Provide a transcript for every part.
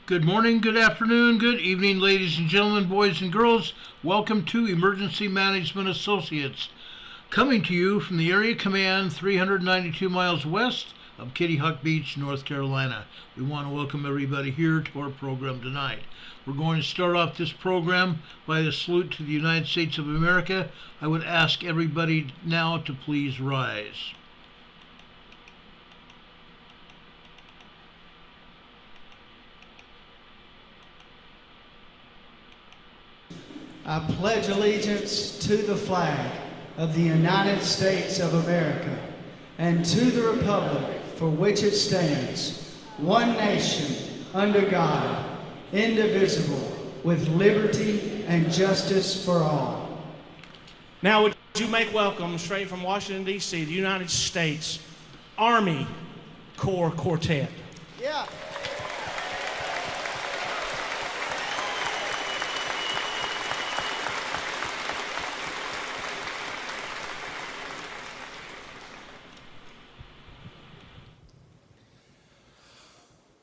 Good morning, good afternoon, good evening, ladies and gentlemen, boys and girls. Welcome to Emergency Management Associates, coming to you from the Area Command 392 miles west of Kitty Hawk Beach, North Carolina. We want to welcome everybody here to our program tonight. We're going to start off this program by a salute to the United States of America. I would ask everybody now to please rise. I pledge allegiance to the flag of the United States of America and to the republic for which it stands, one nation, under God, indivisible, with liberty and justice for all. Now would you make welcome, straight from Washington, D.C., the United States Army Corps Quartet. Yeah.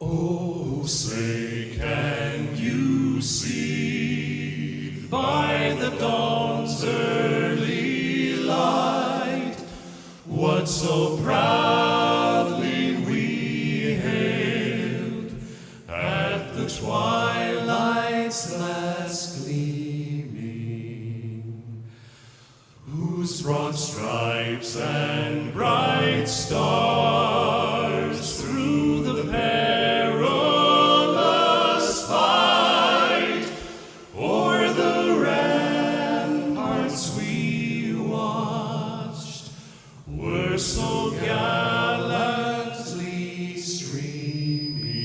Oh, say can you see by the dawn's early light what so proudly we hailed at the twilight's last gleaming, whose broad stripes and bright stars through the perilous fight o'er the ramparts we watched were so gallantly streaming,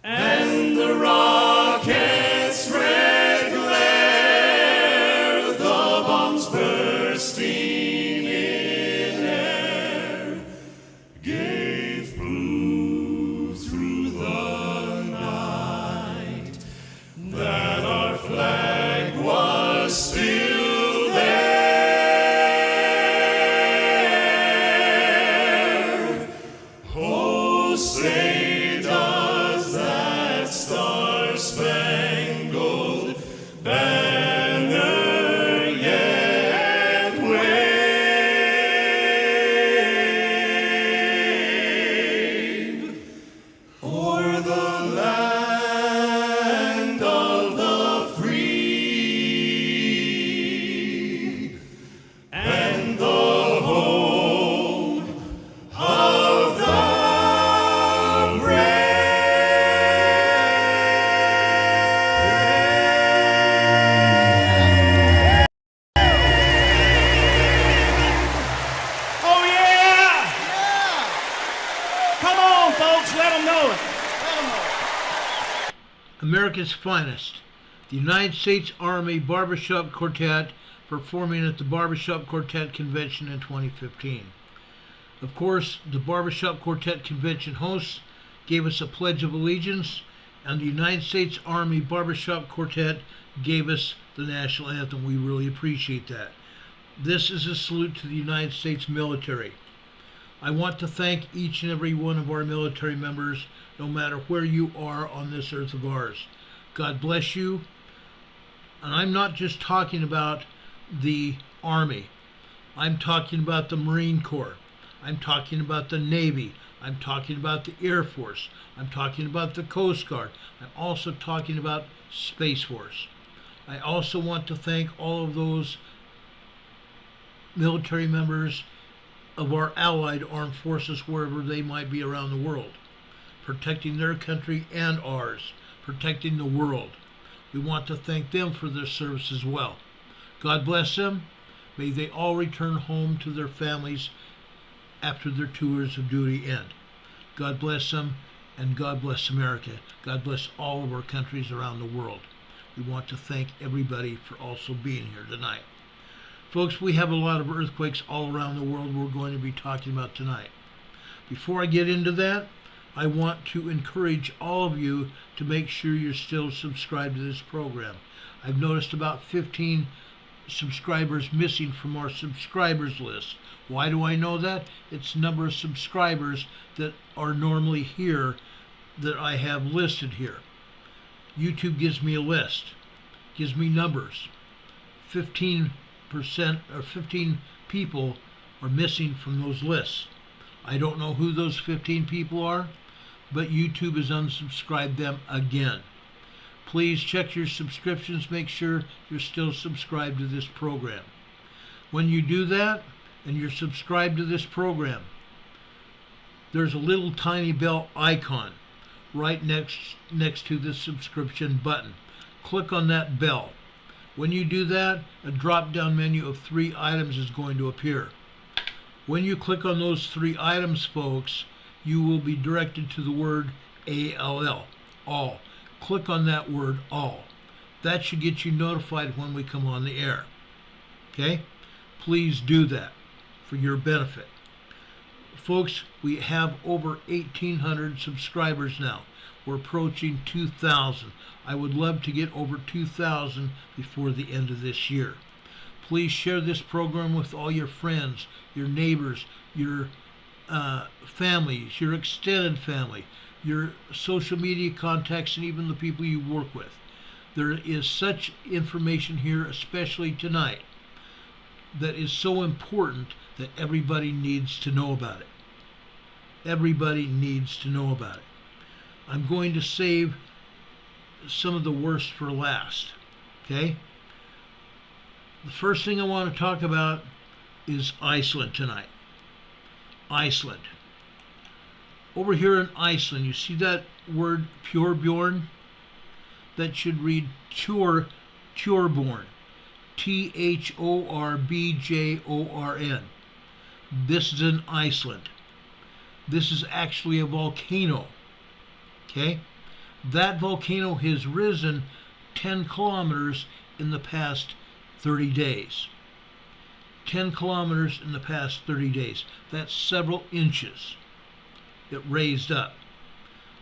and the rockets' red glare, the bombs bursting in air, gave proof through the night that our flag was still there. Oh, say does that star-spangled banner yet wave o'er the land of the free and the home of the brave? Oh yeah! Come on, folks, let them know it. America's finest, the United States Army Barbershop Quartet, performing at the Barbershop Quartet Convention in 2015. Of course, the Barbershop Quartet Convention hosts gave us a Pledge of Allegiance, and the United States Army Barbershop Quartet gave us the national anthem. We really appreciate that. This is a salute to the United States military. I want to thank each and every one of our military members, no matter where you are on this earth of ours. God bless you. And I'm not just talking about the Army. I'm talking about the Marine Corps. I'm talking about the Navy. I'm talking about the Air Force. I'm talking about the Coast Guard. I'm also talking about Space Force. I also want to thank all of those military members of our allied armed forces wherever they might be around the world, protecting their country and ours, protecting the world. We want to thank them for their service as well. God bless them. May they all return home to their families after their tours of duty end. God bless them, and God bless America. God bless all of our countries around the world. We want to thank everybody for also being here tonight. Folks, we have a lot of earthquakes all around the world we're going to be talking about tonight. Before I get into that, I want to encourage all of you to make sure you're still subscribed to this program. I've noticed about 15 subscribers missing from our subscribers list. Why do I know that? It's the number of subscribers that are normally here that I have listed here. YouTube gives me a list, gives me numbers. 15% or 15 people are missing from those lists. I don't know who those 15 people are, but YouTube has unsubscribed them again. Please check your subscriptions, make sure you're still subscribed to this program. When you do that and you're subscribed to this program, there's a little tiny bell icon right next to the subscription button. Click on that bell. When you do that, a drop-down menu of 3 items is going to appear. When you click on those 3 items, folks, you will be directed to the word ALL, all. Click on that word all. That should get you notified when we come on the air. Okay? Please do that for your benefit. Folks, we have over 1,800 subscribers now. We're approaching 2,000. I would love to get over 2,000 before the end of this year. Please share this program with all your friends, your neighbors, your families, your extended family, your social media contacts, and even the people you work with. There is such information here, especially tonight, that is so important that everybody needs to know about it. Everybody needs to know about it. I'm going to save some of the worst for last. Okay? The first thing I want to talk about is Iceland tonight. Iceland. Over here in Iceland, you see that word Purebjorn? That should read Tureborn. Thorbjorn. This is in Iceland. This is actually a volcano. Okay? That volcano has risen 10 kilometers in the past 30 days. 10 kilometers in the past 30 days. That's several inches. It raised up.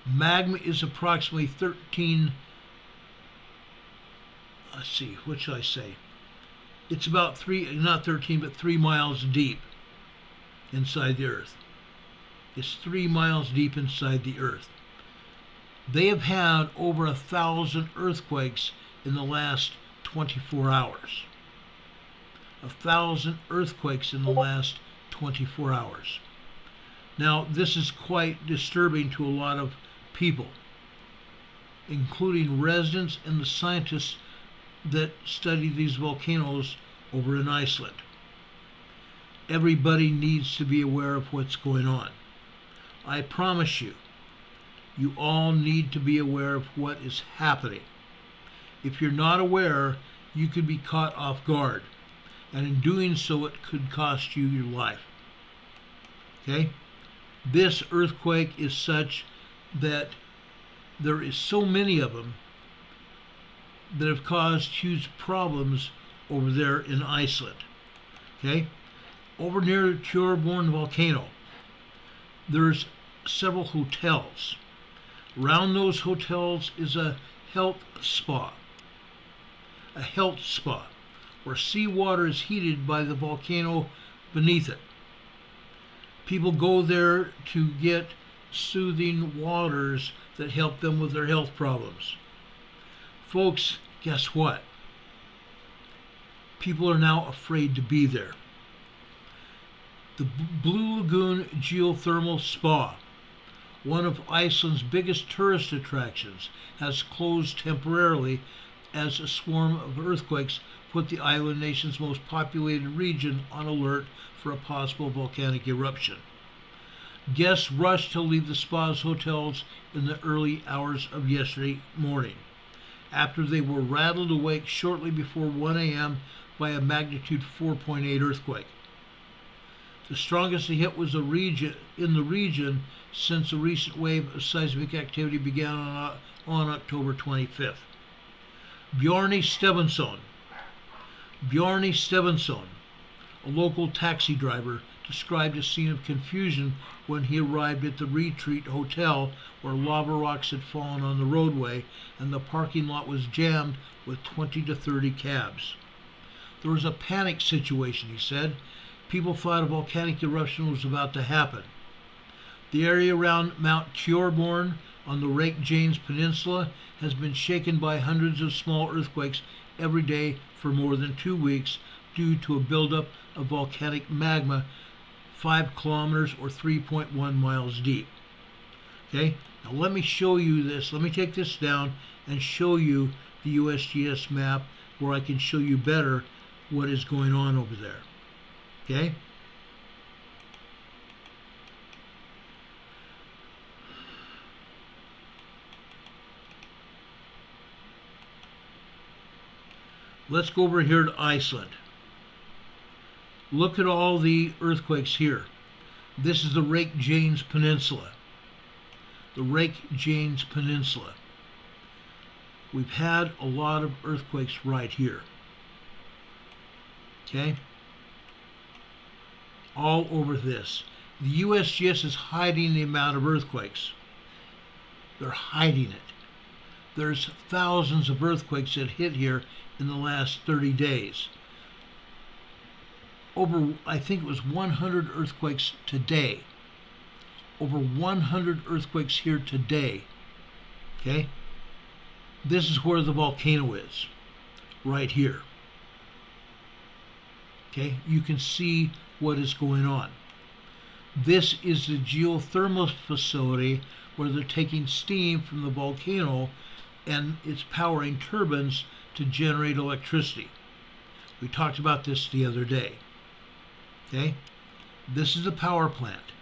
Magma is approximately 13, let's see, what should I say? It's about 3 miles deep inside the earth. It's 3 miles deep inside the earth. They have had over 1,000 earthquakes in the last 24 hours. 1,000 earthquakes in the last 24 hours. Now, this is quite disturbing to a lot of people, including residents and the scientists that study these volcanoes over in Iceland. Everybody needs to be aware of what's going on. I promise you, you all need to be aware of what is happening. If you're not aware, you could be caught off guard, and in doing so, it could cost you your life. Okay? This earthquake is such that there is so many of them that have caused huge problems over there in Iceland. Okay? Over near the Thorbjorn volcano, there's several hotels. Around those hotels is a health spa. A health spa where seawater is heated by the volcano beneath it. People go there to get soothing waters that help them with their health problems. Folks, guess what? People are now afraid to be there. The Blue Lagoon Geothermal Spa, one of Iceland's biggest tourist attractions, has closed temporarily as a swarm of earthquakes put the island nation's most populated region on alert for a possible volcanic eruption. Guests rushed to leave the spa's hotels in the early hours of yesterday morning, after they were rattled awake shortly before 1 a.m. by a magnitude 4.8 earthquake. The strongest hit was in the region since a recent wave of seismic activity began on October 25th. Bjarni Stevensson, a local taxi driver, described a scene of confusion when he arrived at the Retreat Hotel, where lava rocks had fallen on the roadway and the parking lot was jammed with 20 to 30 cabs. There was a panic situation, he said. People thought a volcanic eruption was about to happen. The area around Mount Thorbjorn on the Lake James Peninsula has been shaken by hundreds of small earthquakes every day for more than 2 weeks due to a buildup of volcanic magma 5 kilometers or 3.1 miles deep. Okay, now let me show you this. Let me take this down and show you the USGS map where I can show you better what is going on over there. Okay? Let's go over here to Iceland. Look at all the earthquakes here. This is the Lake James Peninsula. The Lake James Peninsula. We've had a lot of earthquakes right here. Okay? All over this. The USGS is hiding the amount of earthquakes. They're hiding it. There's thousands of earthquakes that hit here in the last 30 days. Over, I think it was 100 earthquakes today. Over 100 earthquakes here today. Okay? This is where the volcano is. Right here. Okay? You can see what is going on. This is the geothermal facility where they're taking steam from the volcano and it's powering turbines to generate electricity. We talked about this the other day. Okay? This is the power plant.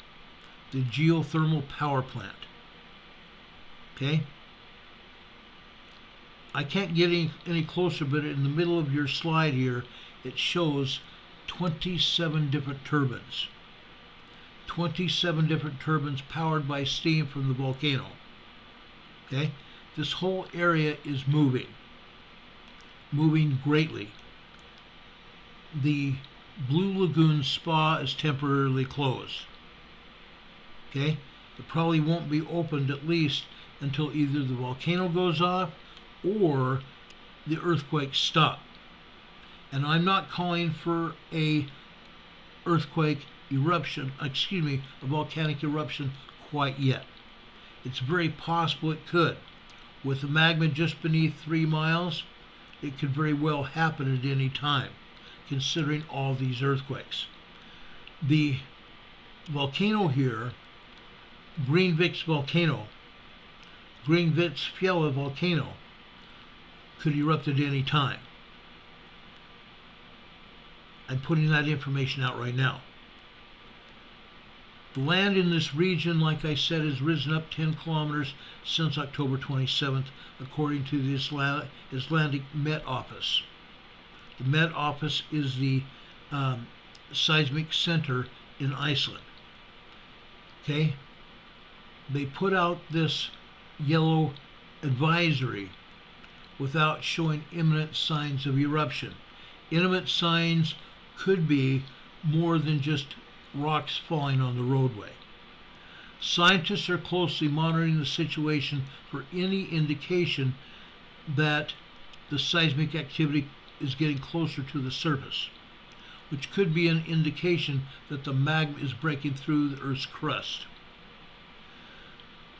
The geothermal power plant. Okay? I can't get any closer, but in the middle of your slide here, it shows 27 different turbines. 27 different turbines powered by steam from the volcano. Okay? This whole area is moving. Moving greatly. The Blue Lagoon Spa is temporarily closed. Okay? It probably won't be opened at least until either the volcano goes off or the earthquakes stop. And I'm not calling for a earthquake eruption, a volcanic eruption quite yet. It's very possible it could. With the magma just beneath 3 miles, it could very well happen at any time, considering all these earthquakes. The volcano here, Greenvik's volcano, Greenvikfjella volcano, could erupt at any time. I'm putting that information out right now. The land in this region, like I said, has risen up 10 kilometers since October 27th, according to the Icelandic Met Office. The Met Office is the seismic center in Iceland. Okay? They put out this yellow advisory without showing imminent signs of eruption. Imminent signs could be more than just rocks falling on the roadway. Scientists are closely monitoring the situation for any indication that the seismic activity is getting closer to the surface, which could be an indication that the magma is breaking through the Earth's crust.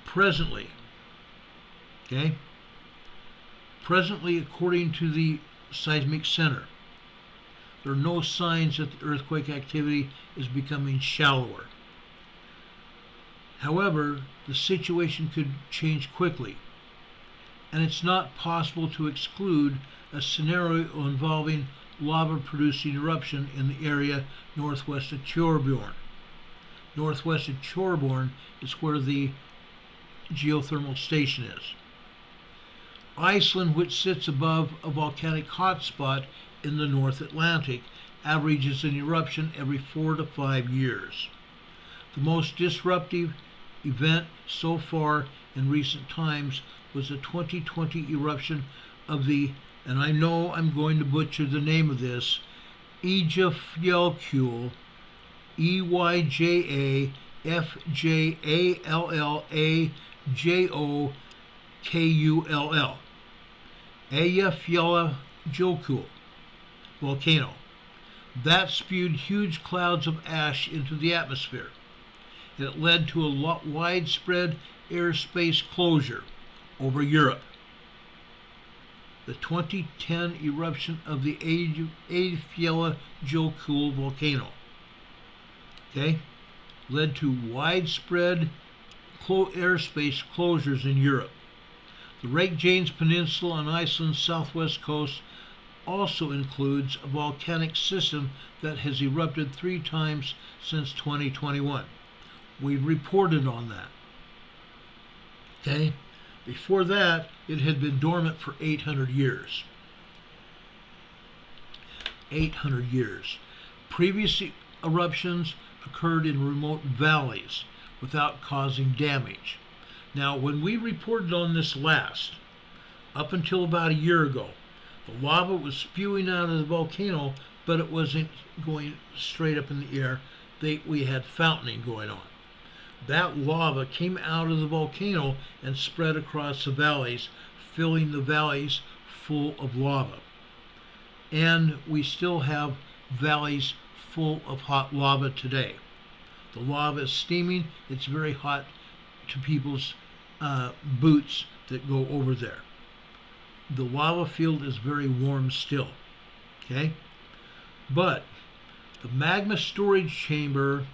Presently, according to the Seismic Center, there are no signs that the earthquake activity is becoming shallower. However, the situation could change quickly, and it's not possible to exclude a scenario involving lava-producing eruption in the area northwest of Tjorborn. Northwest of Tjorborn is where the geothermal station is. Iceland, which sits above a volcanic hotspot in the North Atlantic, averages an eruption every 4 to 5 years. The most disruptive event so far in recent times was the 2020 eruption of the, and I know I'm going to butcher the name of this, Eyjafjallajökull, Eyjafjallajökull, Eyjafjallajökull volcano. That spewed huge clouds of ash into the atmosphere. It led to a widespread airspace closure over Europe. The 2010 eruption of the Aveyah volcano, led to widespread airspace closures in Europe. The Reykjanes Peninsula on Iceland's southwest coast also includes a volcanic system that has erupted 3 times since 2021. We've reported on that. Before that, it had been dormant for 800 years. 800 years. Previous eruptions occurred in remote valleys without causing damage. Now, when we reported on this last, up until about a year ago, the lava was spewing out of the volcano, but it wasn't going straight up in the air. We had fountaining going on. That lava came out of the volcano and spread across the valleys, filling the valleys full of lava. And we still have valleys full of hot lava today. The lava is steaming. It's very hot to people's boots that go over there. The lava field is very warm still. But the magma storage chamber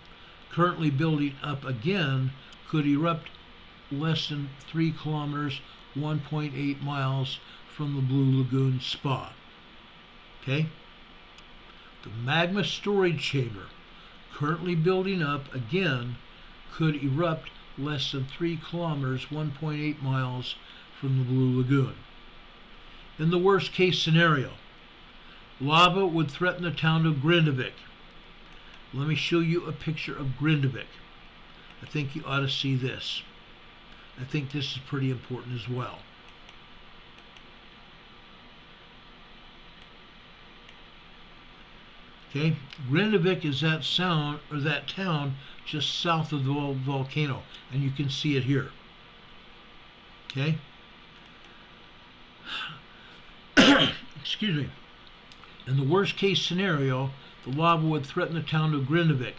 currently building up again could erupt less than 3 kilometers, 1.8 miles from the Blue Lagoon spa. The magma storage chamber currently building up again could erupt less than 3 kilometers, 1.8 miles from the Blue Lagoon. In the worst case scenario, lava would threaten the town of Grindavik. Let me show you a picture of Grindavik. I think you ought to see this. I think this is pretty important as well. Grindavik is that town just south of the volcano, and you can see it here. Excuse me. In the worst case scenario, the lava would threaten the town of Grindavik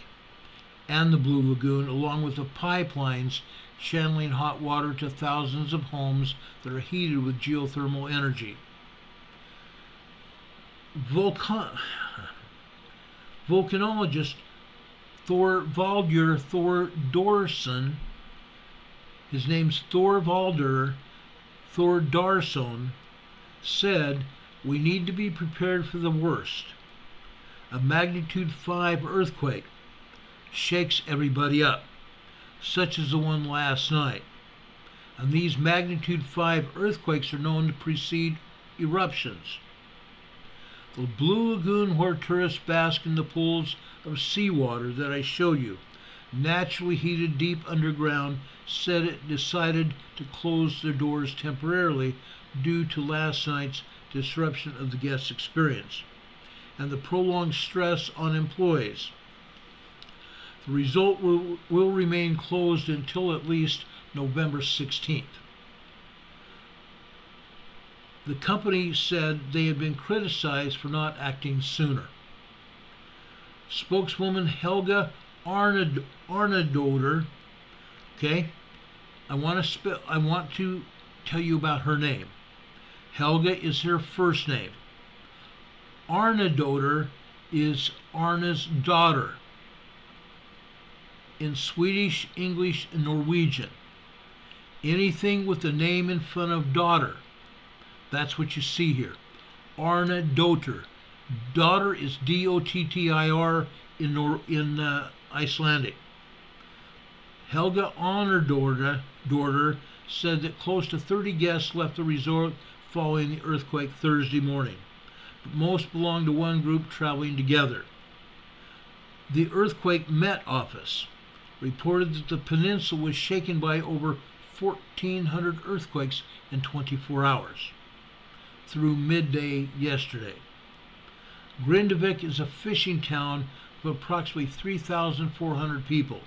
and the Blue Lagoon, along with the pipelines channeling hot water to thousands of homes that are heated with geothermal energy. Volcanologist Thorvaldur Thordarson, his name's Thorvaldur Thordarson, said, "We need to be prepared for the worst. A magnitude 5 earthquake shakes everybody up, such as the one last night. And these magnitude 5 earthquakes are known to precede eruptions. The Blue Lagoon, where tourists bask in the pools of seawater that I showed you, naturally heated deep underground, said it decided to close their doors temporarily due to last night's disruption of the guest experience and the prolonged stress on employees. The result will remain closed until at least November 16th. The company said they had been criticized for not acting sooner. Spokeswoman Helga Arnadóttir, I want to tell you about her name. Helga is her first name. Arnadóttir is Arna's daughter in Swedish, English, and Norwegian. Anything with the name in front of daughter, that's what you see here. Arnadóttir. Daughter is D-O-T-T-I-R in Icelandic. Helga Arnadóttir said that close to 30 guests left the resort following the earthquake Thursday morning, but most belonged to one group traveling together. The Earthquake Met Office reported that the peninsula was shaken by over 1,400 earthquakes in 24 hours through midday yesterday. Grindavik is a fishing town of approximately 3,400 people.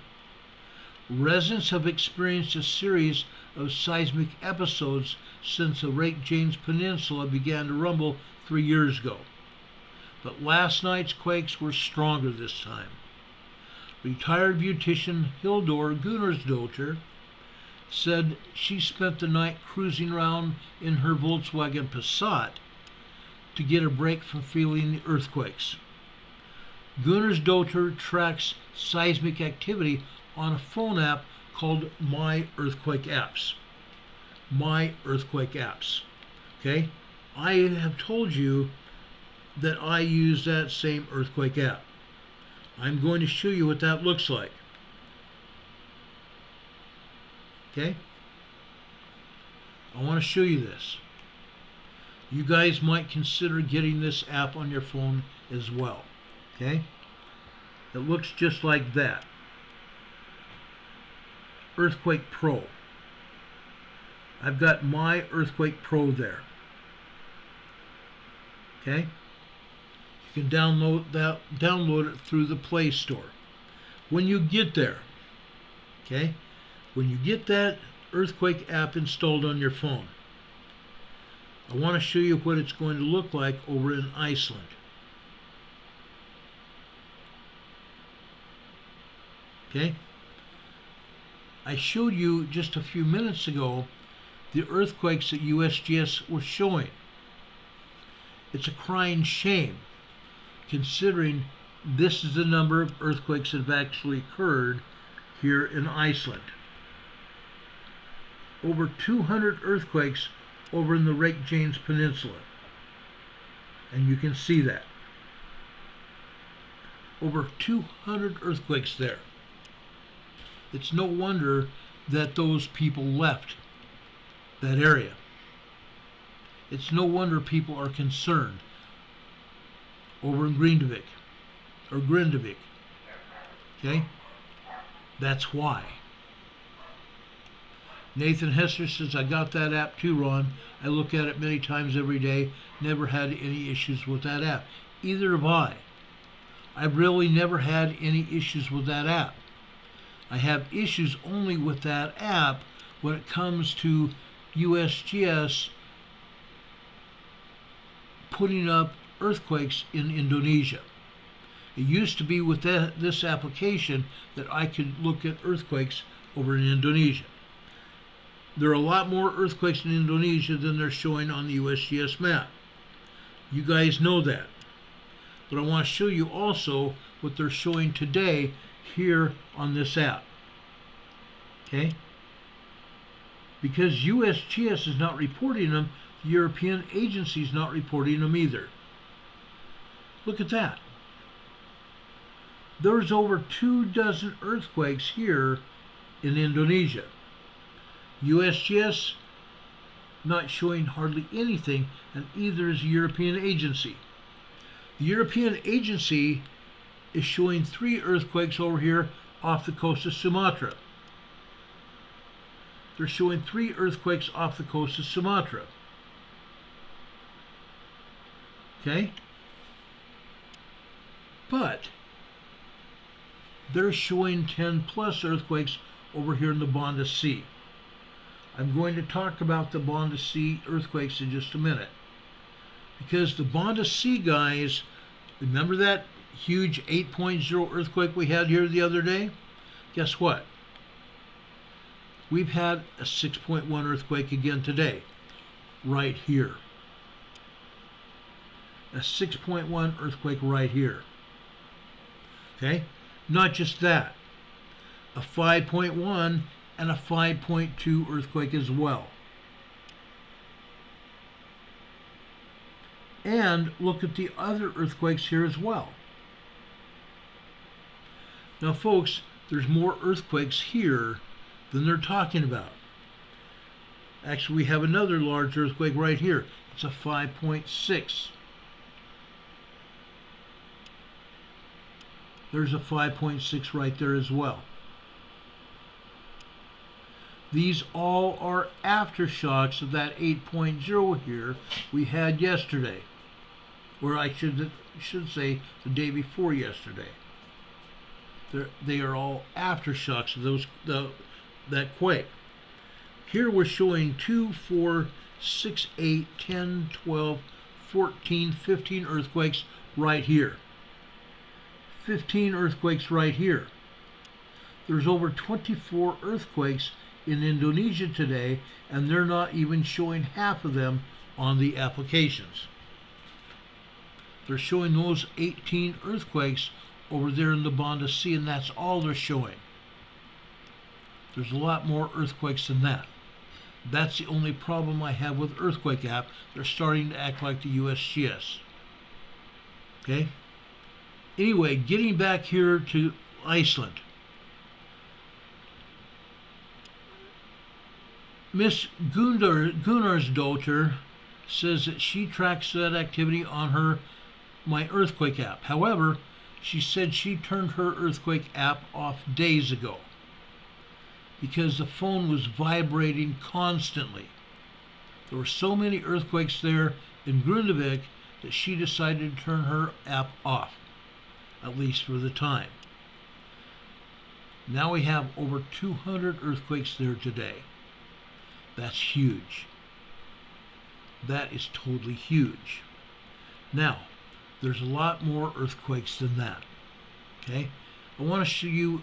Residents have experienced a series of seismic episodes since the Reykjanes Peninsula began to rumble 3 years ago. But last night's quakes were stronger this time. Retired beautician Hildur Gunnarsdóttir said she spent the night cruising around in her Volkswagen Passat to get a break from feeling the earthquakes. Gunnar's daughter tracks seismic activity on a phone app called My Earthquake Apps. My Earthquake Apps. Okay? I have told you that I use that same earthquake app. I'm going to show you what that looks like. Okay? I want to show you this. You guys might consider getting this app on your phone as well. Okay? It looks just like that. Earthquake Pro. I've got My Earthquake Pro there. Okay? You can download it through the Play Store. When you get there, okay? When you get that earthquake app installed on your phone, I want to show you what it's going to look like over in Iceland. Okay? I showed you just a few minutes ago the earthquakes that USGS was showing. It's a crying shame, considering this is the number of earthquakes that have actually occurred here in Iceland. Over 200 earthquakes over in the Reykjanes Peninsula. And you can see that. Over 200 earthquakes there. It's no wonder that those people left that area. It's no wonder people are concerned over in Grindavik. Okay? That's why. Nathan Hester says, I got that app too, Ron. I look at it many times every day. Never had any issues with that app. Either have I. I've really never had any issues with that app. I have issues only with that app when it comes to USGS putting up earthquakes in Indonesia. It used to be with this application that I could look at earthquakes over in Indonesia. There are a lot more earthquakes in Indonesia than they're showing on the USGS map. You guys know that. But I want to show you also what they're showing today here on this app. Okay? Because USGS is not reporting them, the European agency is not reporting them either. Look at that. There's over 24 earthquakes here in Indonesia. USGS not showing hardly anything, and either is the European agency. The European agency is showing 3 earthquakes over here off the coast of Sumatra. They're showing 3 earthquakes off the coast of Sumatra. Okay? But they're showing 10 plus earthquakes over here in the Valdese Sea. I'm going to talk about the Valdese Sea earthquakes in just a minute. Because the Valdese Sea guys, remember that huge 8.0 earthquake we had here the other day? Guess what? We've had a 6.1 earthquake again today, right here. A 6.1 earthquake right here. Okay? Not just that. A 5.1 and a 5.2 earthquake as well. And look at the other earthquakes here as well. Now folks, there's more earthquakes here than they're talking about. Actually, we have another large earthquake right here. It's a 5.6. There's a 5.6 right there as well. These all are aftershocks of that 8.0 here we had yesterday. Or I should say the day before yesterday. They are all aftershocks of that quake. Here we're showing 2, 4, 6, 8, 10, 12, 14, 15 earthquakes right here. 15 earthquakes right here. There's over 24 earthquakes in Indonesia today, and they're not even showing half of them on the applications. They're showing those 18 earthquakes over there in the Banda Sea, and that's all they're showing. There's a lot more earthquakes than that. That's the only problem I have with Earthquake app. They're starting to act like the USGS. Okay? Anyway, getting back here to Iceland. Miss Gunnarsdottir says that she tracks that activity on my Earthquake app. However, she said she turned her Earthquake app off days ago because the phone was vibrating constantly. There were so many earthquakes there in Grundavik that she decided to turn her app off, at least for the time. Now we have over 200 earthquakes there today. That's huge. That is totally huge. Now, there's a lot more earthquakes than that. Okay? I want to show you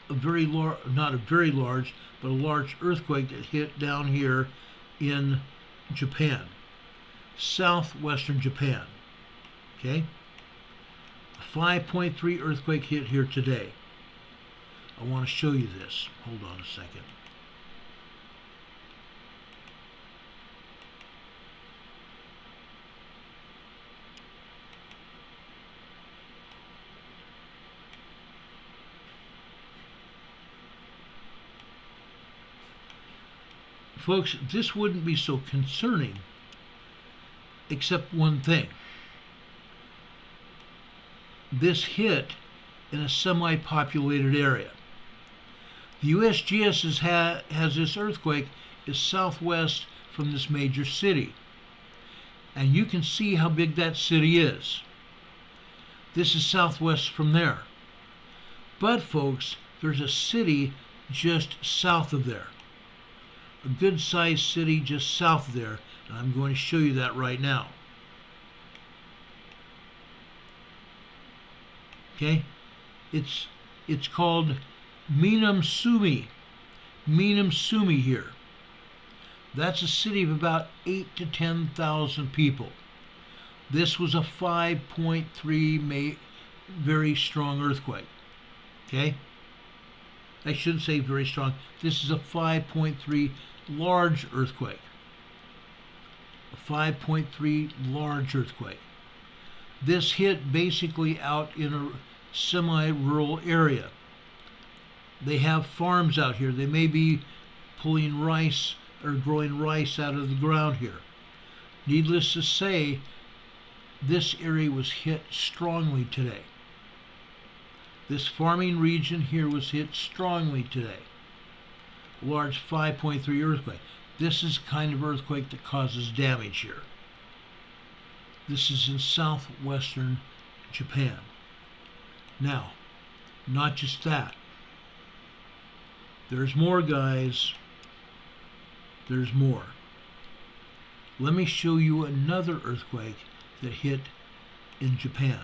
a very large, not a very large, but a large earthquake that hit down here in Japan, southwestern Japan. Okay? A 5.3 earthquake hit here today. I want to show you this. Hold on a second. Folks, this wouldn't be so concerning except one thing. This hit in a semi-populated area. The USGS has this earthquake is southwest from this major city. And you can see how big that city is. This is southwest from there. But folks, there's a city just south of there. A good-sized city just south of there, and I'm going to show you that right now. Okay, it's called Minamsumi here. That's a city of about 8,000 to 10,000 people. This was a 5.3 very strong earthquake. Okay, I shouldn't say very strong. This is a 5.3 large earthquake. A 5.3 large earthquake. This hit basically out in a semi-rural area. They have farms out here. They may be pulling rice or growing rice out of the ground here. Needless to say, this area was hit strongly today. This farming region here was hit strongly today. A large 5.3 earthquake. This is the kind of earthquake that causes damage here. This is in southwestern Japan. Now, not just that. There's more, guys. There's more. Let me show you another earthquake that hit in Japan.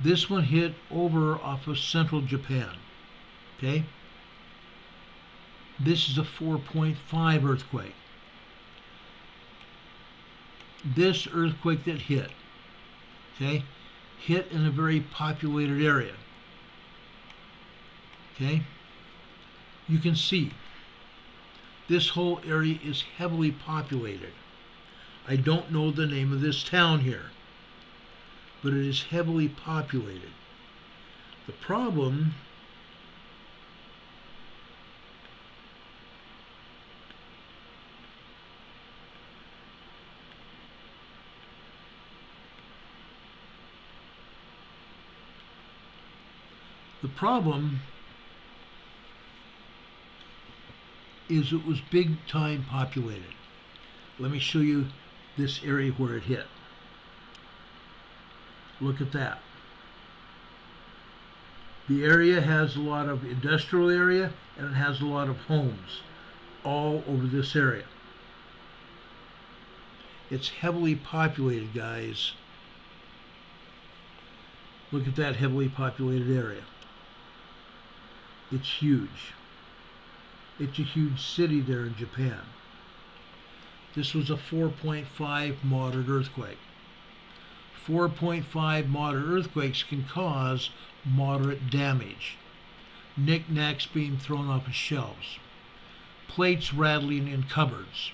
This one hit over off of central Japan. Okay? This is a 4.5 earthquake. This earthquake that hit, okay, hit in a very populated area. Okay? You can see this whole area is heavily populated. I don't know the name of this town here, but it is heavily populated. The problem is it was big time populated. Let me show you this area where it hit. Look at that. The area has a lot of industrial area and it has a lot of homes all over this area. It's heavily populated, guys. Look at that heavily populated area. It's huge. It's a huge city there in Japan. This was a 4.5 moderate earthquake. 4.5 moderate earthquakes can cause moderate damage. Knickknacks being thrown off of shelves, plates rattling in cupboards,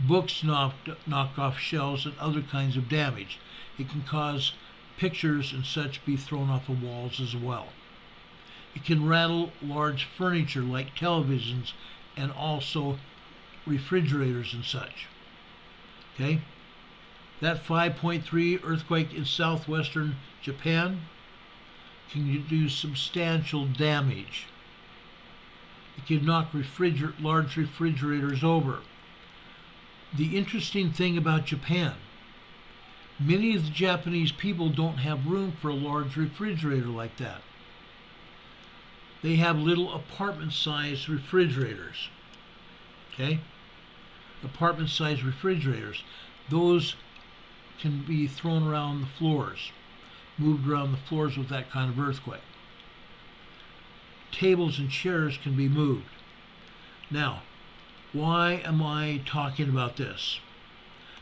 books knocked off shelves, and other kinds of damage. It can cause pictures and such be thrown off of walls as well. It can rattle large furniture like televisions and also refrigerators and such. Okay? That 5.3 earthquake in southwestern Japan can do substantial damage. It can knock large refrigerators over. The interesting thing about Japan, many of the Japanese people don't have room for a large refrigerator like that. They have little apartment-sized refrigerators. Okay? Apartment-sized refrigerators. Those can be thrown around the floors, moved around the floors with that kind of earthquake. Tables and chairs can be moved. Now, why am I talking about this?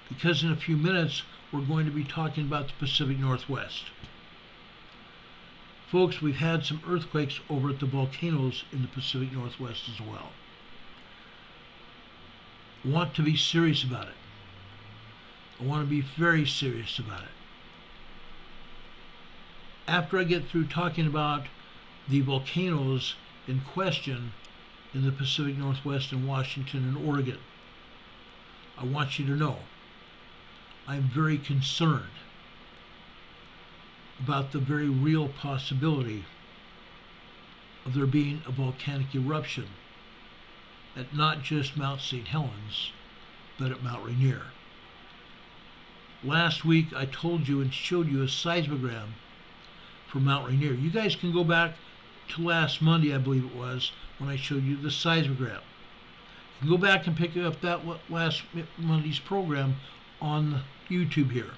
Because in a few minutes, we're going to be talking about the Pacific Northwest. Folks, we've had some earthquakes over at the volcanoes in the Pacific Northwest as well. I want to be serious about it. I want to be very serious about it. After I get through talking about the volcanoes in question in the Pacific Northwest in Washington and Oregon, I want you to know I'm very concerned about the very real possibility of there being a volcanic eruption at not just Mount St. Helens, but at Mount Rainier. Last week I told you and showed you a seismogram for Mount Rainier. You guys can go back to last Monday, I believe it was, when I showed you the seismogram. You can go back and pick up that last Monday's program on YouTube here.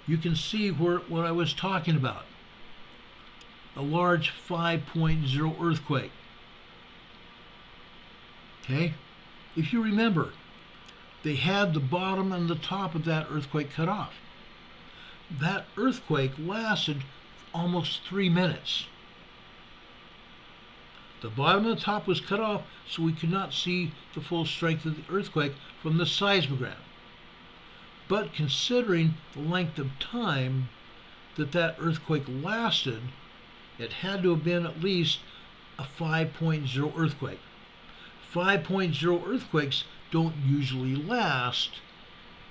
You can see what I was talking about. A large 5.0 earthquake. Okay? If you remember, they had the bottom and the top of that earthquake cut off. That earthquake lasted almost 3 minutes. The bottom and the top was cut off, so we could not see the full strength of the earthquake from the seismogram. But considering the length of time that earthquake lasted, it had to have been at least a 5.0 earthquake. 5.0 earthquakes don't usually last,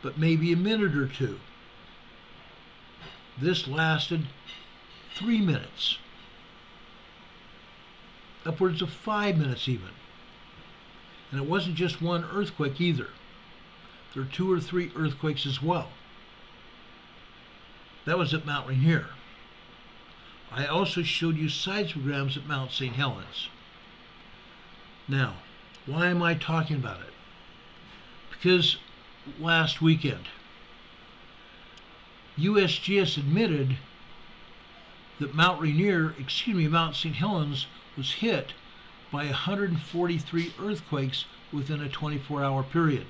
but maybe a minute or two. This lasted 3 minutes. Upwards of 5 minutes even. And it wasn't just one earthquake either. There were 2 or 3 earthquakes as well. That was at Mount Rainier. I also showed you seismograms at Mount St. Helens. Now, why am I talking about it? Because last weekend, USGS admitted that Mount St. Helens was hit by 143 earthquakes within a 24-hour period.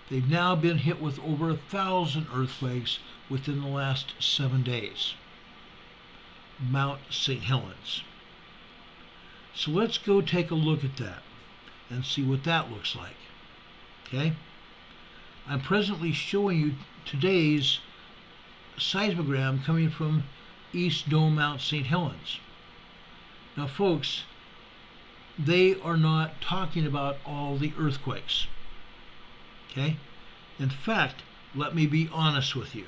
They've now been hit with over 1,000 earthquakes within the last 7 days. Mount St. Helens. So let's go take a look at that and see what that looks like. Okay? I'm presently showing you today's seismogram coming from East Dome Mount St. Helens. Now folks, they are not talking about all the earthquakes. Okay? In fact, let me be honest with you.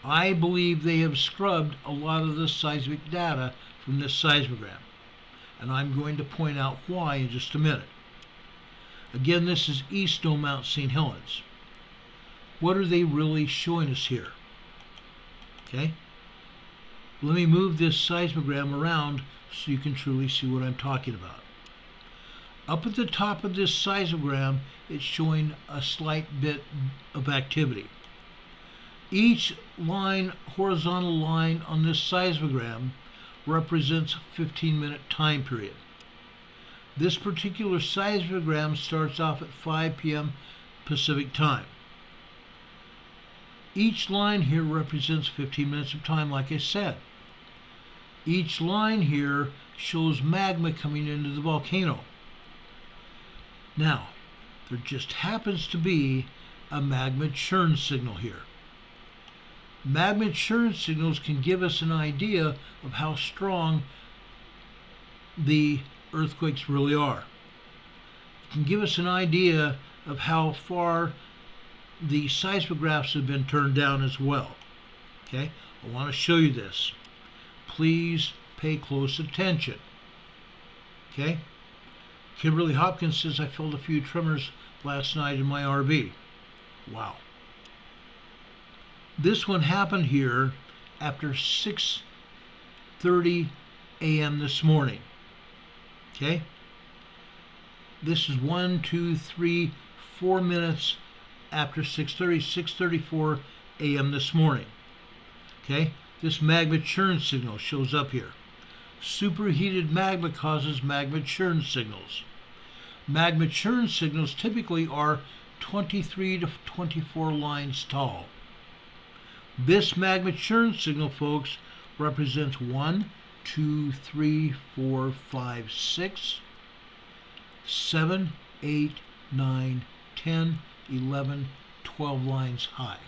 I believe they have scrubbed a lot of the seismic data from this seismogram. And I'm going to point out why in just a minute. Again, this is East Dome Mount St. Helens. What are they really showing us here? Okay? Let me move this seismogram around so you can truly see what I'm talking about. Up at the top of this seismogram, it's showing a slight bit of activity. Each line, horizontal line on this seismogram represents a 15-minute time period. This particular seismogram starts off at 5 p.m. Pacific time. Each line here represents 15 minutes of time, like I said. Each line here shows magma coming into the volcano. Now, there just happens to be a magma churn signal here. Magma churn signals can give us an idea of how strong the earthquakes really are. It can give us an idea of how far the seismographs have been turned down as well. Okay, I want to show you this. Please pay close attention. Okay, Kimberly Hopkins says I felt a few tremors last night in my RV. Wow. This one happened here after 6:30 a.m. this morning. Okay, this is 4 minutes after 6:34 a.m. this morning. Okay, this magma churn signal shows up here. Superheated magma causes magma churn signals. Magma churn signals typically are 23 to 24 lines tall. This magma churn signal, folks, represents 1, 2, 3, 4, 5, 6, 7, 8, 9, 10, 11, 12 lines high.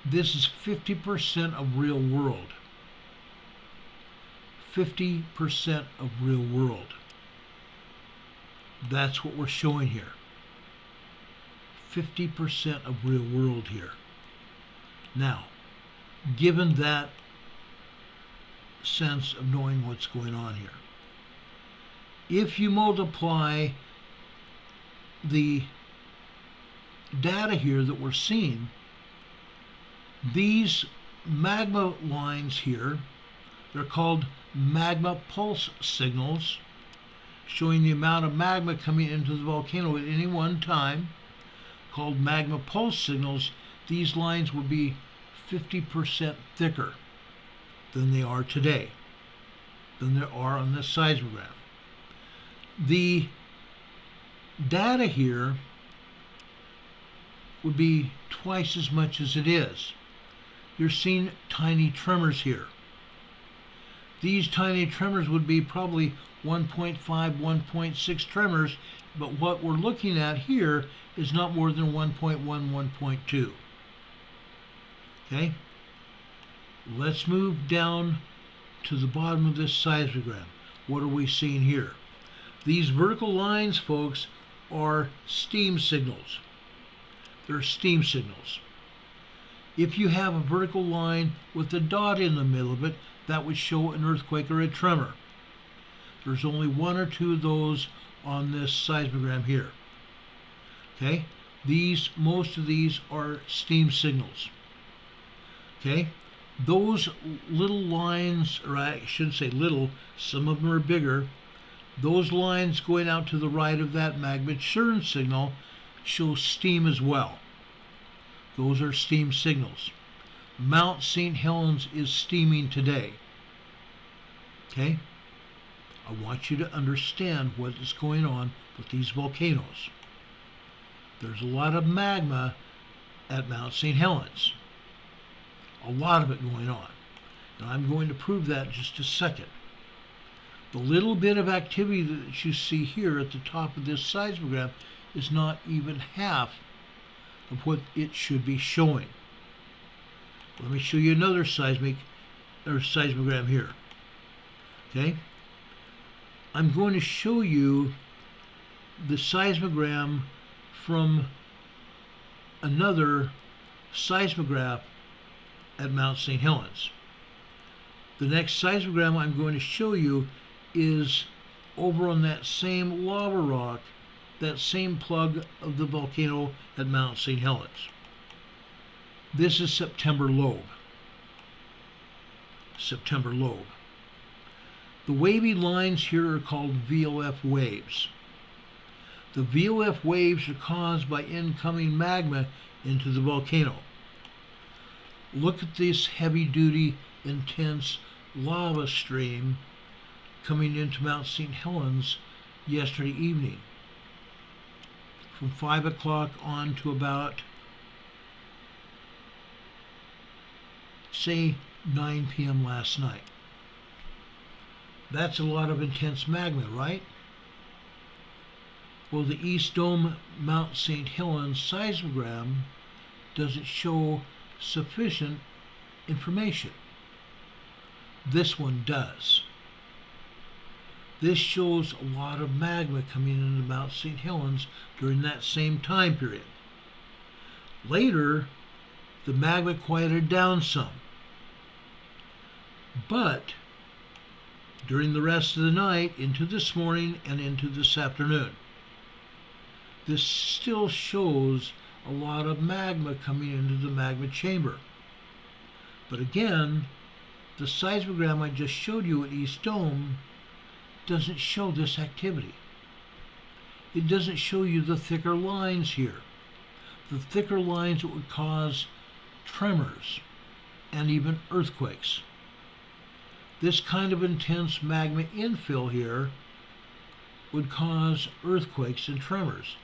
This is 50% of real world. 50% of real world. That's what we're showing here. 50% of real world here. Now, given that sense of knowing what's going on here, if you multiply the data here that we're seeing, these magma lines here, they're called magma pulse signals, showing the amount of magma coming into the volcano at any one time, called magma pulse signals. These lines will be 50% thicker than they are today, than there are on this seismogram. The data here would be twice as much as it is. You're seeing tiny tremors here. These tiny tremors would be probably 1.5, 1.6 tremors, but what we're looking at here is not more than 1.1, 1.2. Okay? Let's move down to the bottom of this seismogram. What are we seeing here? These vertical lines, folks, are steam signals. They're steam signals. If you have a vertical line with a dot in the middle of it, that would show an earthquake or a tremor. There's only 1 or 2 of those on this seismogram here. Okay? Most of these are steam signals. Okay? Those little lines, or I shouldn't say little, some of them are bigger. Those lines going out to the right of that magma churn signal show steam as well. Those are steam signals. Mount St. Helens is steaming today. Okay? I want you to understand what is going on with these volcanoes. There's a lot of magma at Mount St. Helens. A lot of it going on. And I'm going to prove that in just a second. The little bit of activity that you see here at the top of this seismogram is not even half of what it should be showing. Let me show you another seismogram here. Okay? I'm going to show you the seismogram from another seismograph at Mount St. Helens. The next seismogram I'm going to show you is over on that same lava rock, that same plug of the volcano at Mount St. Helens. This is September lobe. September lobe. The wavy lines here are called VOF waves. The VOF waves are caused by incoming magma into the volcano. Look at this heavy-duty intense lava stream coming into Mount St. Helens yesterday evening. From 5 o'clock on to about, say, 9 p.m. last night. That's a lot of intense magma, right? Well, the East Dome Mount St. Helens seismogram doesn't show sufficient information. This one does. This shows a lot of magma coming into Mount St. Helens during that same time period. Later, the magma quieted down some. But during the rest of the night, into this morning and into this afternoon, this still shows a lot of magma coming into the magma chamber. But again, the seismogram I just showed you at East Dome doesn't show this activity. It doesn't show you the thicker lines here. The thicker lines that would cause tremors and even earthquakes. This kind of intense magma infill here would cause earthquakes and tremors,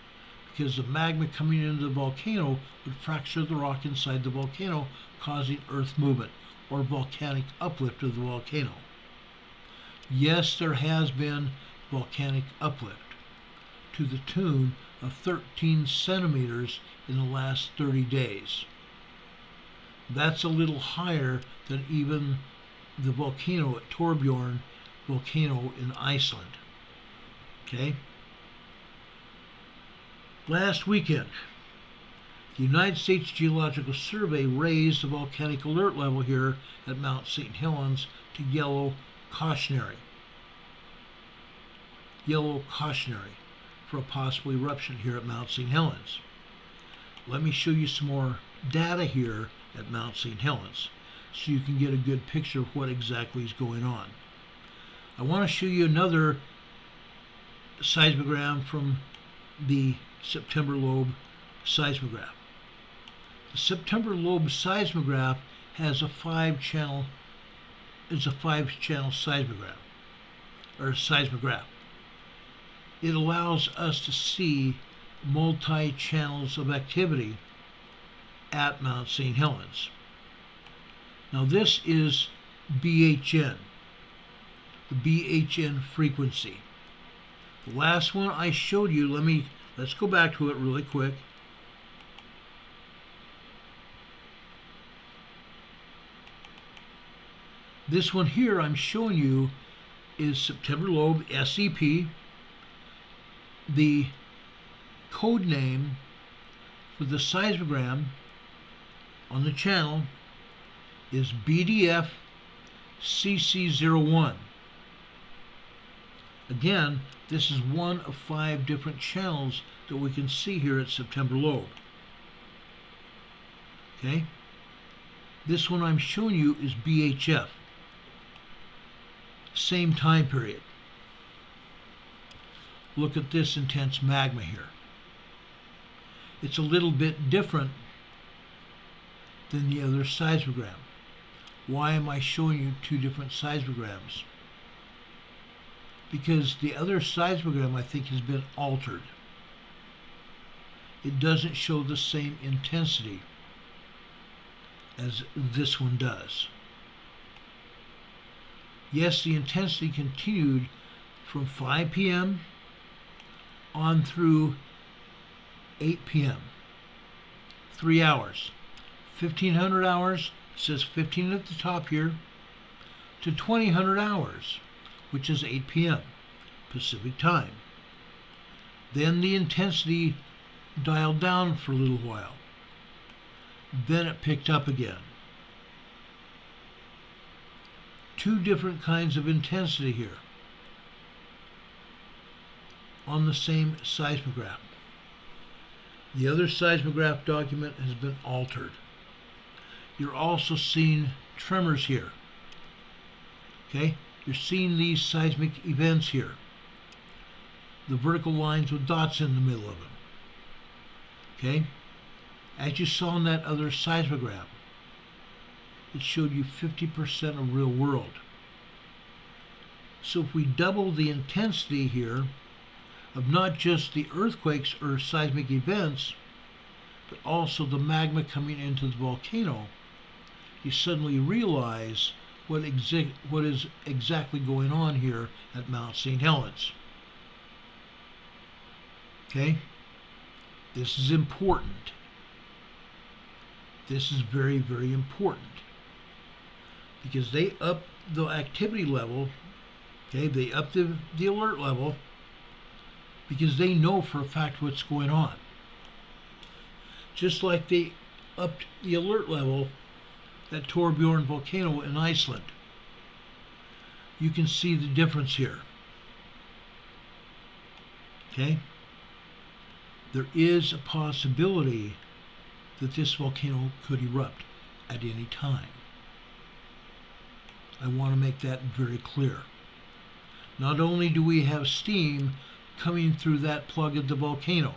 because the magma coming into the volcano would fracture the rock inside the volcano, causing earth movement or volcanic uplift of the volcano. Yes, there has been volcanic uplift to the tune of 13 centimeters in the last 30 days. That's a little higher than even the volcano at Torbjorn volcano in Iceland. Okay? Last weekend, the United States Geological Survey raised the volcanic alert level here at Mount St. Helens to yellow cautionary. Yellow cautionary for a possible eruption here at Mount St. Helens. Let me show you some more data here at Mount St. Helens so you can get a good picture of what exactly is going on. I want to show you another seismogram from the September lobe seismograph. The September lobe seismograph has a 5-channel seismograph or seismograph. It allows us to see multi-channels of activity at Mount St. Let's. Now this is BHN, the BHN frequency. The last one I showed you, let's go back to it really quick. This one here I'm showing you is September lobe SEP. The code name for the seismogram on the channel is BDF CC01. Again, this is one of 5 different channels that we can see here at September lobe. Okay? This one I'm showing you is BHF. Same time period. Look at this intense magma here. It's a little bit different than the other seismogram. Why am I showing you 2 different seismograms? Because the other seismogram I think has been altered. It doesn't show the same intensity as this one does. Yes, the intensity continued from 5 p.m. on through 8 p.m. 3 hours. 1500 hours, it says 15 at the top here, to 2000 hours, which is 8 p.m. Pacific time. Then the intensity dialed down for a little while. Then it picked up again. 2 different kinds of intensity here on the same seismograph. The other seismograph document has been altered. You're also seeing tremors here. Okay? You're seeing these seismic events here. The vertical lines with dots in the middle of them. Okay? As you saw in that other seismograph. it showed you 50% of real world. So if we double the intensity here of not just the earthquakes or seismic events, but also the magma coming into the volcano, you suddenly realize what is exactly going on here at Mount St. Helens. Okay? This is important. This is very, very important. Because they up the activity level, okay, they up the alert level, because they know for a fact what's going on. Just like they upped the alert level at Torbjorn volcano in Iceland. You can see the difference here. Okay? There is a possibility that this volcano could erupt at any time. I want to make that very clear. Not only do we have steam coming through that plug of the volcano,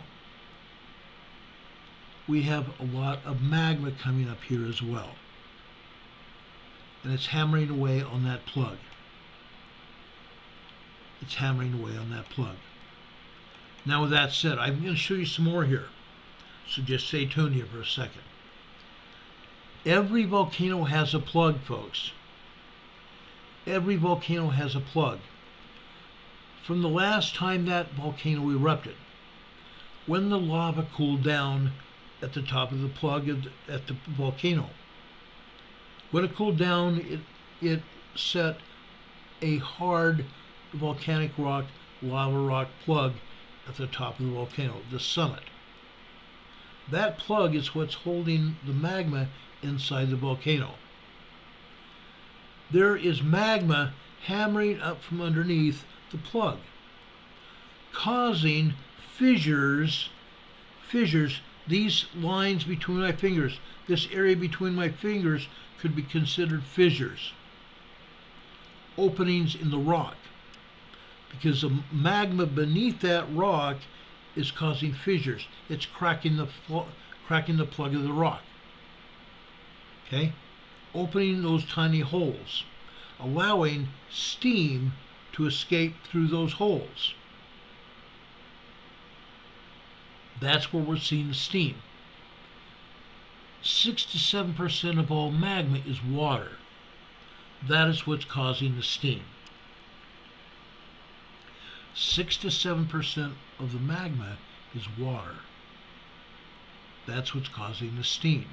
we have a lot of magma coming up here as well. And it's hammering away on that plug. It's hammering away on that plug. Now with that said, I'm going to show you some more here. So just stay tuned here for a second. Every volcano has a plug, folks. Every volcano has a plug. From the last time that volcano erupted, when the lava cooled down at the top of the plug at the volcano, when it cooled down, it set a hard volcanic rock, lava rock plug at the top of the volcano, the summit. That plug is what's holding the magma inside the volcano. There is magma hammering up from underneath the plug, causing fissures. These lines between my fingers, this area between my fingers could be considered fissures, openings in the rock, because the magma beneath that rock is causing fissures. It's cracking the plug of the rock. Okay? Opening those tiny holes, allowing steam to escape through those holes. That's where we're seeing the steam. 6 to 7% of all magma is water. That is what's causing the steam. 6 to 7% of the magma is water. That's what's causing the steam.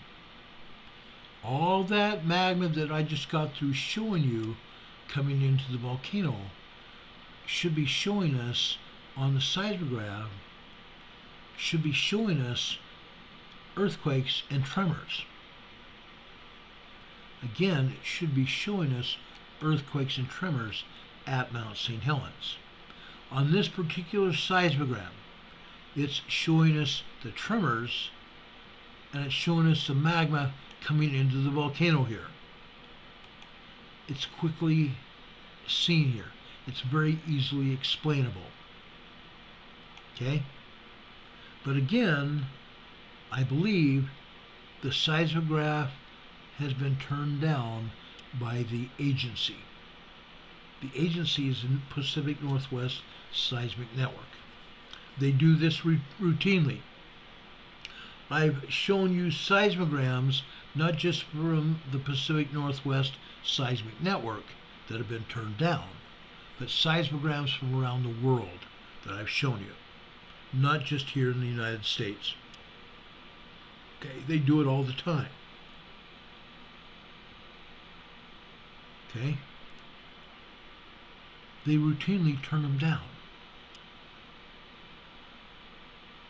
All that magma that I just got through showing you coming into the volcano should be showing us on the seismograph, should be showing us earthquakes and tremors. Again, it should be showing us earthquakes and tremors at Mount St. Helens. On this particular seismogram, it's showing us the tremors, and it's showing us the magma coming into the volcano here. It's quickly seen here. It's very easily explainable. Okay? But again, I believe the seismograph has been turned down by the agency. The agency is in Pacific Northwest Seismic Network. They do this routinely. I've shown you seismograms not just from the Pacific Northwest Seismic Network that have been turned down, but seismograms from around the world that I've shown you, not just here in the United States. Okay, they do it all the time. Okay? They routinely turn them down.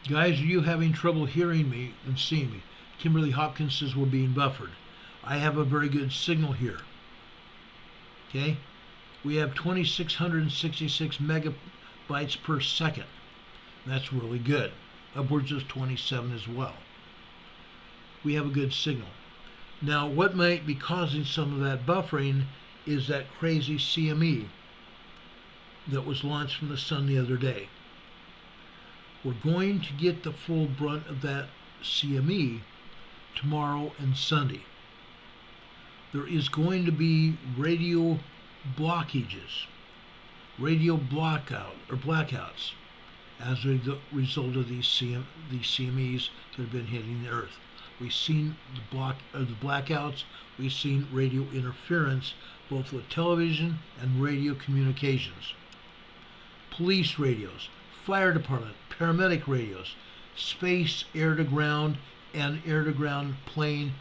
Guys, are you having trouble hearing me and seeing me? Kimberly Hopkins says we're being buffered. I have a very good signal here. Okay? We have 2,666 megabytes per second. That's really good. Upwards of 27 as well. We have a good signal. Now, what might be causing some of that buffering is that crazy CME that was launched from the sun the other day. We're going to get the full brunt of that CME tomorrow and Sunday. there is going to be radio blockages, radio blackouts as a result of these CMEs that have been hitting the Earth. We've seen the blackouts. We've seen radio interference, both with television and radio communications. Police radios, fire department, paramedic radios, space, air-to-ground, and air-to-ground plane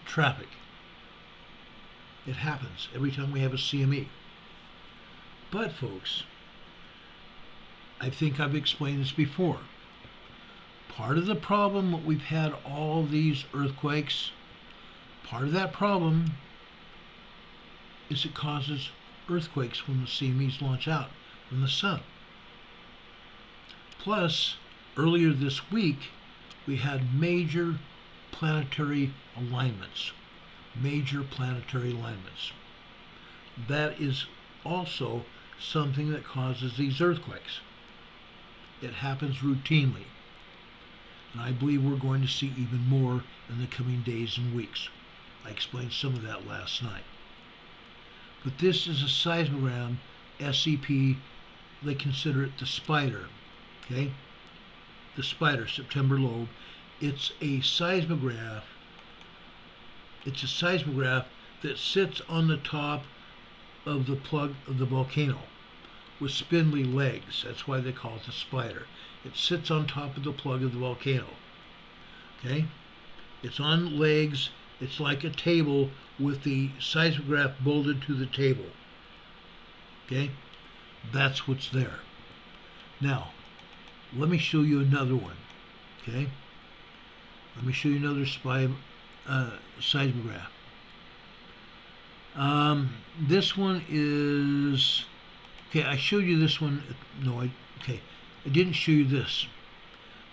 traffic. It happens every time we have a CME. But folks, I think I've explained this before. Part of the problem that we've had all these earthquakes, part of that problem is it causes earthquakes when the CMEs launch out from the sun. Plus, earlier this week, we had major planetary alignments. That is also something that causes these earthquakes. It happens routinely. And I believe we're going to see even more in the coming days and weeks. I explained some of that last night. But this is a seismogram, SCP, they consider it the spider, okay? The spider, September lobe. It's a seismograph. It's a seismograph that sits on the top of the plug of the volcano with spindly legs. That's why they call it the spider. It sits on top of the plug of the volcano. Okay? It's on legs. It's like a table with the seismograph bolted to the table. Okay? That's what's there. Now, let me show you another one. Okay? Let me show you another seismograph. This one is... Okay, I showed you this one. No, I didn't show you this.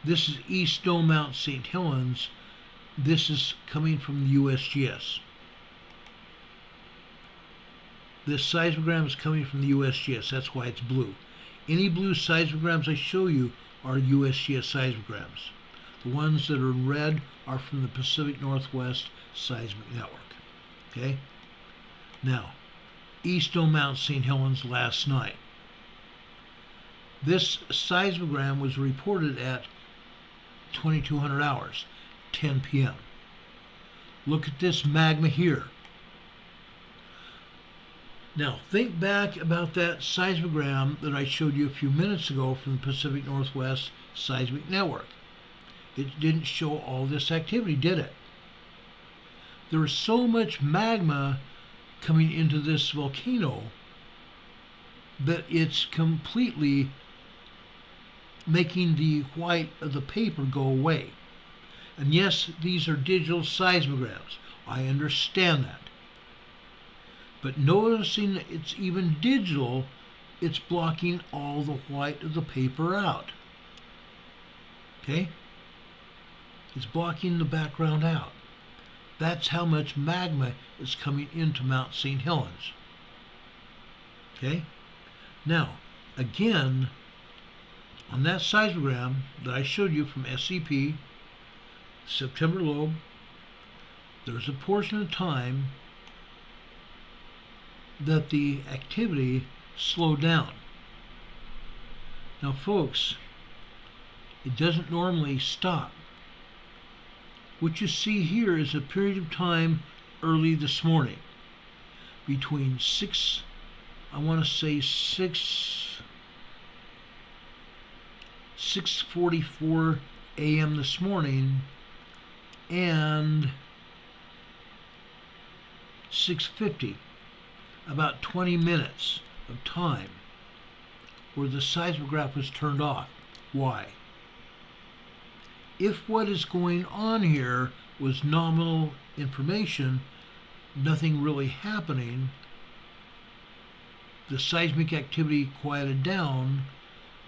This is East Dome Mount St. Helens. This is coming from the USGS. This seismogram is coming from the USGS. That's why it's blue. Any blue seismograms I show you are USGS seismograms. The ones that are in red are from the Pacific Northwest Seismic Network. Okay? Now, East Dome Mount St. Helens last night. This seismogram was reported at 2200 hours, 10 p.m. Look at this magma here. Now, think back about that seismogram that I showed you a few minutes ago from the Pacific Northwest Seismic Network. It didn't show all this activity, did it? There was so much magma coming into this volcano that it's completely making the white of the paper go away. And yes, these are digital seismograms. I understand that. But noticing that it's even digital, it's blocking all the white of the paper out. Okay? It's blocking the background out. That's how much magma is coming into Mount St. Helens. Okay? Now, again, on that seismogram that I showed you from SCP, September lobe, there's a portion of time that the activity slowed down. Now, folks, it doesn't normally stop. What you see here is a period of time early this morning, between 6:44 a.m. this morning and 6:50, about 20 minutes of time where the seismograph was turned off. Why? If what is going on here was nominal information, nothing really happening, the seismic activity quieted down,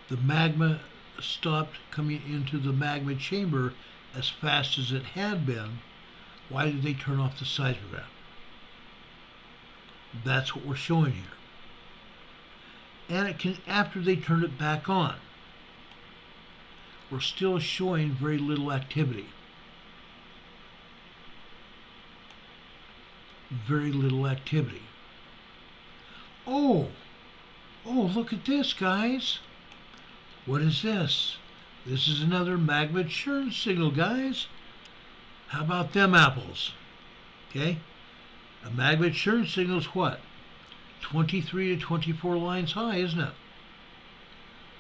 the magma stopped coming into the magma chamber as fast as it had been, why did they turn off the seismograph? That's what we're showing here. And it can, after they turned it back on, we're still showing very little activity. very little activity. Oh, look at this, guys. What is this? This is another magma churn signal, guys. How about them apples? Okay, a magma churn signal is what? 23 to 24 lines high, isn't it?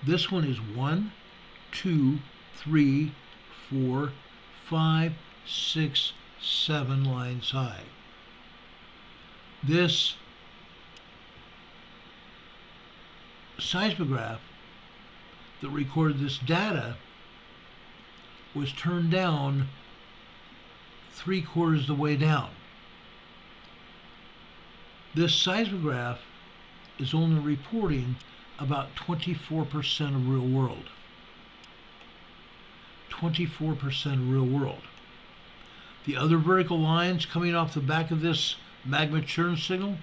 This one is 1, 2, 3, 4, 5, 6, 7 lines high. This seismograph that recorded this data was turned down 3/4 the way down. This seismograph is only reporting about 24% of real world. 24% of real world. The other vertical lines coming off the back of this magma churn signal,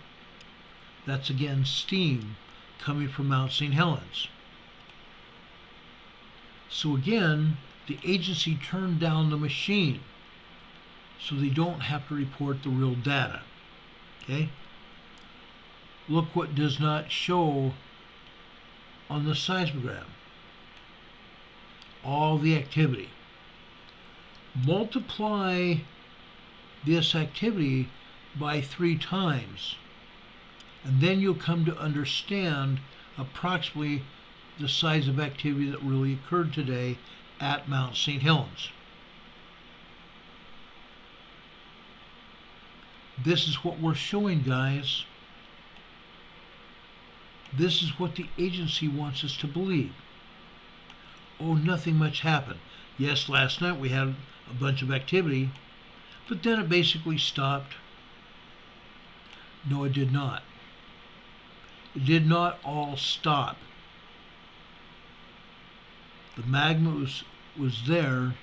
that's again steam coming from Mount St. Helens. So again, the agency turned down the machine so they don't have to report the real data. Okay? Look what does not show on the seismogram. All the activity. Multiply this activity by 3 times, and then you'll come to understand approximately the size of activity that really occurred today at Mount St. Helens. This is what we're showing, guys. This is what the agency wants us to believe. Oh, nothing much happened. Yes, last night we had a bunch of activity, but then it basically stopped. No, it did not. It did not all stop. The magma was there.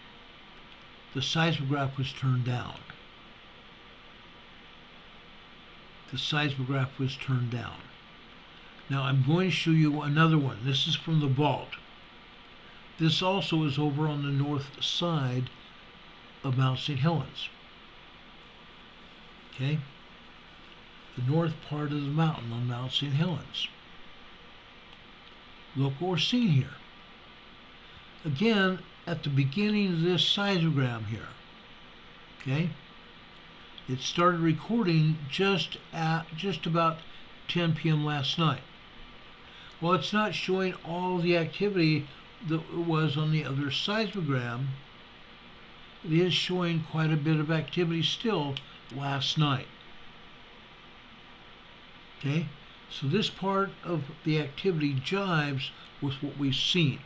The seismograph was turned down. The seismograph was turned down. Now I'm going to show you another one. This is from the vault. This also is over on the north side of Mount St. Helens. Okay? The north part of the mountain on Mount St. Helens. Look what we're seeing here. Again, at the beginning of this seismogram here. Okay? It started recording just about 10 p.m. last night. Well, it's not showing all the activity that it was on the other seismogram. It is showing quite a bit of activity still last night. Okay, so this part of the activity jives with what we've seen,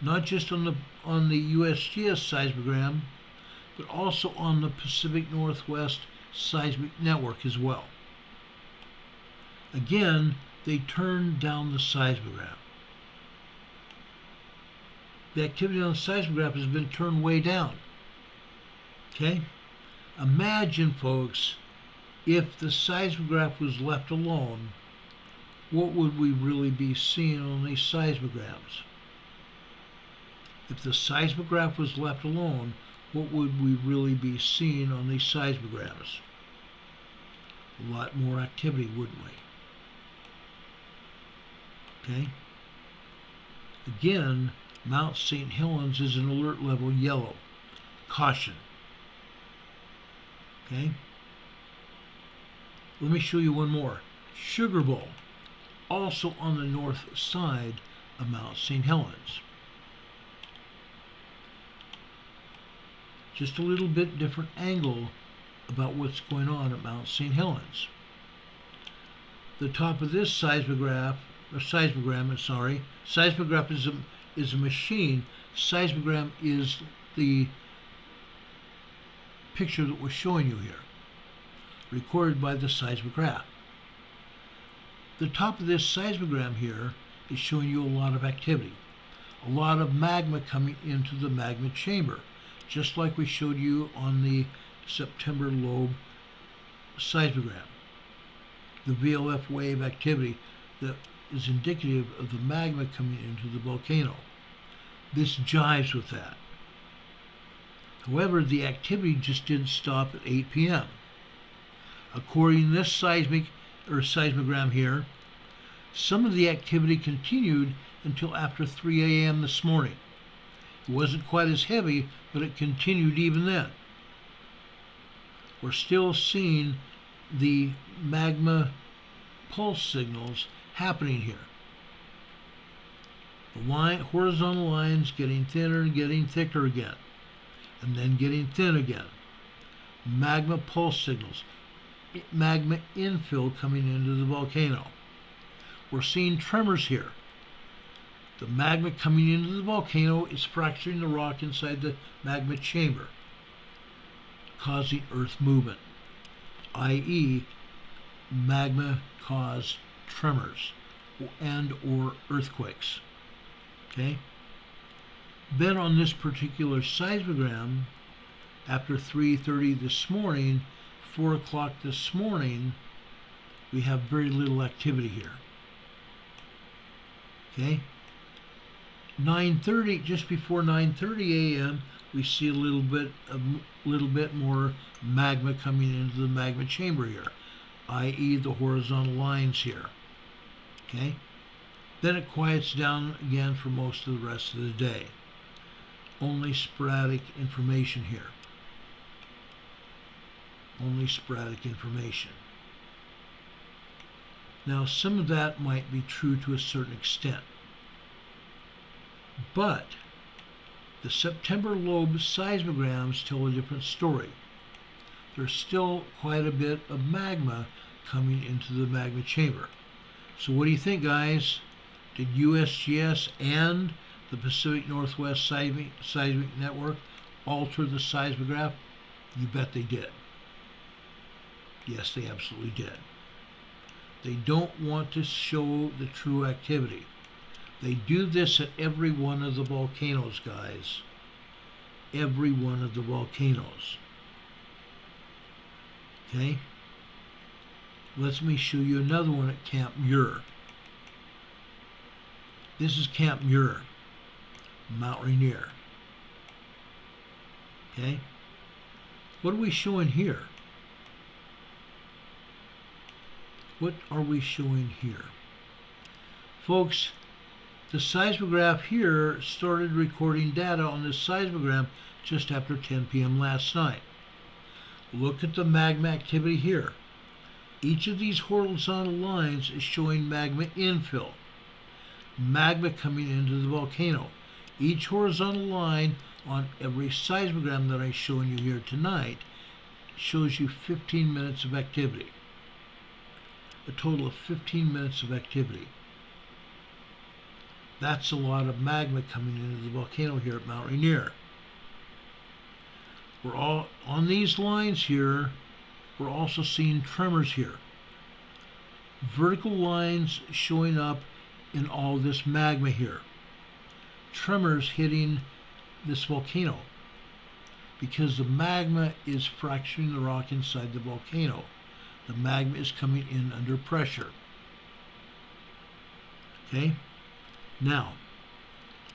not just on the USGS seismogram, but also on the Pacific Northwest Seismic Network as well. Again, they turned down the seismogram. The activity on the seismograph has been turned way down. Okay? Imagine, folks, if the seismograph was left alone, what would we really be seeing on these seismograms? If the seismograph was left alone, what would we really be seeing on these seismograms? A lot more activity, wouldn't we? Okay? Again, Mount St. Helens is an alert level yellow. Caution. Okay? Let me show you one more. Sugar Bowl, also on the north side of Mount St. Helens. Just a little bit different angle about what's going on at Mount St. Helens. The top of this seismograph is a machine. Seismogram is the picture that we're showing you here, recorded by the seismograph. The top of this seismogram here is showing you a lot of activity, a lot of magma coming into the magma chamber, just like we showed you on the September lobe seismogram. The VLF wave activity that is indicative of the magma coming into the volcano. This jives with that. However, the activity just didn't stop at 8 p.m. According to this seismogram here, some of the activity continued until after 3 a.m. this morning. It wasn't quite as heavy, but it continued even then. We're still seeing the magma pulse signals happening here. The horizontal lines getting thinner and getting thicker again, and then getting thin again. Magma pulse signals, magma infill coming into the volcano. We're seeing tremors here. The magma coming into the volcano is fracturing the rock inside the magma chamber, causing earth movement, i.e. magma caused tremors and or earthquakes. Okay? Then on this particular seismogram, after 3:30 this morning, 4 o'clock this morning, we have very little activity here. Okay? 9:30, just before 9:30 a.m., we see a little bit more magma coming into the magma chamber here, i.e. the horizontal lines here. Okay? Then it quiets down again for most of the rest of the day. Only sporadic information here. Only sporadic information. Now, some of that might be true to a certain extent. But the September lobe seismograms tell a different story. There's still quite a bit of magma coming into the magma chamber. So what do you think, guys? Did USGS and the Pacific Northwest Seismic Network alter the seismograph? You bet they did. Yes, they absolutely did. They don't want to show the true activity. They do this at every one of the volcanoes, guys. Every one of the volcanoes. Okay? Let me show you another one at Camp Muir. This is Camp Muir, Mount Ranier. Okay? What are we showing here? What are we showing here? Folks, the seismograph here started recording data on this seismogram just after 10 p.m. last night. Look at the magma activity here. Each of these horizontal lines is showing magma infill. Magma coming into the volcano. Each horizontal line on every seismogram that I'm showing you here tonight shows you 15 minutes of activity. A total of 15 minutes of activity. That's a lot of magma coming into the volcano here at Mount Ranier. We're all on these lines here. We're also seeing tremors here. Vertical lines showing up in all this magma here. Tremors hitting this volcano because the magma is fracturing the rock inside the volcano. The magma is coming in under pressure. Okay? Now,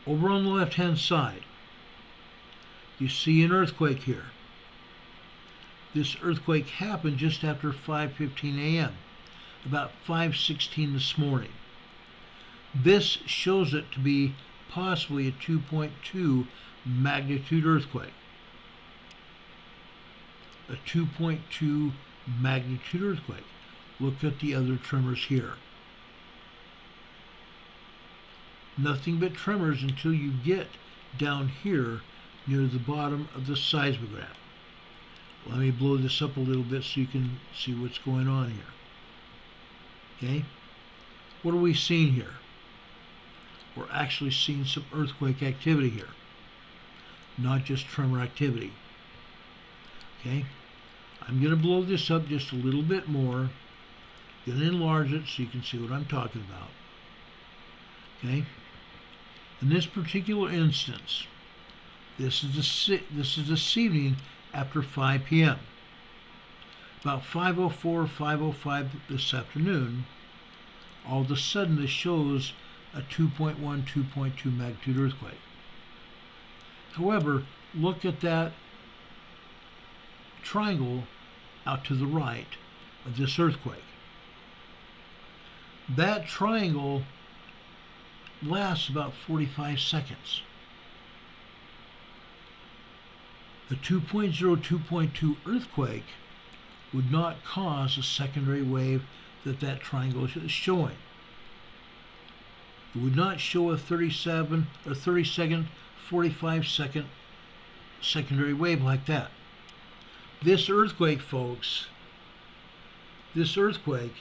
over on the left-hand side, you see an earthquake here. This earthquake happened just after 5:15 a.m., about 5:16 this morning. This shows it to be possibly a 2.2 magnitude earthquake. A 2.2 magnitude earthquake. Look at the other tremors here. Nothing but tremors until you get down here near the bottom of the seismogram. Let me blow this up a little bit so you can see what's going on here. Okay? What are we seeing here? We're actually seeing some earthquake activity here, not just tremor activity. Okay? I'm going to blow this up just a little bit more. Going to enlarge it so you can see what I'm talking about. Okay? In this particular instance, this is this evening after 5 p.m. About 5:04, 5:05 this afternoon, all of a sudden this shows a 2.1, 2.2 magnitude earthquake. However, look at that triangle out to the right. of this earthquake. That triangle lasts about 45 seconds. The 2.0, 2.2 earthquake would not cause a secondary wave that triangle is showing. It would not show a 30-second, 45-second secondary wave like that. This earthquake, folks, this earthquake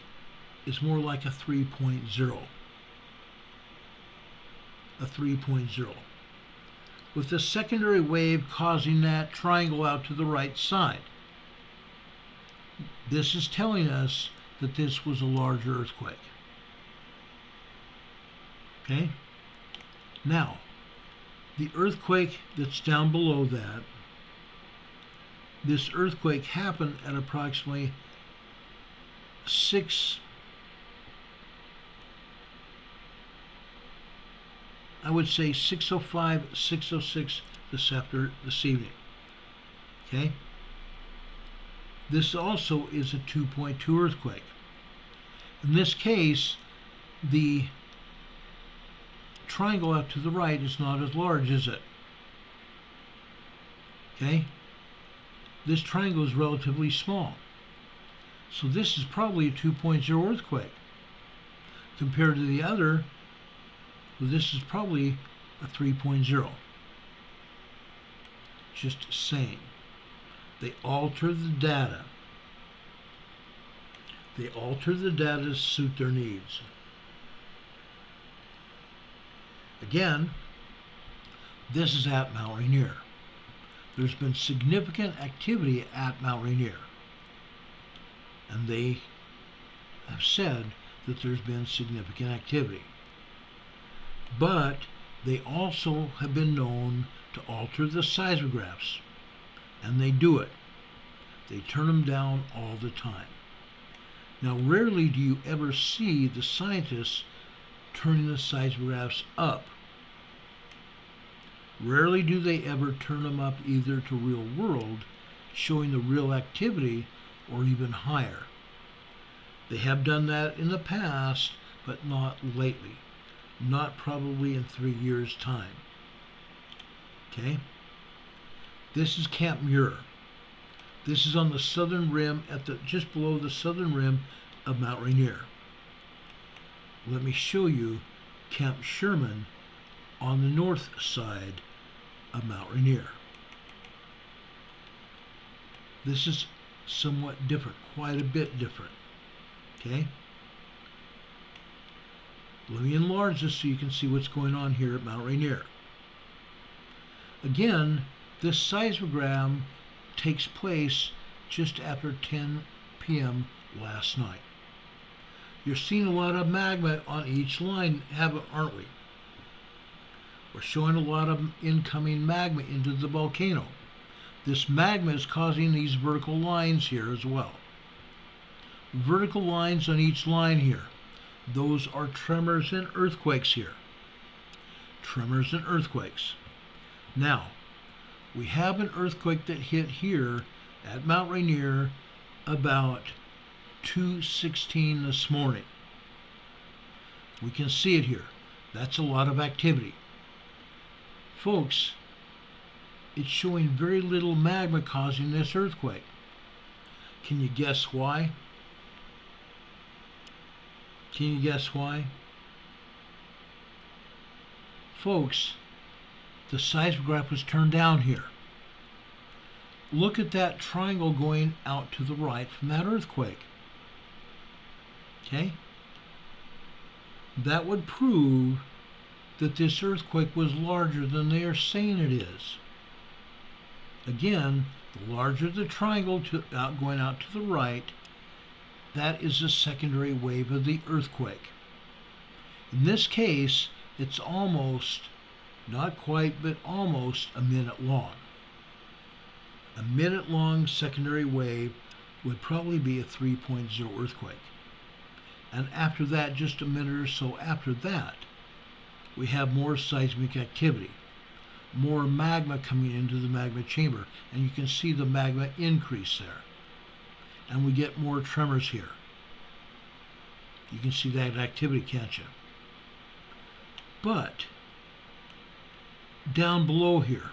is more like a 3.0. A 3.0. With the secondary wave causing that triangle out to the right side. This is telling us that this was a larger earthquake. Okay? Now, the earthquake that's down below that, this earthquake happened at approximately 6 I would say 6:05, 6:06 this evening. Okay? This also is a 2.2 earthquake. In this case, the triangle out to the right is not as large, is it? Okay? This triangle is relatively small. So this is probably a 2.0 earthquake. Compared to the other, well, this is probably a 3.0. Just saying. They alter the data. They alter the data to suit their needs. Again, this is at Mount Rainier. There's been significant activity at Mount Rainier. And they have said that there's been significant activity. But they also have been known to alter the seismographs. And they do it. They turn them down all the time. Now, rarely do you ever see the scientists turning the seismographs up. Rarely do they ever turn them up either to real world, showing the real activity, or even higher. They have done that in the past, but not lately. Not probably in 3 years' time. Okay? This is Camp Muir. This is on the southern rim, just below the southern rim of Mount Rainier. Let me show you Camp Sherman on the north side of Mount Rainier. This is somewhat different, quite a bit different. Okay? Let me enlarge this so you can see what's going on here at Mount Rainier. Again, this seismogram takes place just after 10 p.m. last night. You're seeing a lot of magma on each line, aren't we? We're showing a lot of incoming magma into the volcano. This magma is causing these vertical lines here as well. Vertical lines on each line here. Those are tremors and earthquakes here. Tremors and earthquakes. Now, we have an earthquake that hit here at Mount Rainier about 2:16 this morning. We can see it here. That's a lot of activity. Folks, it's showing very little magma causing this earthquake. Can you guess why? Can you guess why? Folks, the seismograph was turned down here. Look at that triangle going out to the right from that earthquake. Okay? That would prove that this earthquake was larger than they are saying it is. Again, the larger the triangle going out to the right, that is a secondary wave of the earthquake. In this case, it's almost, not quite, but almost a minute long. A minute long secondary wave would probably be a 3.0 earthquake. And after that, just a minute or so after that, we have more seismic activity, more magma coming into the magma chamber, and you can see the magma increase there. and we get more tremors here. You can see that activity, can't you? But down below here,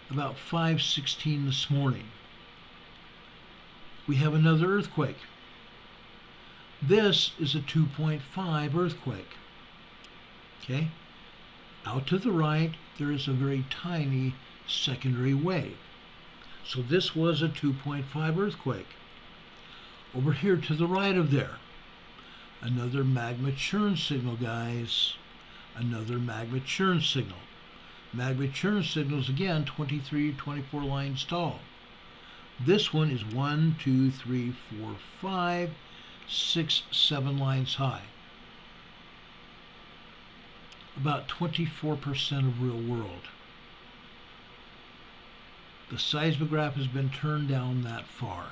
about 5:16 this morning, we have another earthquake. This is a 2.5 earthquake. Okay? Out to the right, there is a very tiny secondary wave. So this was a 2.5 earthquake. Over here to the right of there, another magma churn signal, guys. Another magma churn signal. Magma churn signals, again, 23, 24 lines tall. This one is 1, 2, 3, 4, 5, 6, 7 lines high. About 24% of real world. The seismograph has been turned down that far,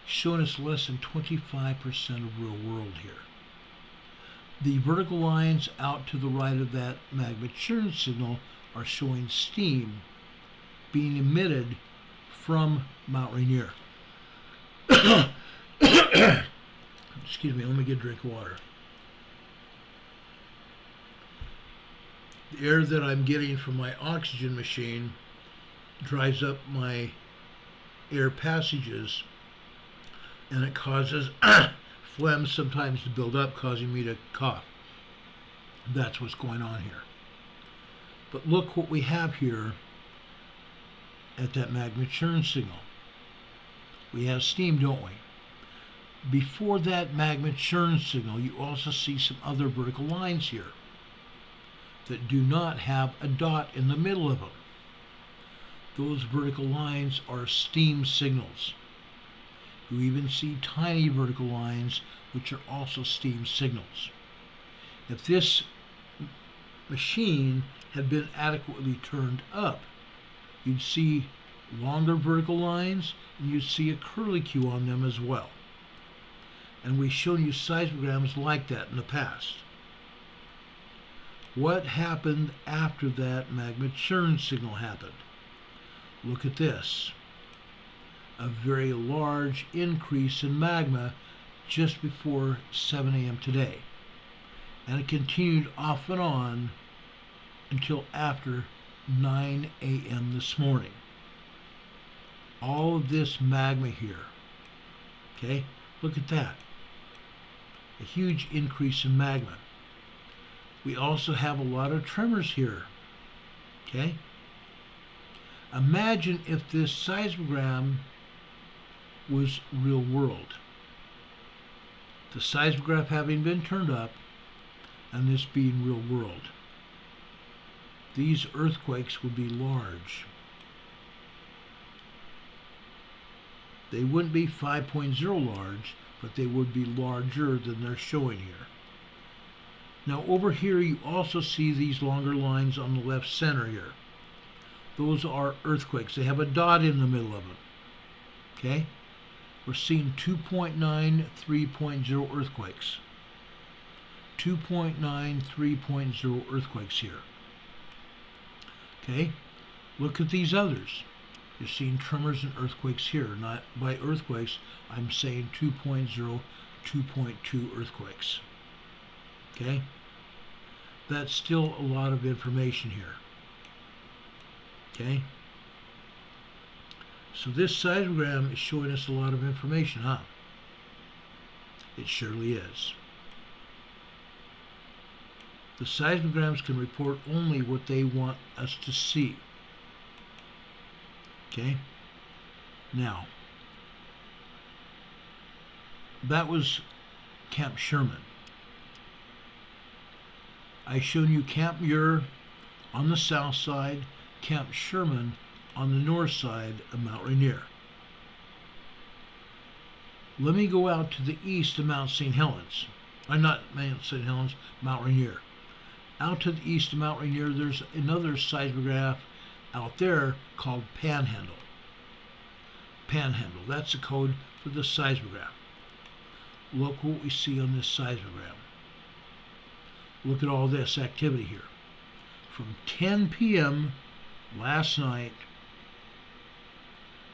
showing us less than 25% of real world here. The vertical lines out to the right of that magma churn signal are showing steam being emitted from Mount Rainier. Excuse me, let me get a drink of water. The air that I'm getting from my oxygen machine dries up my air passages, and it causes phlegm sometimes to build up, causing me to cough. That's what's going on here. But look what we have here at that magma churn signal. We have steam, don't we? Before that magma churn signal, you also see some other vertical lines here that do not have a dot in the middle of them. Those vertical lines are steam signals. You even see tiny vertical lines which are also steam signals. If this machine had been adequately turned up, you'd see longer vertical lines and you'd see a curlicue on them as well. And we've shown you seismograms like that in the past. What happened after that magma churn signal happened? Look at this. A very large increase in magma just before 7 a.m. today. And it continued off and on until after 9 a.m. this morning. All of this magma here. Okay? Look at that. A huge increase in magma. We also have a lot of tremors here. Okay? Imagine if this seismogram was real world. The seismograph having been turned up and this being real world. These earthquakes would be large. They wouldn't be 5.0 large, but they would be larger than they're showing here. Now over here you also see these longer lines on the left center here. Those are earthquakes. They have a dot in the middle of them. Okay? We're seeing 2.9, 3.0 earthquakes. 2.9, 3.0 earthquakes here. Okay? Look at these others. You're seeing tremors and earthquakes here. Not by earthquakes, I'm saying 2.0, 2.2 earthquakes. Okay? That's still a lot of information here. Okay? So this seismogram is showing us a lot of information, huh? It surely is. The seismograms can report only what they want us to see. Okay? Now, that was Camp Sherman. I've shown you Camp Muir on the south side, Camp Sherman on the north side of Mount Rainier. Let me go out to the east of Mount St. Helens. Not Mount St. Helens, Mount Rainier. Out to the east of Mount Rainier, there's another seismograph out there called Panhandle. Panhandle, that's the code for the seismograph. Look what we see on this seismogram. Look at all this activity here. From 10 p.m. last night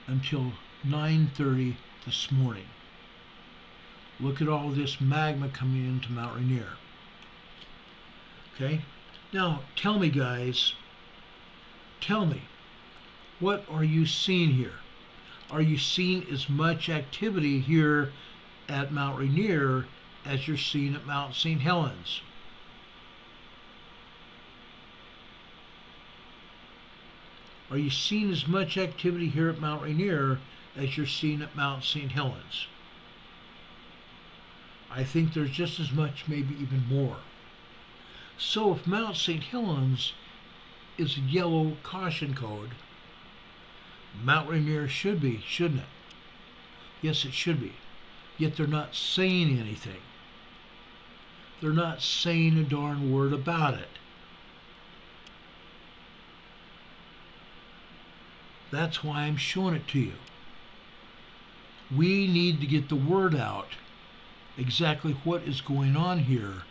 until 9:30 this morning. Look at all this magma coming into Mount Rainier. Okay? Now, tell me, guys, tell me, what are you seeing here? Are you seeing as much activity here at Mount Rainier as you're seeing at Mount St. Helens? Are you seeing as much activity here at Mount Rainier as you're seeing at Mount St. Helens? I think there's just as much, maybe even more. So if Mount St. Helens is a yellow caution code, Mount Rainier should be, shouldn't it? Yes, it should be. Yet they're not saying anything. They're not saying a darn word about it. That's why I'm showing it to you. We need to get the word out exactly what is going on here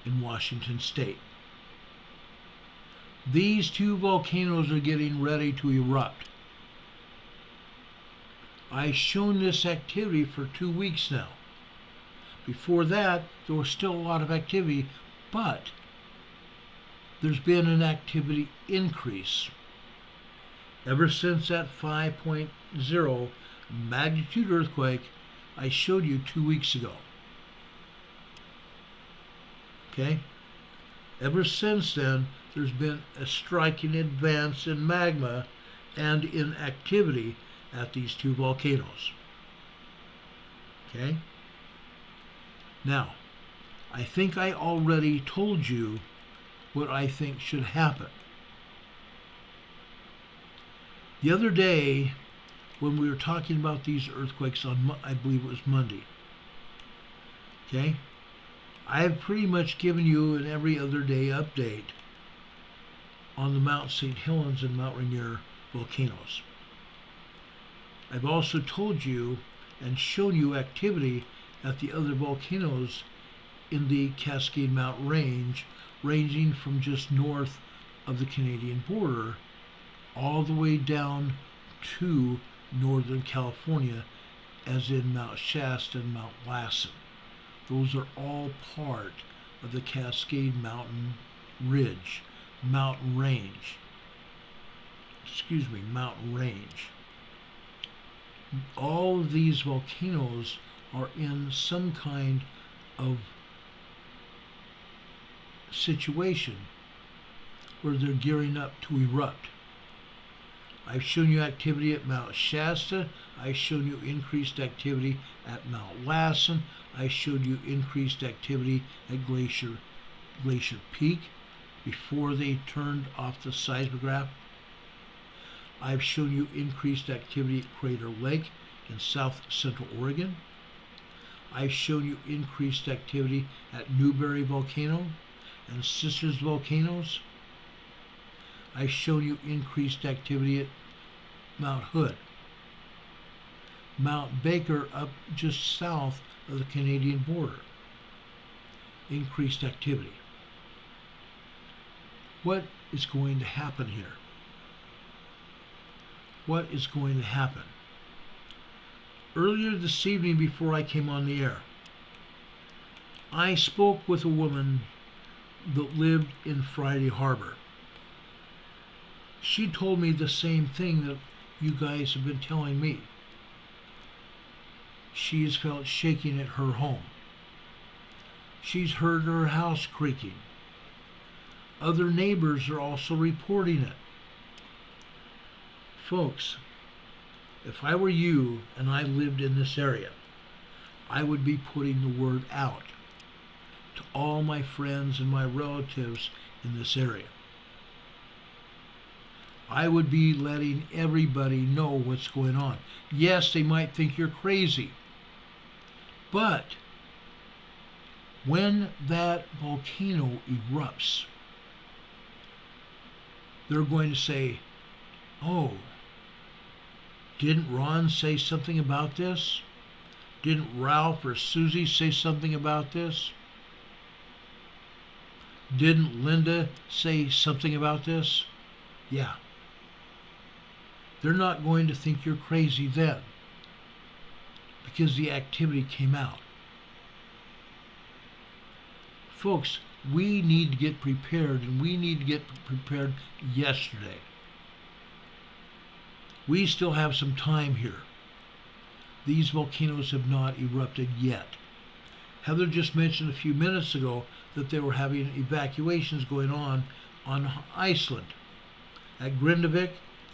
in Washington State. These two volcanoes are getting ready to erupt. I've shown this activity for 2 weeks now. Before that, there was still a lot of activity, but there's been an activity increase. Ever since that 5.0 magnitude earthquake I showed you 2 weeks ago. Okay? Ever since then, there's been a striking advance in magma and in activity at these two volcanoes. Okay? Now, I think I already told you what I think should happen. The other day, when we were talking about these earthquakes on, I believe it was Monday, okay, I have pretty much given you an every other day update on the Mount St. Helens and Mount Rainier volcanoes. I've also told you and shown you activity at the other volcanoes in the Cascade Mountain Range, ranging from just north of the Canadian border all the way down to Northern California, as in Mount Shasta and Mount Lassen. Those are all part of the Cascade Mountain Ridge, mountain range. Mountain range. All of these volcanoes are in some kind of situation where they're gearing up to erupt. I've shown you activity at Mount Shasta. I've shown you increased activity at Mount Lassen. I showed you increased activity at Glacier Peak before they turned off the seismograph. I've shown you increased activity at Crater Lake in south central Oregon. I've shown you increased activity at Newberry Volcano and Sisters Volcanoes. I've shown you increased activity at Mount Hood. Mount Baker up just south of the Canadian border. Increased activity. What is going to happen here? What is going to happen? Earlier this evening, before I came on the air, I spoke with a woman that lived in Friday Harbor. She told me the same thing that you guys have been telling me. She's felt shaking at her home. She's heard her house creaking. Other neighbors are also reporting it. Folks, if I were you and I lived in this area, I would be putting the word out to all my friends and my relatives in this area. I would be letting everybody know what's going on. Yes, they might think you're crazy, but when that volcano erupts, they're going to say, oh, didn't Ron say something about this? Didn't Ralph or Susie say something about this? Didn't Linda say something about this? Yeah. They're not going to think you're crazy then, because the activity came out. Folks, we need to get prepared, and we need to get prepared yesterday. We still have some time here. These volcanoes have not erupted yet. Heather just mentioned a few minutes ago that they were having evacuations going on Iceland, at Grindavik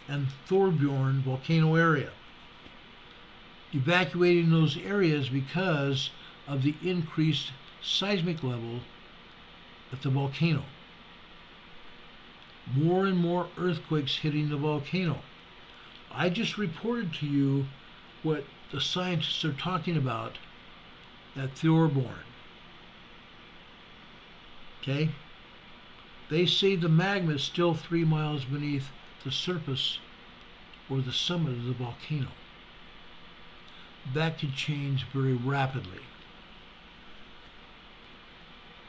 and Thorbjorn volcano area. Evacuating those areas because of the increased seismic level at the volcano. More and more earthquakes hitting the volcano. I just reported to you what the scientists are talking about at Thorbjorn. Okay? They say the magma is still 3 miles beneath the surface or the summit of the volcano. That could change very rapidly.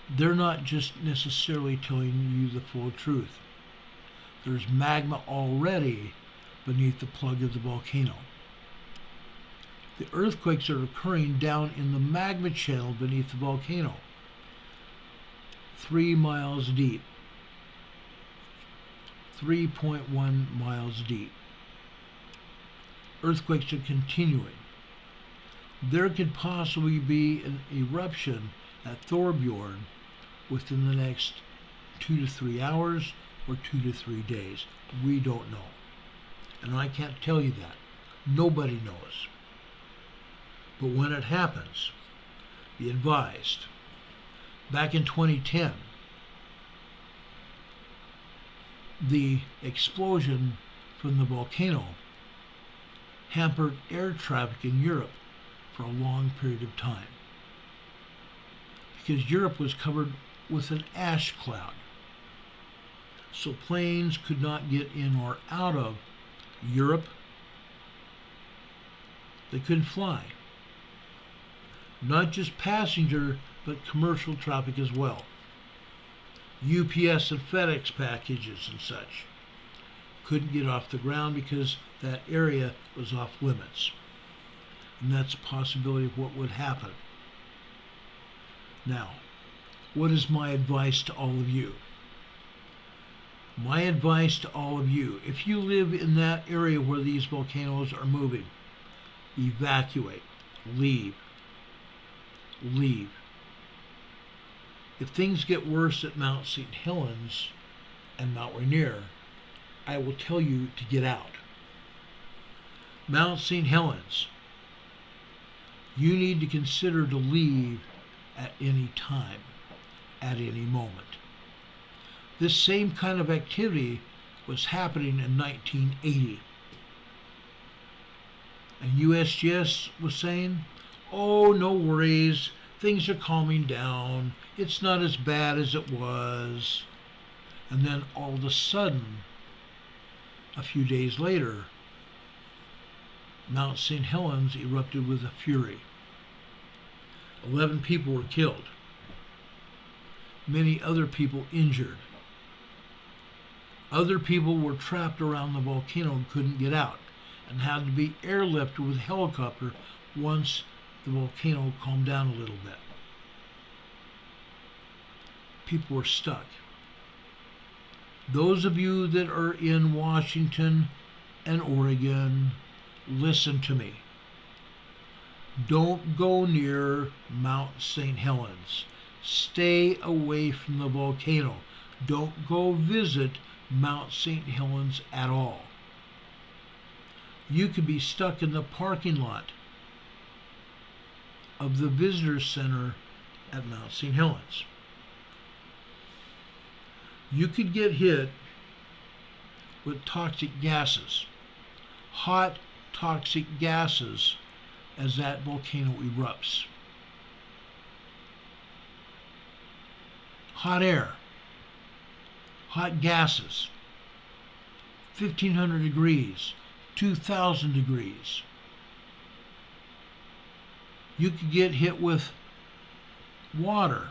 They're not just necessarily telling you the full truth. There's magma already beneath the plug of the volcano. The earthquakes are occurring down in the magma channel beneath the volcano, 3 miles deep, 3.1 miles deep. Earthquakes are continuing. There could possibly be an eruption at Thorbjorn within the next 2 to 3 hours or 2 to 3 days. We don't know. And I can't tell you that. Nobody knows. But when it happens, be advised. Back in 2010, the explosion from the volcano hampered air traffic in Europe for a long period of time, because Europe was covered with an ash cloud. So planes could not get in or out of Europe. They couldn't fly. Not just passenger, but commercial traffic as well. UPS and FedEx packages and such couldn't get off the ground because that area was off limits. And that's a possibility of what would happen. Now, what is my advice to all of you? My advice to all of you, if you live in that area where these volcanoes are moving, evacuate, leave. Leave. If things get worse at Mount St. Helens and Mount Ranier, I will tell you to get out. Mount St. Helens, you need to consider to leave at any time, at any moment. This same kind of activity was happening in 1980. And USGS was saying, oh, no worries, things are calming down, it's not as bad as it was. And then all of a sudden, a few days later, Mount St. Helens erupted with a fury. 11 people were killed. Many other people injured. Other people were trapped around the volcano and couldn't get out, and had to be airlifted with a helicopter once the volcano calmed down a little bit. People were stuck. Those of you that are in Washington and Oregon, listen to me. Don't go near Mount St. Helens. Stay away from the volcano. Don't go visit Mount St. Helens at all. You could be stuck in the parking lot of the visitor center at Mount St. Helens. You could get hit with toxic gases, hot toxic gases, as that volcano erupts. Hot air, hot gases, 1,500 degrees, 2,000 degrees. You could get hit with water.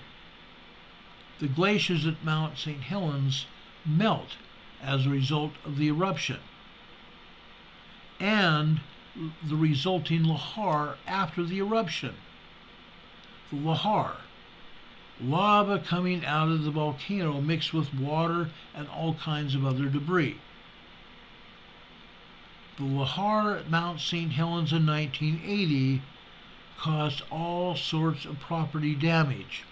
The glaciers at Mount St. Helens melt as a result of the eruption. and the resulting lahar after the eruption. The lahar, lava coming out of the volcano mixed with water and all kinds of other debris. The lahar at Mount St. Helens in 1980 caused all sorts of property damage.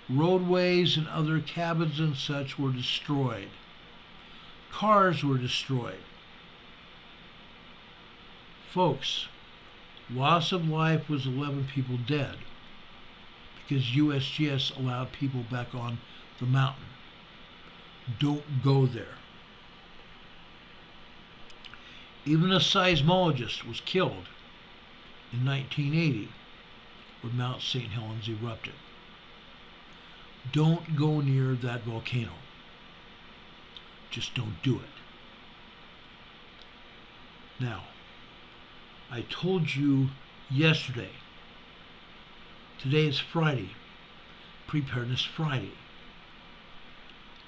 Roadways and other cabins and such were destroyed. Cars were destroyed. Folks, loss of life was 11 people dead because USGS allowed people back on the mountain. Don't go there. Even a seismologist was killed in 1980 when Mount St. Helens erupted. Don't go near that volcano. Just don't do it. Now, I told you yesterday, today is Friday, Preparedness Friday.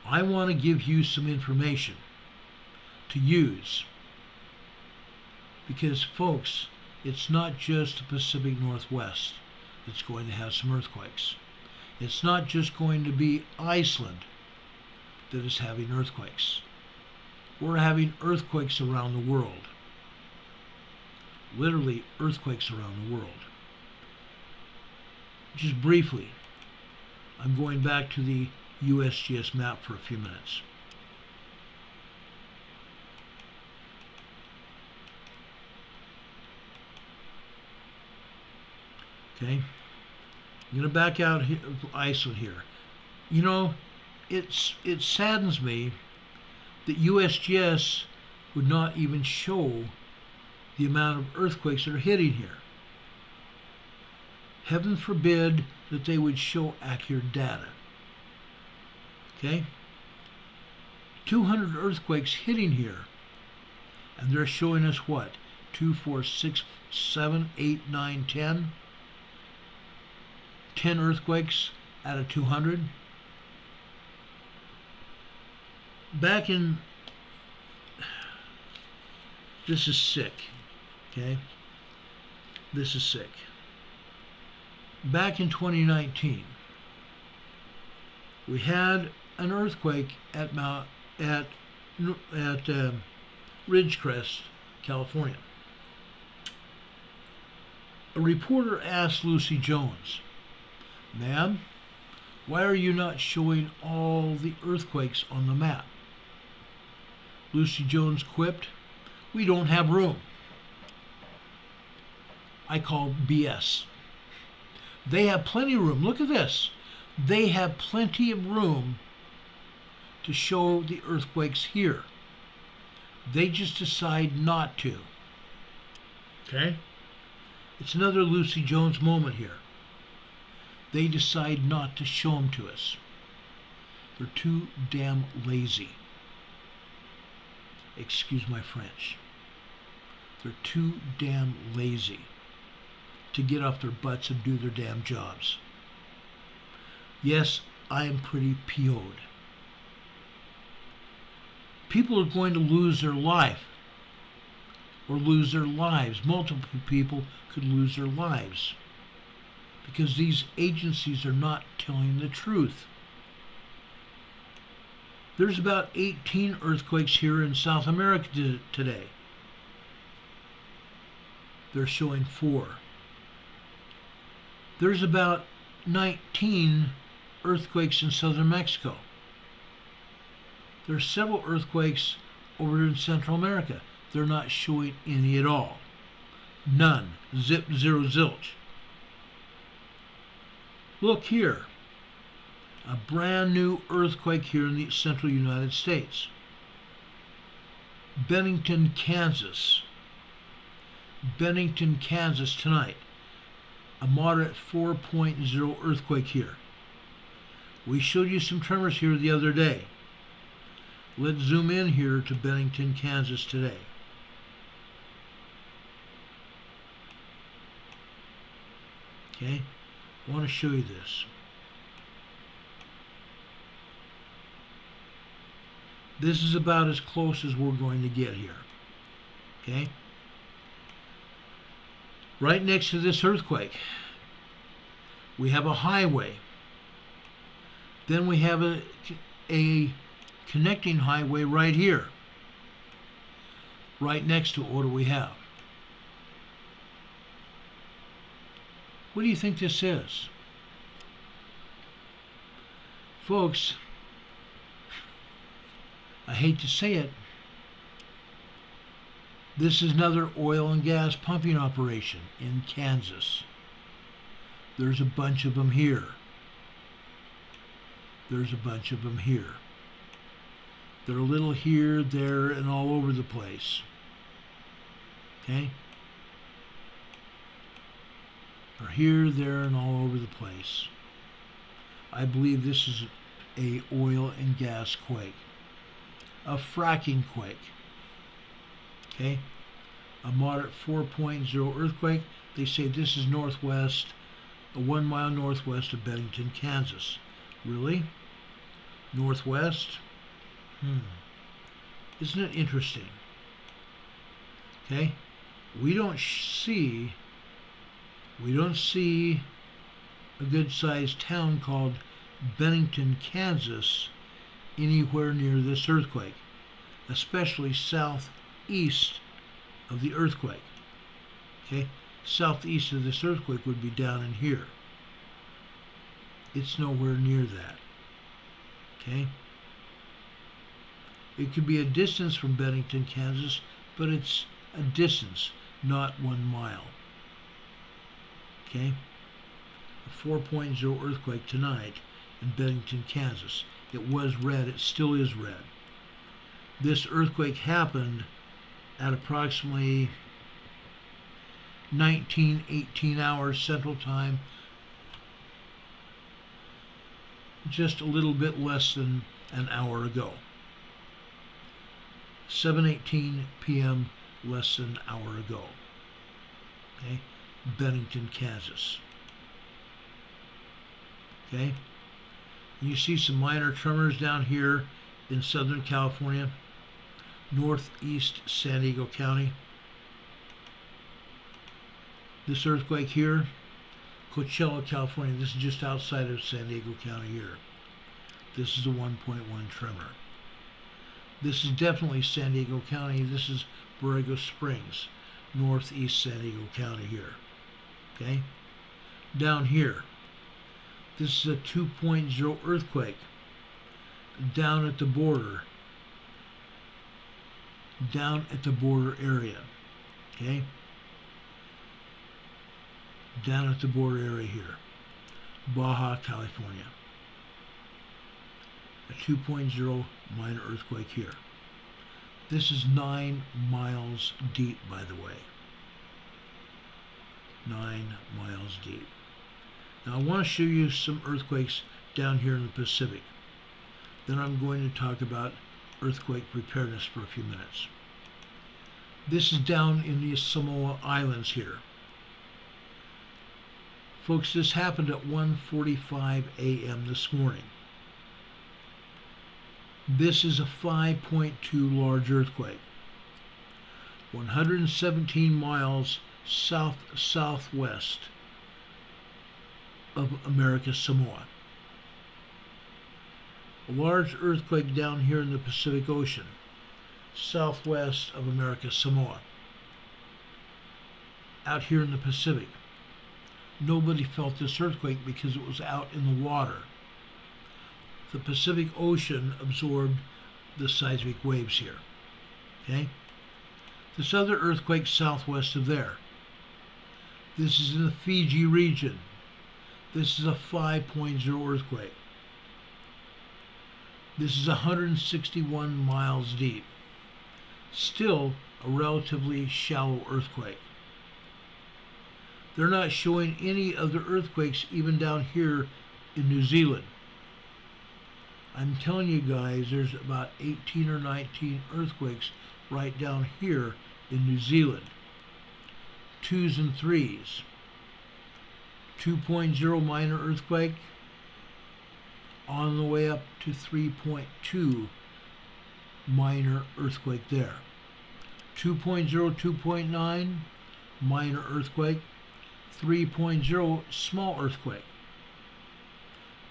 I want to give you some information to use because, folks, it's not just the Pacific Northwest that's going to have some earthquakes. It's not just going to be Iceland that is having earthquakes. We're having earthquakes around the world. Literally earthquakes around the world. Just briefly, I'm going back to the USGS map for a few minutes. Okay, I'm going to back out here, Iceland here. You know, it saddens me that USGS would not even show the amount of earthquakes that are hitting here. Heaven forbid that they would show accurate data. Okay? 200 earthquakes hitting here, and they're showing us what? 2, 4, 6, 7, 8, 9, 10? 10 earthquakes out of 200. Back in, this is sick, okay? This is sick. Back in 2019, we had an earthquake at Ridgecrest, California. A reporter asked Lucy Jones, "Ma'am, why are you not showing all the earthquakes on the map?" Lucy Jones quipped, "We don't have room." I call BS. They have plenty of room. Look at this. They have plenty of room to show the earthquakes here. They just decide not to. Okay? It's another Lucy Jones moment here. They decide not to show them to us. They're too damn lazy. Excuse my French. They're too damn lazy to get off their butts and do their damn jobs. Yes, I am pretty PO'd. People are going to lose their life or lose their lives. Multiple people could lose their lives because these agencies are not telling the truth. There's about 18 earthquakes here in South America today. They're showing 4. There's about 19 earthquakes in southern Mexico. There's several earthquakes over in Central America. They're not showing any at all. None. Zip, zero, zilch. Look here. A brand new earthquake here in the central United States. Bennington, Kansas. Bennington, Kansas tonight. A moderate 4.0 earthquake here. We showed you some tremors here the other day. Let's zoom in here to Bennington, Kansas today. Okay, I want to show you this. This is about as close as we're going to get here. Okay? Right next to this earthquake, we have a highway. Then we have a connecting highway right here. Right next to it, what do we have? What do you think this is? Folks, I hate to say it, this is another oil and gas pumping operation in Kansas. There's a bunch of them here. There's a bunch of them here. They're a little here, there, and all over the place. Okay? They're here, there, and all over the place. I believe this is a oil and gas quake. A fracking quake. Okay? A moderate 4.0 earthquake. They say this is northwest, 1 mile northwest of Bennington, Kansas. Really? Northwest? Isn't it interesting? Okay? We don't see a good-sized town called Bennington, Kansas anywhere near this earthquake, especially southeast of the earthquake. Okay? Southeast of this earthquake would be down in here. It's nowhere near that. Okay? It could be a distance from Bennington, Kansas, but it's a distance, not 1 mile. Okay? A 4.0 earthquake tonight in Bennington, Kansas. It was red. It still is red. This earthquake happened at approximately 18 hours Central Time, just a little bit less than an hour ago. 7:18 p.m. less than an hour ago. Okay? Bennington, Kansas. Okay? You see some minor tremors down here in Southern California, northeast San Diego County. This earthquake here, Coachella, California. This is just outside of San Diego County here. This is a 1.1 tremor. This is definitely San Diego County. This is Borrego Springs, northeast San Diego County here. Okay? Down here, this is a 2.0 earthquake down at the border. Down at the border area. Okay? Down at the border area here. Baja, California. A 2.0 minor earthquake here. This is 9 miles deep, by the way. 9 miles deep. Now I want to show you some earthquakes down here in the Pacific. Then I'm going to talk about earthquake preparedness for a few minutes. This is down in the Samoa Islands here. Folks, this happened at 1:45 a.m. this morning. This is a 5.2 large earthquake. 117 miles south-southwest of America's Samoa. A large earthquake down here in the Pacific Ocean, southwest of America's Samoa. Out here in the Pacific. Nobody felt this earthquake because it was out in the water. The Pacific Ocean absorbed the seismic waves here. Okay? This other earthquake southwest of there. This is in the Fiji region. This is a 5.0 earthquake. This is 161 miles deep. Still a relatively shallow earthquake. They're not showing any other earthquakes even down here in New Zealand. I'm telling you guys, there's about 18 or 19 earthquakes right down here in New Zealand. 2s and 3s. 2.0 minor earthquake on the way up to 3.2 minor earthquake there. 2.0, 2.9, minor earthquake. 3.0, small earthquake.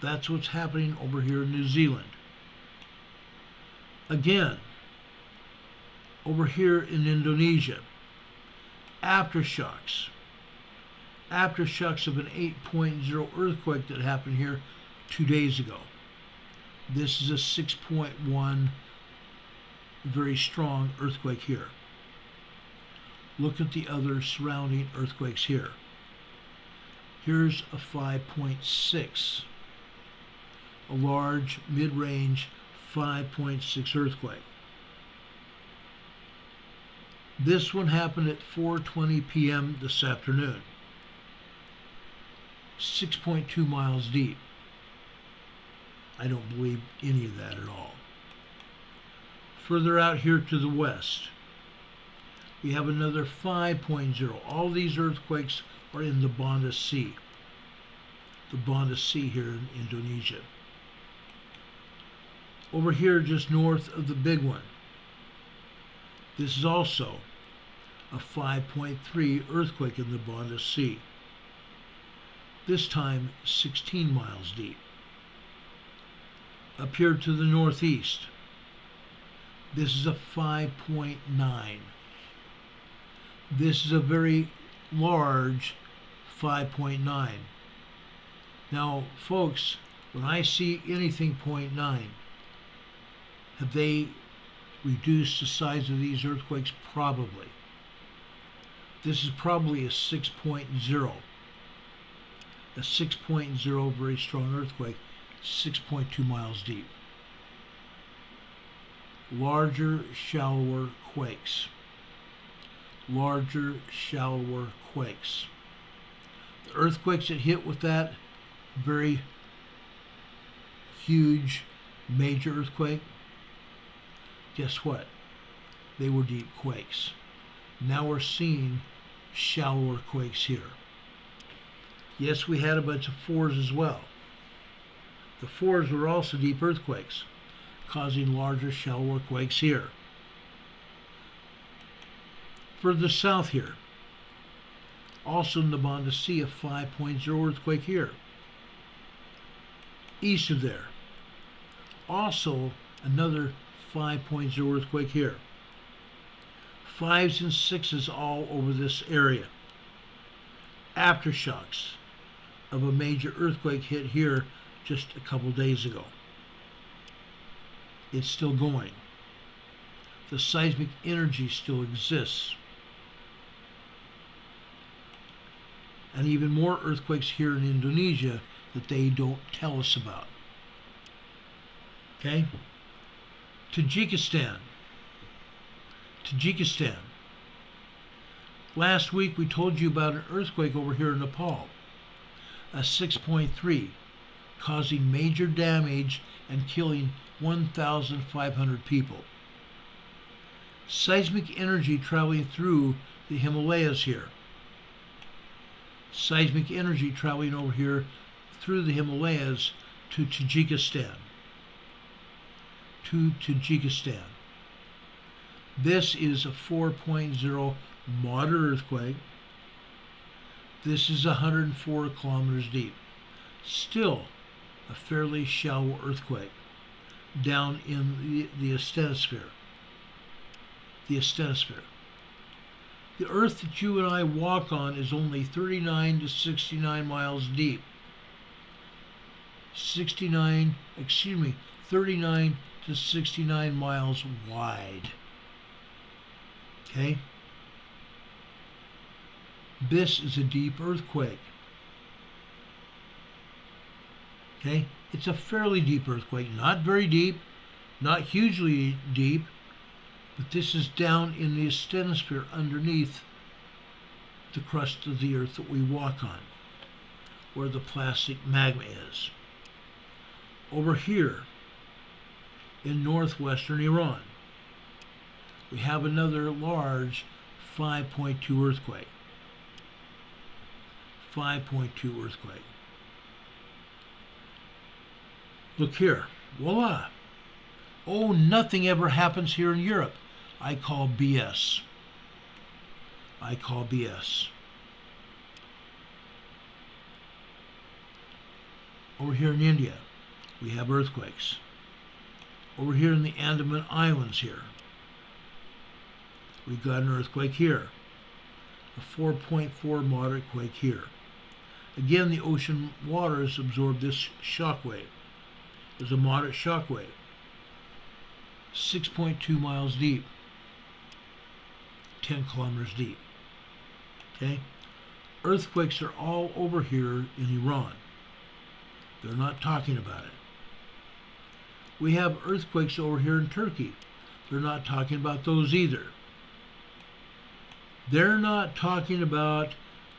That's what's happening over here in New Zealand. Again, over here in Indonesia, aftershocks. Aftershocks of an 8.0 earthquake that happened here 2 days ago. This is a 6.1 very strong earthquake here. Look at the other surrounding earthquakes here. Here's a 5.6, a large mid-range 5.6 earthquake. This one happened at 4:20 p.m. this afternoon. 6.2 miles deep. I don't believe any of that at all. Further out here to the west, we have another 5.0. All these earthquakes are in the Banda Sea. The Banda Sea here in Indonesia. Over here just north of the big one, this is also a 5.3 earthquake in the Banda Sea. This time 16 miles deep. Up here to the northeast, this is a 5.9. This is a very large 5.9. Now, folks, when I see anything 0.9, have they reduced the size of these earthquakes? Probably. This is probably a 6.0. A 6.0 very strong earthquake, 6.2 miles deep. Larger, shallower quakes. Larger, shallower quakes. The earthquakes that hit with that very huge, major earthquake, guess what? They were deep quakes. Now we're seeing shallower quakes here. Yes, we had a bunch of 4s as well. The 4s were also deep earthquakes, causing larger, shallower quakes here. Further south here, also in the Banda Sea, a 5.0 earthquake here. East of there, also another 5.0 earthquake here. 5s and 6s all over this area. Aftershocks of a major earthquake hit here just a couple days ago. It's still going. The seismic energy still exists. And even more earthquakes here in Indonesia that they don't tell us about. Okay? Tajikistan. Tajikistan. Last week we told you about an earthquake over here in Nepal, a 6.3, causing major damage and killing 1,500 people. Seismic energy traveling through the Himalayas here. Seismic energy traveling over here through the Himalayas to Tajikistan. To Tajikistan. This is a 4.0 moderate earthquake. This is 104 kilometers deep. Still a fairly shallow earthquake down in the asthenosphere. The asthenosphere. The earth that you and I walk on is only 39 to 69 miles deep. 39 to 69 miles wide. Okay? This is a deep earthquake. Okay? It's a fairly deep earthquake. Not very deep, not hugely deep, but this is down in the asthenosphere underneath the crust of the earth that we walk on, where the plastic magma is. Over here in northwestern Iran, we have another large 5.2 earthquake. 5.2 earthquake. Look here. Voila. Oh, nothing ever happens here in Europe. I call BS. I call BS. Over here in India, we have earthquakes. Over here in the Andaman Islands here, we've got an earthquake here. A 4.4 moderate quake here. Again, the ocean waters absorb this shock wave. There's a moderate shock wave. 6.2 miles deep. 10 kilometers deep. Okay? Earthquakes are all over here in Iran. They're not talking about it. We have earthquakes over here in Turkey. They're not talking about those either. They're not talking about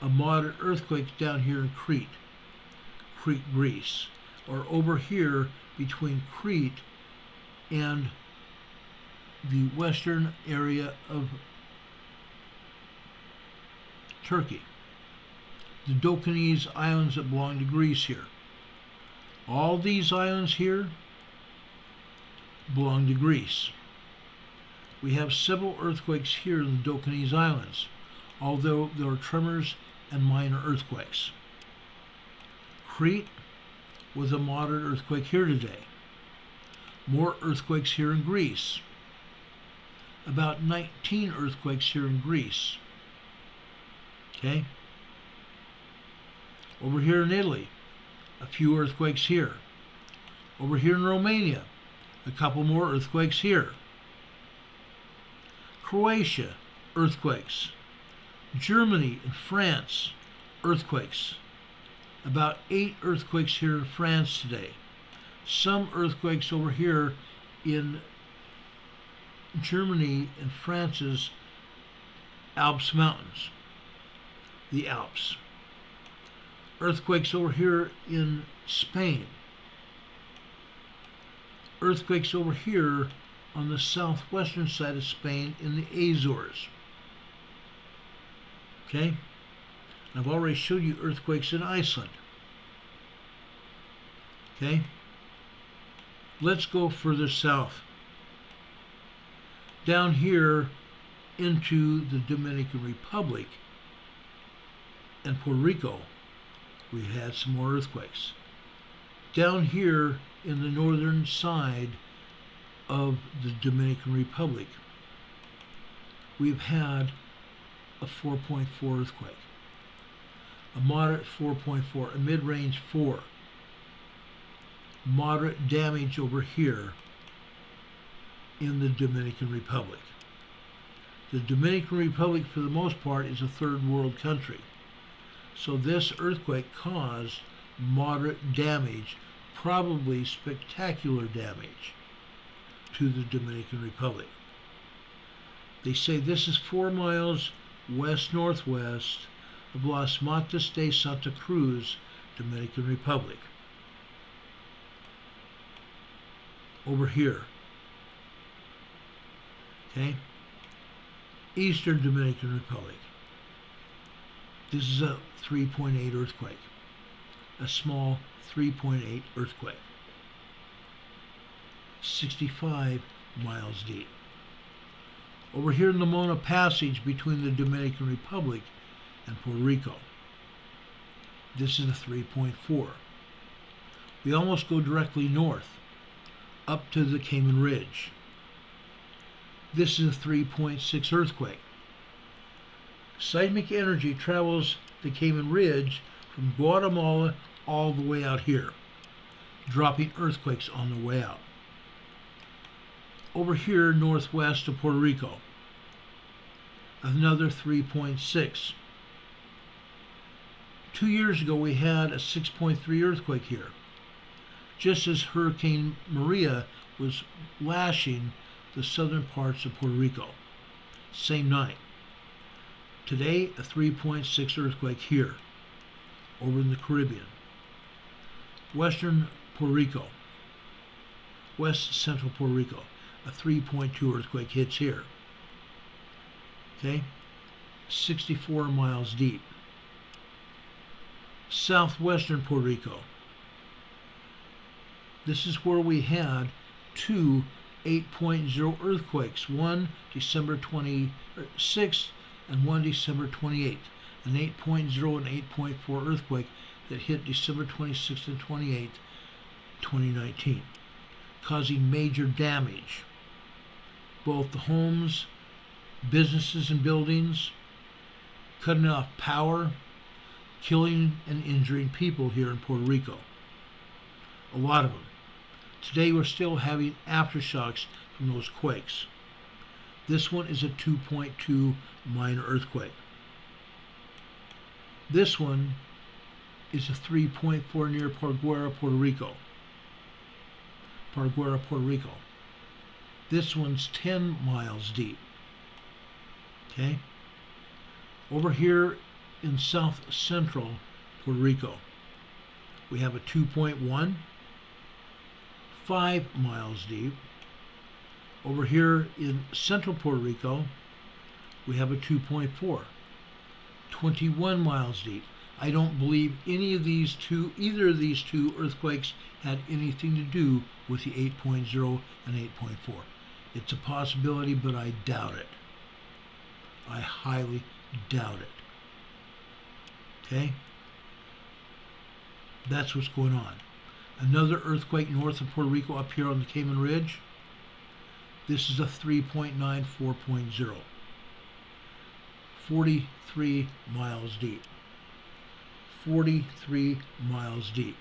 a moderate earthquake down here in Crete, Greece, or over here between Crete and the western area of Turkey. The Dupage Islands that belong to Greece here. All these islands here belong to Greece. We have several earthquakes here in the Dupage Islands, although there are tremors and minor earthquakes. Crete was a moderate earthquake here today. More earthquakes here in Greece. About 19 earthquakes here in Greece. Okay? Over here in Italy, a few earthquakes here. Over here in Romania, a couple more earthquakes here. Croatia, earthquakes. Germany and France, earthquakes. About 8 earthquakes here in France today. Some earthquakes over here in Germany and France's Alps mountains. The Alps. Earthquakes over here in Spain. Earthquakes over here on the southwestern side of Spain in the Azores. Okay? I've already showed you earthquakes in Iceland. Okay? Let's go further south. Down here into the Dominican Republic and Puerto Rico, we had some more earthquakes. Down here in the northern side of the Dominican Republic, we've had a 4.4 earthquake, a moderate 4.4, a mid-range 4. Moderate damage over here in the Dominican Republic. The Dominican Republic, for the most part, is a third world country. So this earthquake caused moderate damage, probably spectacular damage, to the Dominican Republic. They say this is 4 miles west-northwest of Las Matas de Santa Cruz, Dominican Republic. Over here. Okay? Eastern Dominican Republic. This is a 3.8 earthquake. A small 3.8 earthquake. 65 miles deep. Over here in the Mona Passage between the Dominican Republic and Puerto Rico. This is a 3.4. We almost go directly north, up to the Cayman Ridge. This is a 3.6 earthquake. Seismic energy travels the Cayman Ridge from Guatemala all the way out here, dropping earthquakes on the way out. Over here northwest of Puerto Rico, another 3.6. 2 years ago we had a 6.3 earthquake here, just as Hurricane Maria was lashing the southern parts of Puerto Rico. Same night. Today, a 3.6 earthquake here, over in the Caribbean. Western Puerto Rico, west central Puerto Rico, a 3.2 earthquake hits here. Okay? 64 miles deep. Southwestern Puerto Rico. This is where we had 2 8.0 earthquakes. One December 26th and one December 28th, an 8.0 and 8.4 earthquake that hit December 26th and 28th, 2019, causing major damage. Both the homes, businesses, and buildings, cutting off power, killing and injuring people here in Puerto Rico. A lot of them. Today we're still having aftershocks from those quakes. This one is a 2.2 minor earthquake. This one is a 3.4 near Parguera, Puerto Rico. Parguera, Puerto Rico. This one's 10 miles deep. Okay? Over here in south central Puerto Rico, we have a 2.1, 5 miles deep. Over here in central Puerto Rico, we have a 2.4, 21 miles deep. I don't believe either of these two earthquakes had anything to do with the 8.0 and 8.4. It's a possibility, but I doubt it. I highly doubt it. Okay? That's what's going on. Another earthquake north of Puerto Rico up here on the Cayman Ridge. This is a 3.9, 4.0. 43 miles deep. 43 miles deep.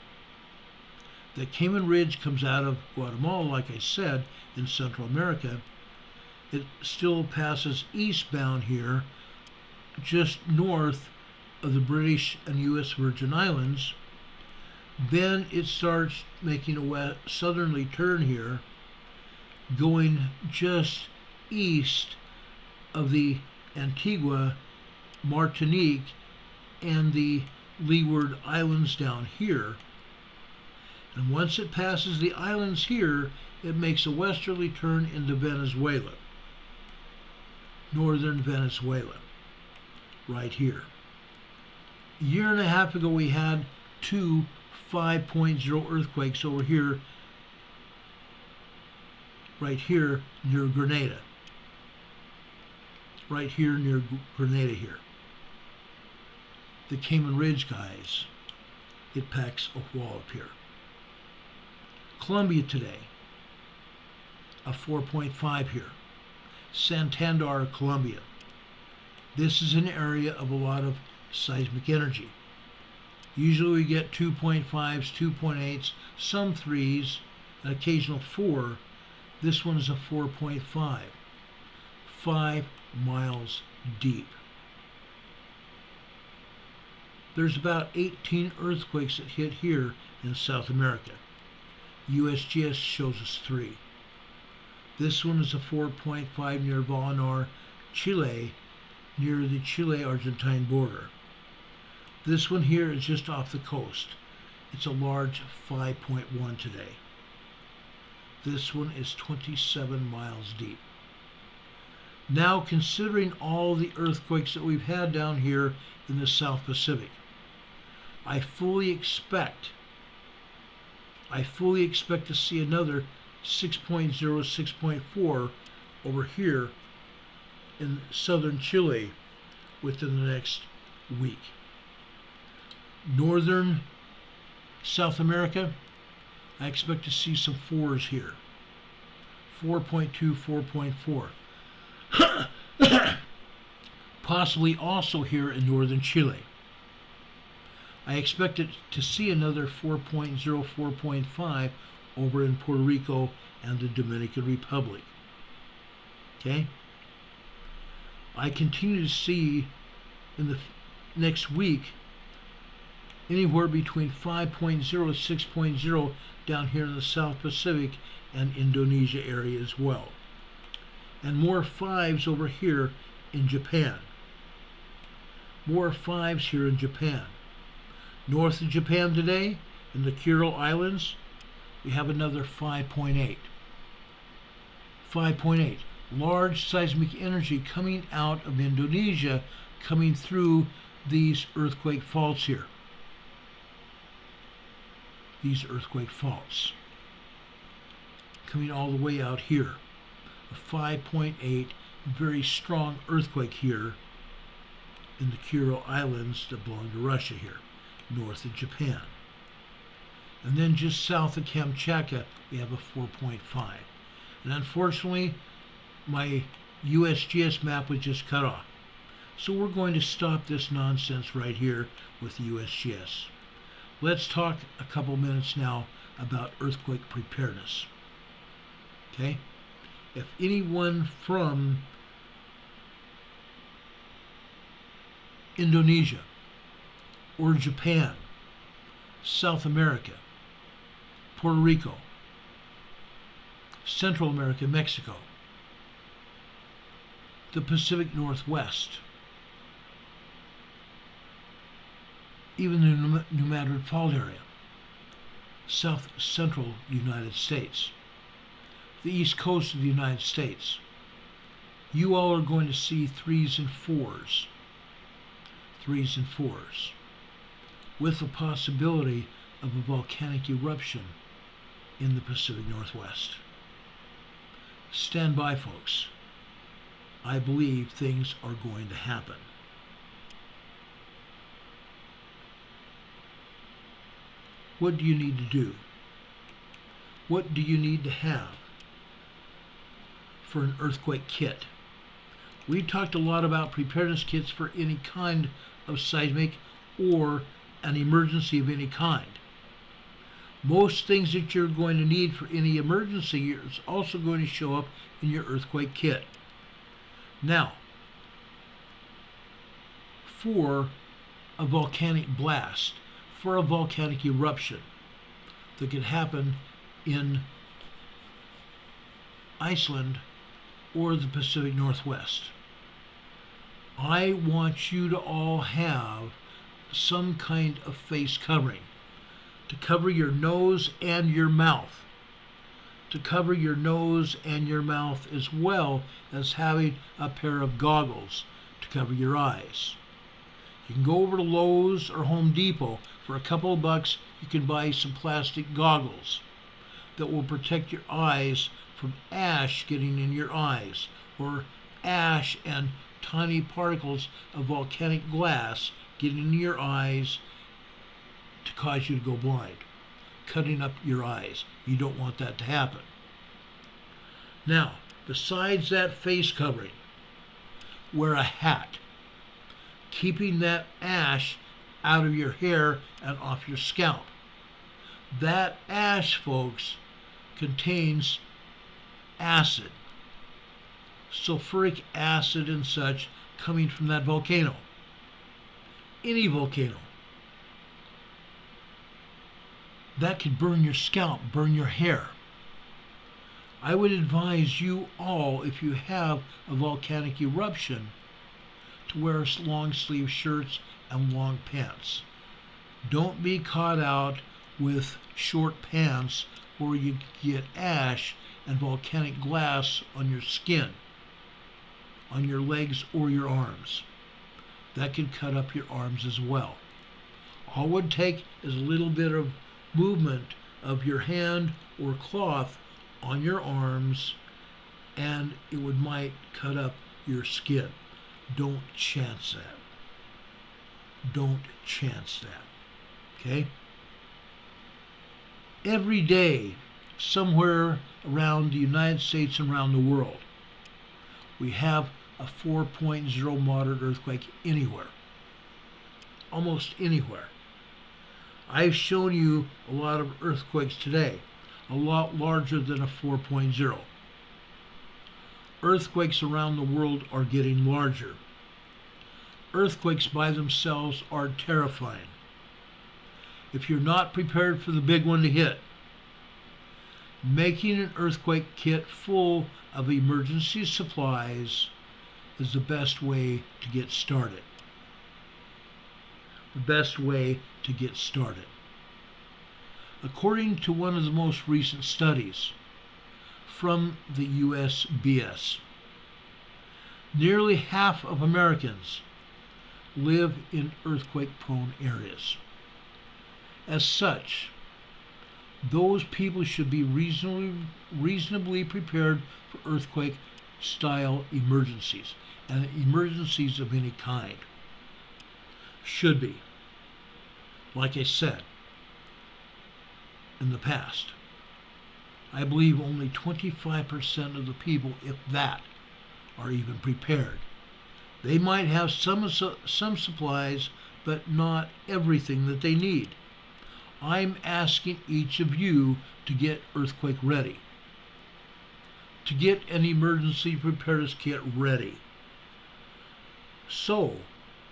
The Cayman Ridge comes out of Guatemala, like I said, in Central America. It still passes eastbound here, just north of the British and U.S. Virgin Islands. Then it starts making a southerly turn here, going just east of the Antigua, Martinique, and the Leeward Islands down here. And once it passes the islands here, it makes a westerly turn into Venezuela, northern Venezuela, right here. A year and a half ago, we had two 5.0 earthquakes over here, right here near Grenada. Right here near Grenada here. The Cayman Ridge, guys, it packs a wall up here. Colombia today, a 4.5 here. Santander, Colombia. This is an area of a lot of seismic energy. Usually we get 2.5s, 2.8s, some 3s, an occasional 4. This one is a 4.5. 5 miles deep. There's about 18 earthquakes that hit here in South America. USGS shows us 3. This one is a 4.5 near Vallenar, Chile, near the Chile-Argentine border. This one here is just off the coast. It's a large 5.1 today. This one is 27 miles deep. Now, considering all the earthquakes that we've had down here in the South Pacific, I fully expect to see another 6.0, 6.4 over here in southern Chile within the next week. Northern South America, I expect to see some 4s here. 4.2, 4.4. Possibly also here in northern Chile. I expect it to see another 4.0, 4.5 over in Puerto Rico and the Dominican Republic. Okay? I continue to see in the next week anywhere between 5.0 to 6.0 down here in the South Pacific and Indonesia area as well. And more 5s over here in Japan. More 5s here in Japan. North of Japan today, in the Kuril Islands, we have another 5.8. 5.8. Large seismic energy coming out of Indonesia, coming through these earthquake faults here. These earthquake faults. Coming all the way out here. A 5.8, very strong earthquake here in the Kuril Islands that belong to Russia here, north of Japan. And then just south of Kamchatka, we have a 4.5. And unfortunately, my USGS map was just cut off. So we're going to stop this nonsense right here with USGS. Let's talk a couple minutes now about earthquake preparedness. Okay? If anyone from Indonesia or Japan, South America, Puerto Rico, Central America, Mexico, the Pacific Northwest, even the New Madrid Fault area, South Central United States, the East Coast of the United States, you all are going to see 3s and 4s. 3s and 4s, with the possibility of a volcanic eruption in the Pacific Northwest. Stand by, folks. I believe things are going to happen. What do you need to do? What do you need to have for an earthquake kit? We talked a lot about preparedness kits for any kind of seismic or an emergency of any kind. Most things that you're going to need for any emergency is also going to show up in your earthquake kit. Now, for a volcanic blast, for a volcanic eruption that could happen in Iceland or the Pacific Northwest, I want you to all have some kind of face covering to cover your nose and your mouth. To cover your nose and your mouth, as well as having a pair of goggles to cover your eyes. You can go over to Lowe's or Home Depot. For a couple of bucks, you can buy some plastic goggles that will protect your eyes from ash getting in your eyes, or ash and tiny particles of volcanic glass getting in your eyes to cause you to go blind, cutting up your eyes. You don't want that to happen. Now, besides that face covering, wear a hat, keeping that ash out of your hair and off your scalp. That ash, folks, contains acid, sulfuric acid and such, coming from that volcano. Any volcano. That could burn your scalp, burn your hair. I would advise you all, if you have a volcanic eruption, to wear long sleeve shirts and long pants. Don't be caught out with short pants where you get ash and volcanic glass on your skin, on your legs or your arms. That could cut up your arms as well. All it would take is a little bit of movement of your hand or cloth on your arms, and it might cut up your skin. Don't chance that. Don't chance that. Okay? Every day, somewhere around the United States and around the world, we have a 4.0 moderate earthquake anywhere. Almost anywhere. I've shown you a lot of earthquakes today, a lot larger than a 4.0. Earthquakes around the world are getting larger. Earthquakes by themselves are terrifying. If you're not prepared for the big one to hit, making an earthquake kit full of emergency supplies is the best way to get started. The best way to get started. According to one of the most recent studies from the USGS, nearly half of Americans live in earthquake-prone areas. As such, those people should be reasonably prepared for earthquake-style emergencies, and emergencies of any kind. should be. Like I said in the past, I believe only 25% of the people, if that, are even prepared. They might have some supplies, but not everything that they need. I'm asking each of you to get earthquake ready, to get an emergency preparedness kit ready. So,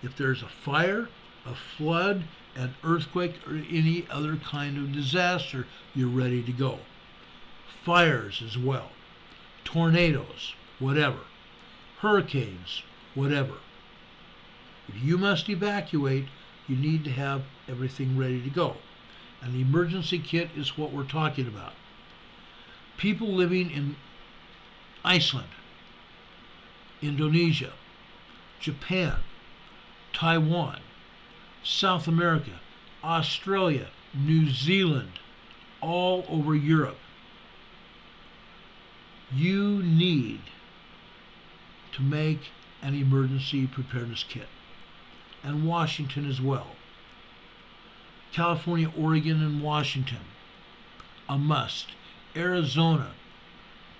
if there's a fire, a flood, an earthquake, or any other kind of disaster, you're ready to go. Fires as well, tornadoes, whatever, hurricanes, whatever. If you must evacuate, you need to have everything ready to go. An emergency kit is what we're talking about. People living in Iceland, Indonesia, Japan, Taiwan, South America, Australia, New Zealand, all over Europe. You need to make an emergency preparedness kit, and Washington as well. California, Oregon, and Washington, a must. Arizona,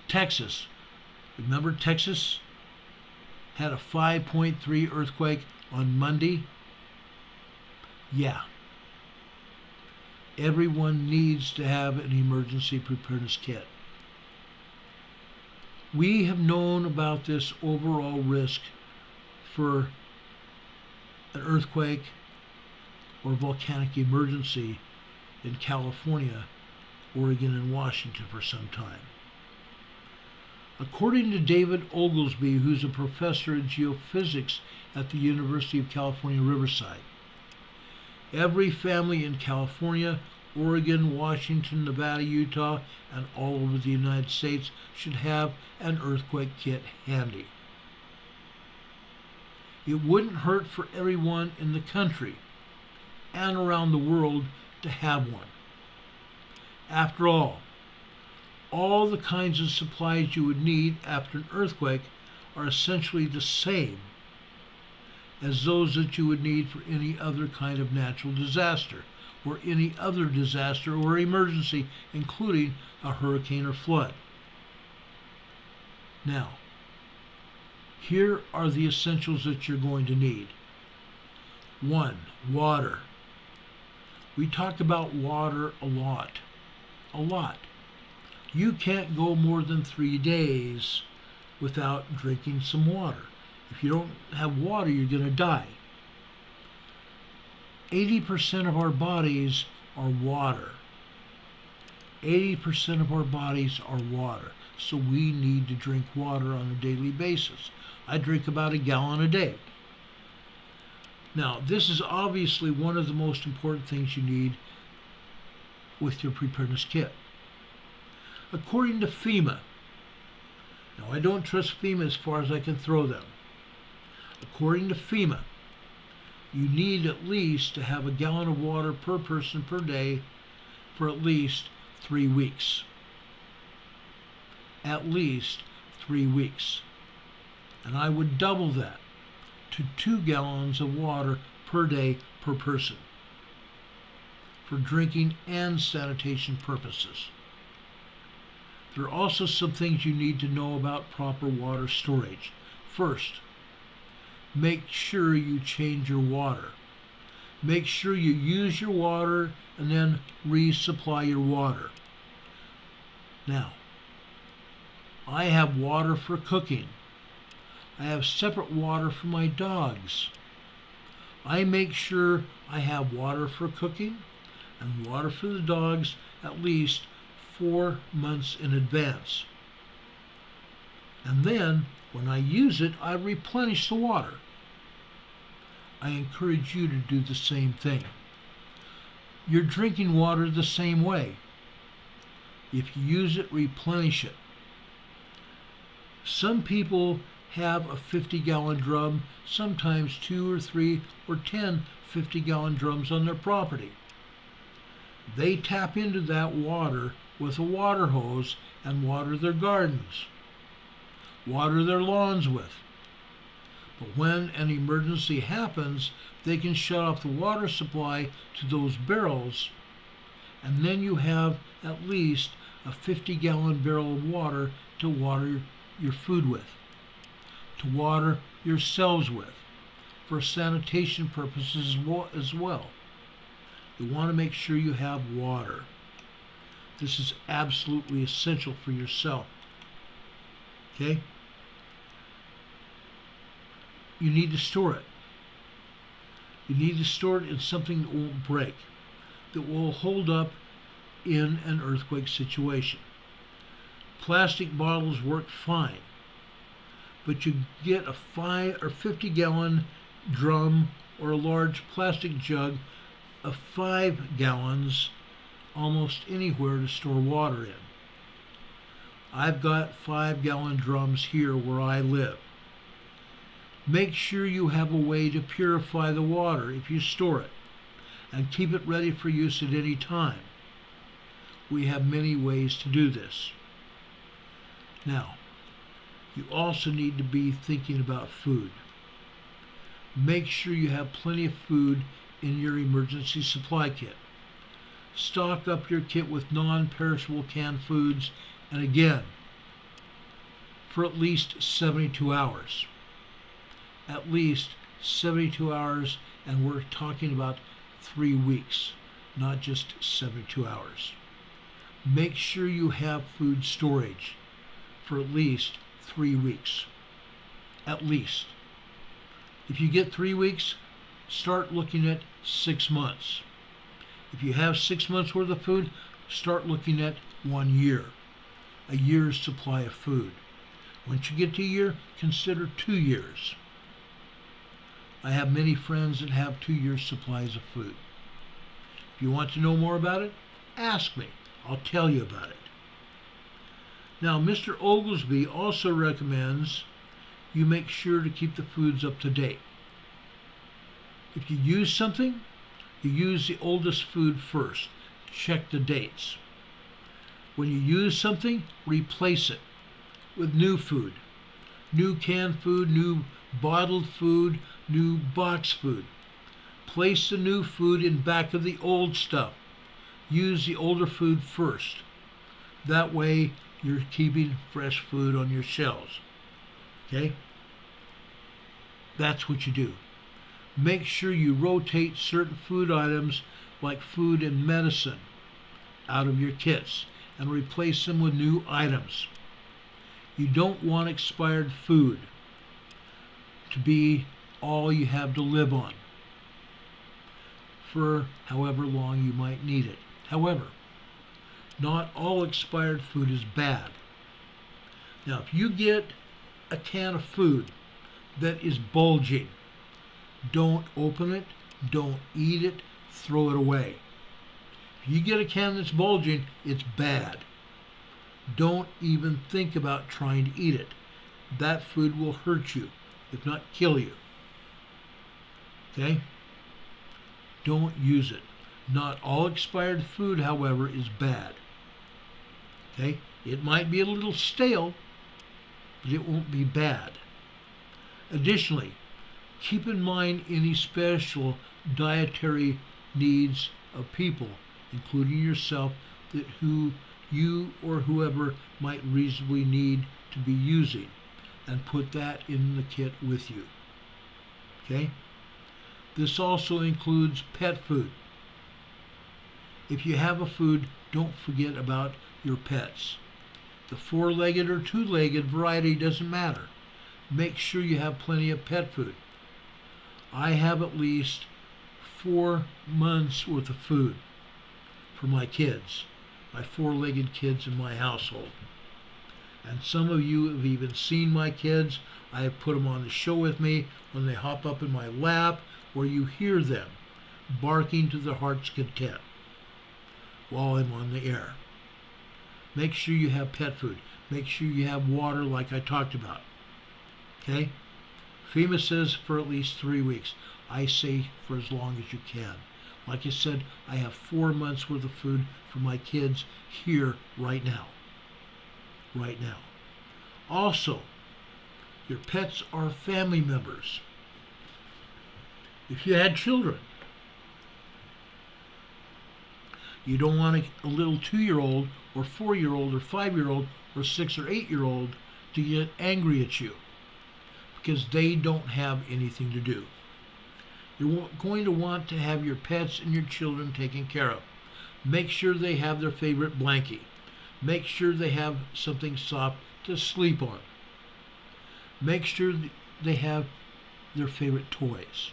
Texas. Remember Texas had a 5.3 earthquake on Monday? Yeah. Everyone needs to have an emergency preparedness kit. We have known about this overall risk for an earthquake or volcanic emergency in California, Oregon, and Washington for some time. According to David Oglesby, who's a professor in geophysics at the University of California, Riverside, every family in California, Oregon, Washington, Nevada, Utah, and all over the United States should have an earthquake kit handy. It wouldn't hurt for everyone in the country and around the world to have one. After all the kinds of supplies you would need after an earthquake are essentially the same as those that you would need for any other kind of natural disaster or any other disaster or emergency, including a hurricane or flood. Now, here are the essentials that you're going to need. 1, water. We talk about water a lot. You can't go more than 3 days without drinking some water. If you don't have water, you're going to die. 80% of our bodies are water. 80% of our bodies are water. So we need to drink water on a daily basis. I drink about a gallon a day. Now, this is obviously one of the most important things you need with your preparedness kit. According to FEMA, now I don't trust FEMA as far as I can throw them. According to FEMA, you need at least to have a gallon of water per person per day for at least 3 weeks. At least 3 weeks. And I would double that to 2 gallons of water per day per person for drinking and sanitation purposes. There are also some things you need to know about proper water storage. First, make sure you change your water. Make sure you use your water and then resupply your water. Now, I have water for cooking. I have separate water for my dogs. I make sure I have water for cooking and water for the dogs at least 4 months in advance. And then, when I use it, I replenish the water. I encourage you to do the same thing. You're drinking water the same way. If you use it, replenish it. Some people have a 50-gallon drum, sometimes 2 or 3 or 10 50-gallon drums on their property. They tap into that water with a water hose and water their gardens, water their lawns with. But when an emergency happens, they can shut off the water supply to those barrels, and then you have at least a 50-gallon barrel of water to water your food with, to water yourselves with, for sanitation purposes as well. You want to make sure you have water. This is absolutely essential for yourself. Okay? You need to store it. You need to store it in something that won't break, that will hold up in an earthquake situation. Plastic bottles work fine, but you get a 5 or 50-gallon drum or a large plastic jug of 5 gallons almost anywhere to store water in. I've got 5-gallon drums here where I live. Make sure you have a way to purify the water if you store it, and keep it ready for use at any time. We have many ways to do this. Now, you also need to be thinking about food. Make sure you have plenty of food in your emergency supply kit. Stock up your kit with non-perishable canned foods, and again, for at least 72 hours. At least 72 hours, and we're talking about 3 weeks, not just 72 hours. Make sure you have food storage for at least 3 weeks. At least. If you get 3 weeks, start looking at 6 months. If you have 6 months worth of food, start looking at 1 year. A year's supply of food. Once you get to a year, consider 2 years. I have many friends that have 2 years' supplies of food. If you want to know more about it, ask me. I'll tell you about it. Now, Mr. Oglesby also recommends you make sure to keep the foods up to date. If you use something, you use the oldest food first. Check the dates. When you use something, replace it with new food. New canned food, new bottled food, new box food. Place the new food in back of the old stuff. Use the older food first. That way you're keeping fresh food on your shelves. Okay? That's what you do. Make sure you rotate certain food items like food and medicine out of your kits and replace them with new items. You don't want expired food to be all you have to live on for however long you might need it. However, not all expired food is bad. Now, if you get a can of food that is bulging, don't open it, don't eat it, throw it away. If you get a can that's bulging, it's bad. Don't even think about trying to eat it. That food will hurt you, if not kill you. Okay? Don't use it. Not all expired food, however, is bad. Okay? It might be a little stale, but it won't be bad. Additionally, keep in mind any special dietary needs of people, including yourself, that who you or whoever might reasonably need to be using, and put that in the kit with you. Okay? This also includes pet food. If you have a food, don't forget about your pets. The 4-legged or 2-legged variety doesn't matter. Make sure you have plenty of pet food. I have at least 4 months worth of food for my kids, my 4-legged kids in my household. And some of you have even seen my kids. I have put them on the show with me when they hop up in my lap, where you hear them barking to their heart's content while I'm on the air. Make sure you have pet food. Make sure you have water like I talked about. Okay? FEMA says for at least 3 weeks. I say for as long as you can. Like I said, I have 4 months worth of food for my kids here right now. Right now. Also, Your pets are family members. If you had children, you don't want a little 2-year-old or 4-year-old or 5-year-old or 6 or 8-year-old to get angry at you because they don't have anything to do. You're going to want to have your pets and your children taken care of. Make sure they have their favorite blankie. Make sure they have something soft to sleep on. Make sure they have their favorite toys.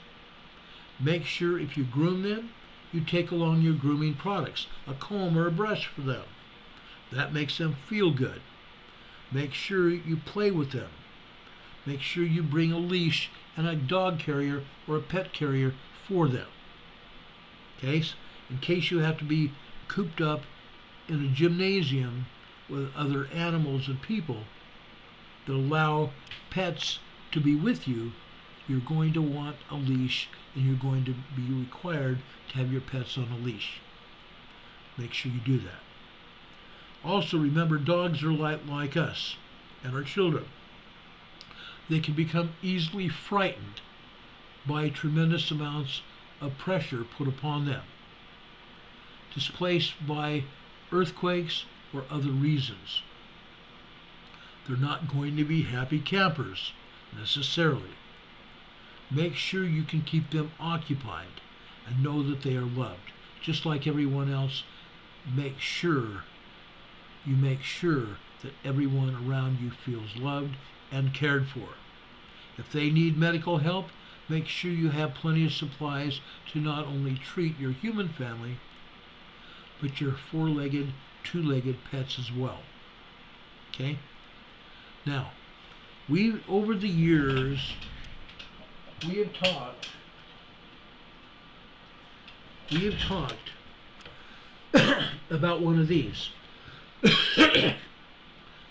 Make sure if you groom them, you take along your grooming products, a comb or a brush for them. That makes them feel good. Make sure you play with them. Make sure you bring a leash and a dog carrier or a pet carrier for them. Okay? In case you have to be cooped up in a gymnasium with other animals and people that allow pets to be with you, you're going to want a leash and you're going to be required to have your pets on a leash. Make sure you do that. Also remember, dogs are like us and our children. They can become easily frightened by tremendous amounts of pressure put upon them, displaced by earthquakes or other reasons. They're not going to be happy campers necessarily. Make sure you can keep them occupied and know that they are loved. Just like everyone else, make sure that everyone around you feels loved and cared for. If they need medical help, make sure you have plenty of supplies to not only treat your human family, but your 4-legged, 2-legged pets as well. Okay? Now, over the years, we have talked about one of these.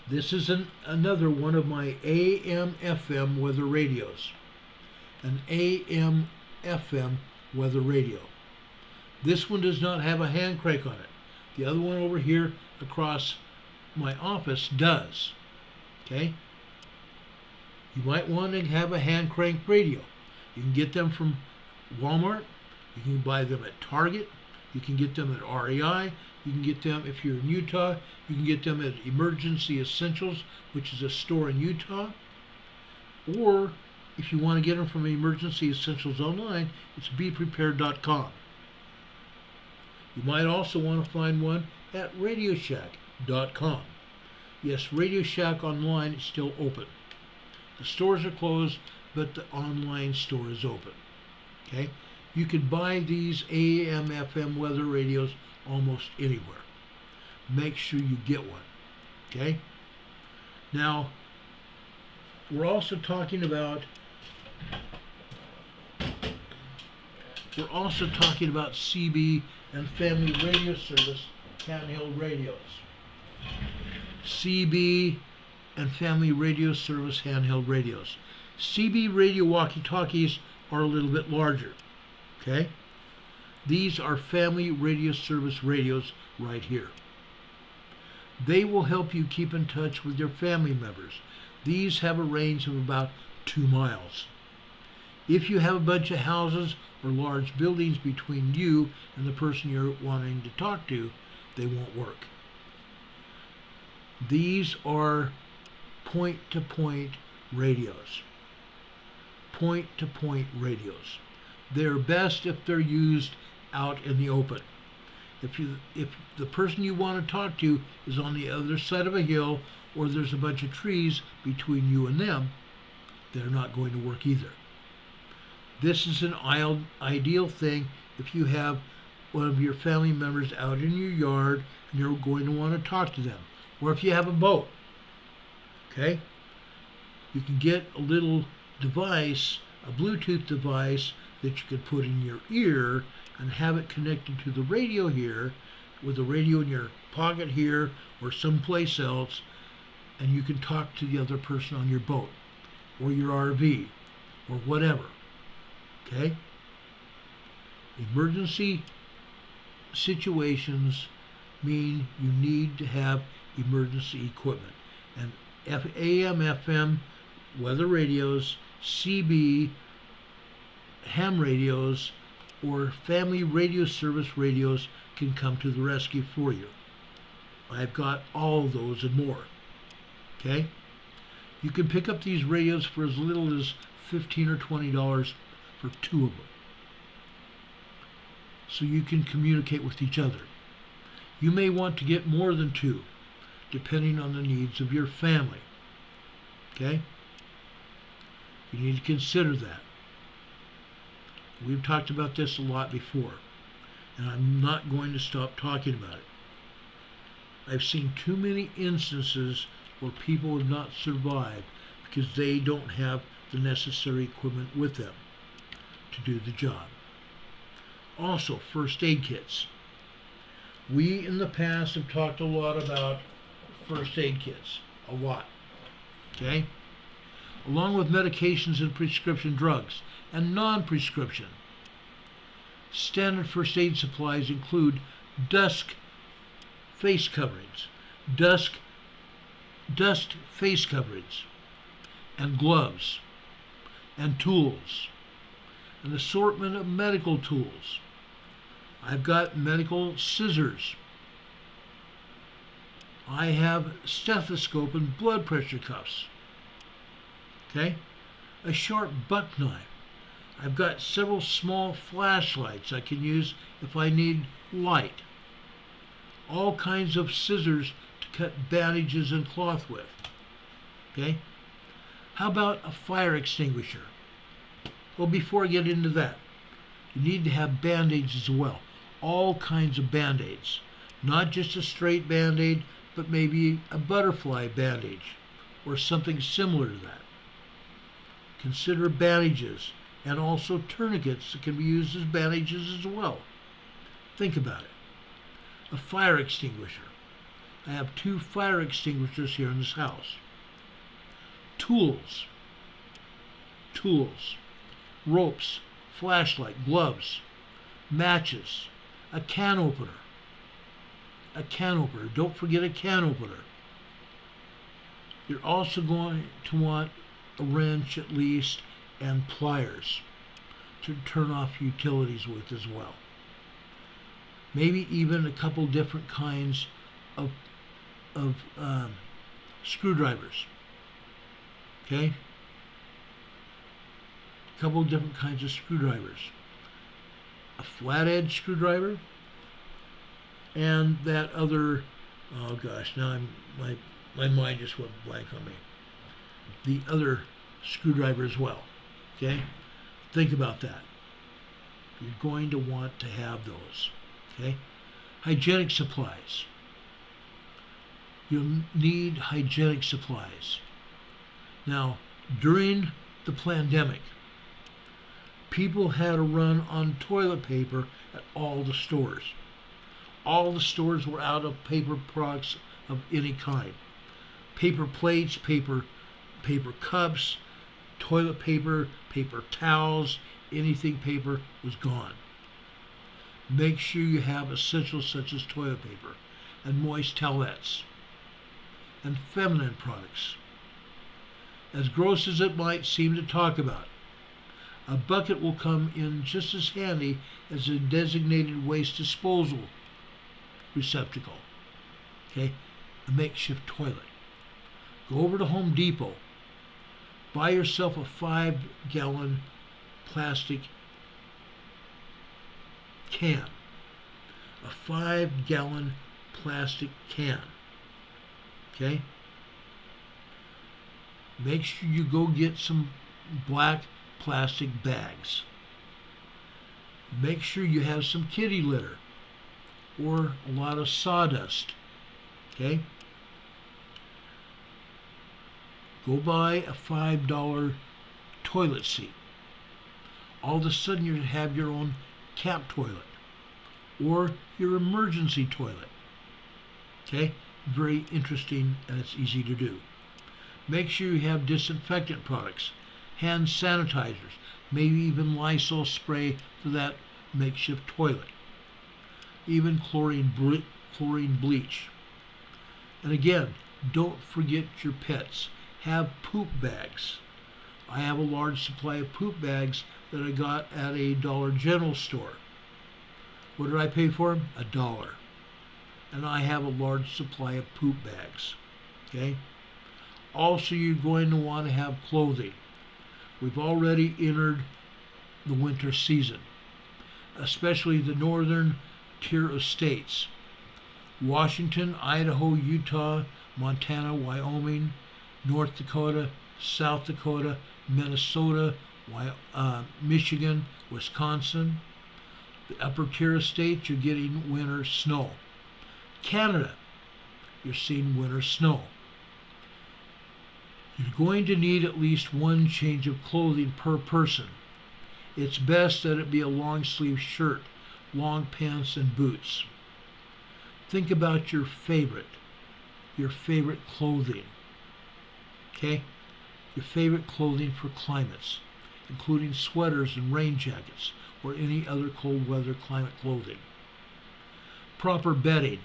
This is another one of my AM/FM weather radios. An AM/FM weather radio. This one does not have a hand crank on it. The other one over here across my office does. Okay? You might want to have a hand crank radio. You can get them from Walmart. You can buy them at Target. You can get them at REI. You can get them, if you're in Utah, you can get them at Emergency Essentials, which is a store in Utah. Or if you want to get them from Emergency Essentials online, it's beprepared.com. You might also want to find one at radioshack.com. Yes, Radio Shack online is still open. The stores are closed, but the online store is open. Okay? You can buy these AM/FM weather radios almost anywhere. Make sure you get one. Okay? Now, we're also talking about CB and Family Radio Service handheld radios. CB and Family Radio Service handheld radios. CB radio walkie-talkies are a little bit larger. Okay? These are Family Radio Service radios right here. They will help you keep in touch with your family members. These have a range of about 2 miles. If you have a bunch of houses or large buildings between you and the person you're wanting to talk to, they won't work. These are point-to-point radios. Point-to-point radios. They're best if they're used out in the open. If the person you want to talk to is on the other side of a hill or there's a bunch of trees between you and them, they're not going to work either. This is an ideal thing if you have one of your family members out in your yard and you're going to want to talk to them. Or if you have a boat. Okay? You can get a little device, a Bluetooth device that you could put in your ear and have it connected to the radio here, with the radio in your pocket here or someplace else, and you can talk to the other person on your boat or your RV or whatever. Okay? Emergency situations mean you need to have emergency equipment. And AM/FM weather radios, CB, ham radios, or family radio service radios can come to the rescue for you. I've got all those and more. Okay? You can pick up these radios for as little as $15 or $20 for 2 of them. So you can communicate with each other. You may want to get more than 2, depending on the needs of your family. Okay? You need to consider that. We've talked about this a lot before, and I'm not going to stop talking about it. I've seen too many instances where people have not survived because they don't have the necessary equipment with them to do the job. Also, first aid kits. We in the past have talked a lot about first aid kits. A lot. Okay? Along with medications and prescription drugs and non-prescription. Standard first aid supplies include dust face coverings, dust face coverings, and gloves, and tools, an assortment of medical tools. I've got medical scissors. I have stethoscope and blood pressure cuffs. Okay? A sharp buck knife. I've got several small flashlights I can use if I need light. All kinds of scissors to cut bandages and cloth with. Okay? How about a fire extinguisher? Well, before I get into that, you need to have band-aids as well. All kinds of band-aids. Not just a straight band-aid, but maybe a butterfly bandage or something similar to that. Consider bandages and also tourniquets that can be used as bandages as well. Think about it. A fire extinguisher. I have 2 fire extinguishers here in this house. Tools. Tools. Ropes. Flashlight. Gloves. Matches. A can opener. A can opener. Don't forget a can opener. You're also going to want a wrench at least and pliers to turn off utilities with as well. Maybe even a couple different kinds of screwdrivers. Okay? A couple different kinds of screwdrivers. A flathead screwdriver and that other, oh gosh, now my mind just went blank on me. The other screwdriver as well. Okay? Think about that. You're going to want to have those. Okay? Hygienic supplies. You'll need hygienic supplies. Now, during the pandemic, people had a run on toilet paper at all the stores. All the stores were out of paper products of any kind. Paper plates, paper cups, toilet paper, paper towels, anything paper was gone. Make sure you have essentials such as toilet paper and moist towelettes and feminine products. As gross as it might seem to talk about, a bucket will come in just as handy as a designated waste disposal receptacle. Okay? A makeshift toilet. Go over to Home Depot. Buy yourself a 5-gallon plastic can. A 5-gallon plastic can. Okay? Make sure you go get some black plastic bags. Make sure you have some kitty litter or a lot of sawdust. Okay? Go buy a $5 toilet seat. All of a sudden you have your own camp toilet or your emergency toilet. Okay? Very interesting, and it's easy to do. Make sure you have disinfectant products, hand sanitizers, maybe even Lysol spray for that makeshift toilet, even chlorine bleach. And again, don't forget your pets. have poop bags. I have a large supply of poop bags that I got at a Dollar General store. What did I pay for them? $1. And I have a large supply of poop bags. Okay? Also, you're going to want to have clothing. We've already entered the winter season, especially the northern tier of states. Washington, Idaho, Utah, Montana, Wyoming, North Dakota, South Dakota, Minnesota, Michigan, Wisconsin. The upper tier of states, you're getting winter snow. Canada, you're seeing winter snow. You're going to need at least one change of clothing per person. It's best that it be a long sleeve shirt, long pants, and boots. Think about your favorite clothing. Okay? Your favorite clothing for climates, including sweaters and rain jackets or any other cold weather climate clothing. Proper bedding.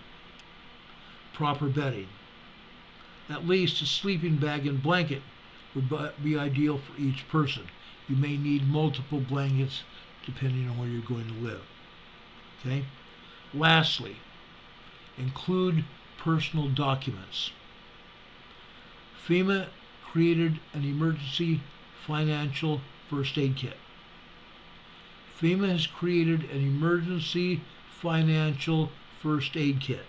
At least a sleeping bag and blanket would be ideal for each person. You may need multiple blankets depending on where you're going to live. Okay? Lastly, include personal documents. FEMA created an emergency financial first aid kit. FEMA has created an emergency financial first aid kit.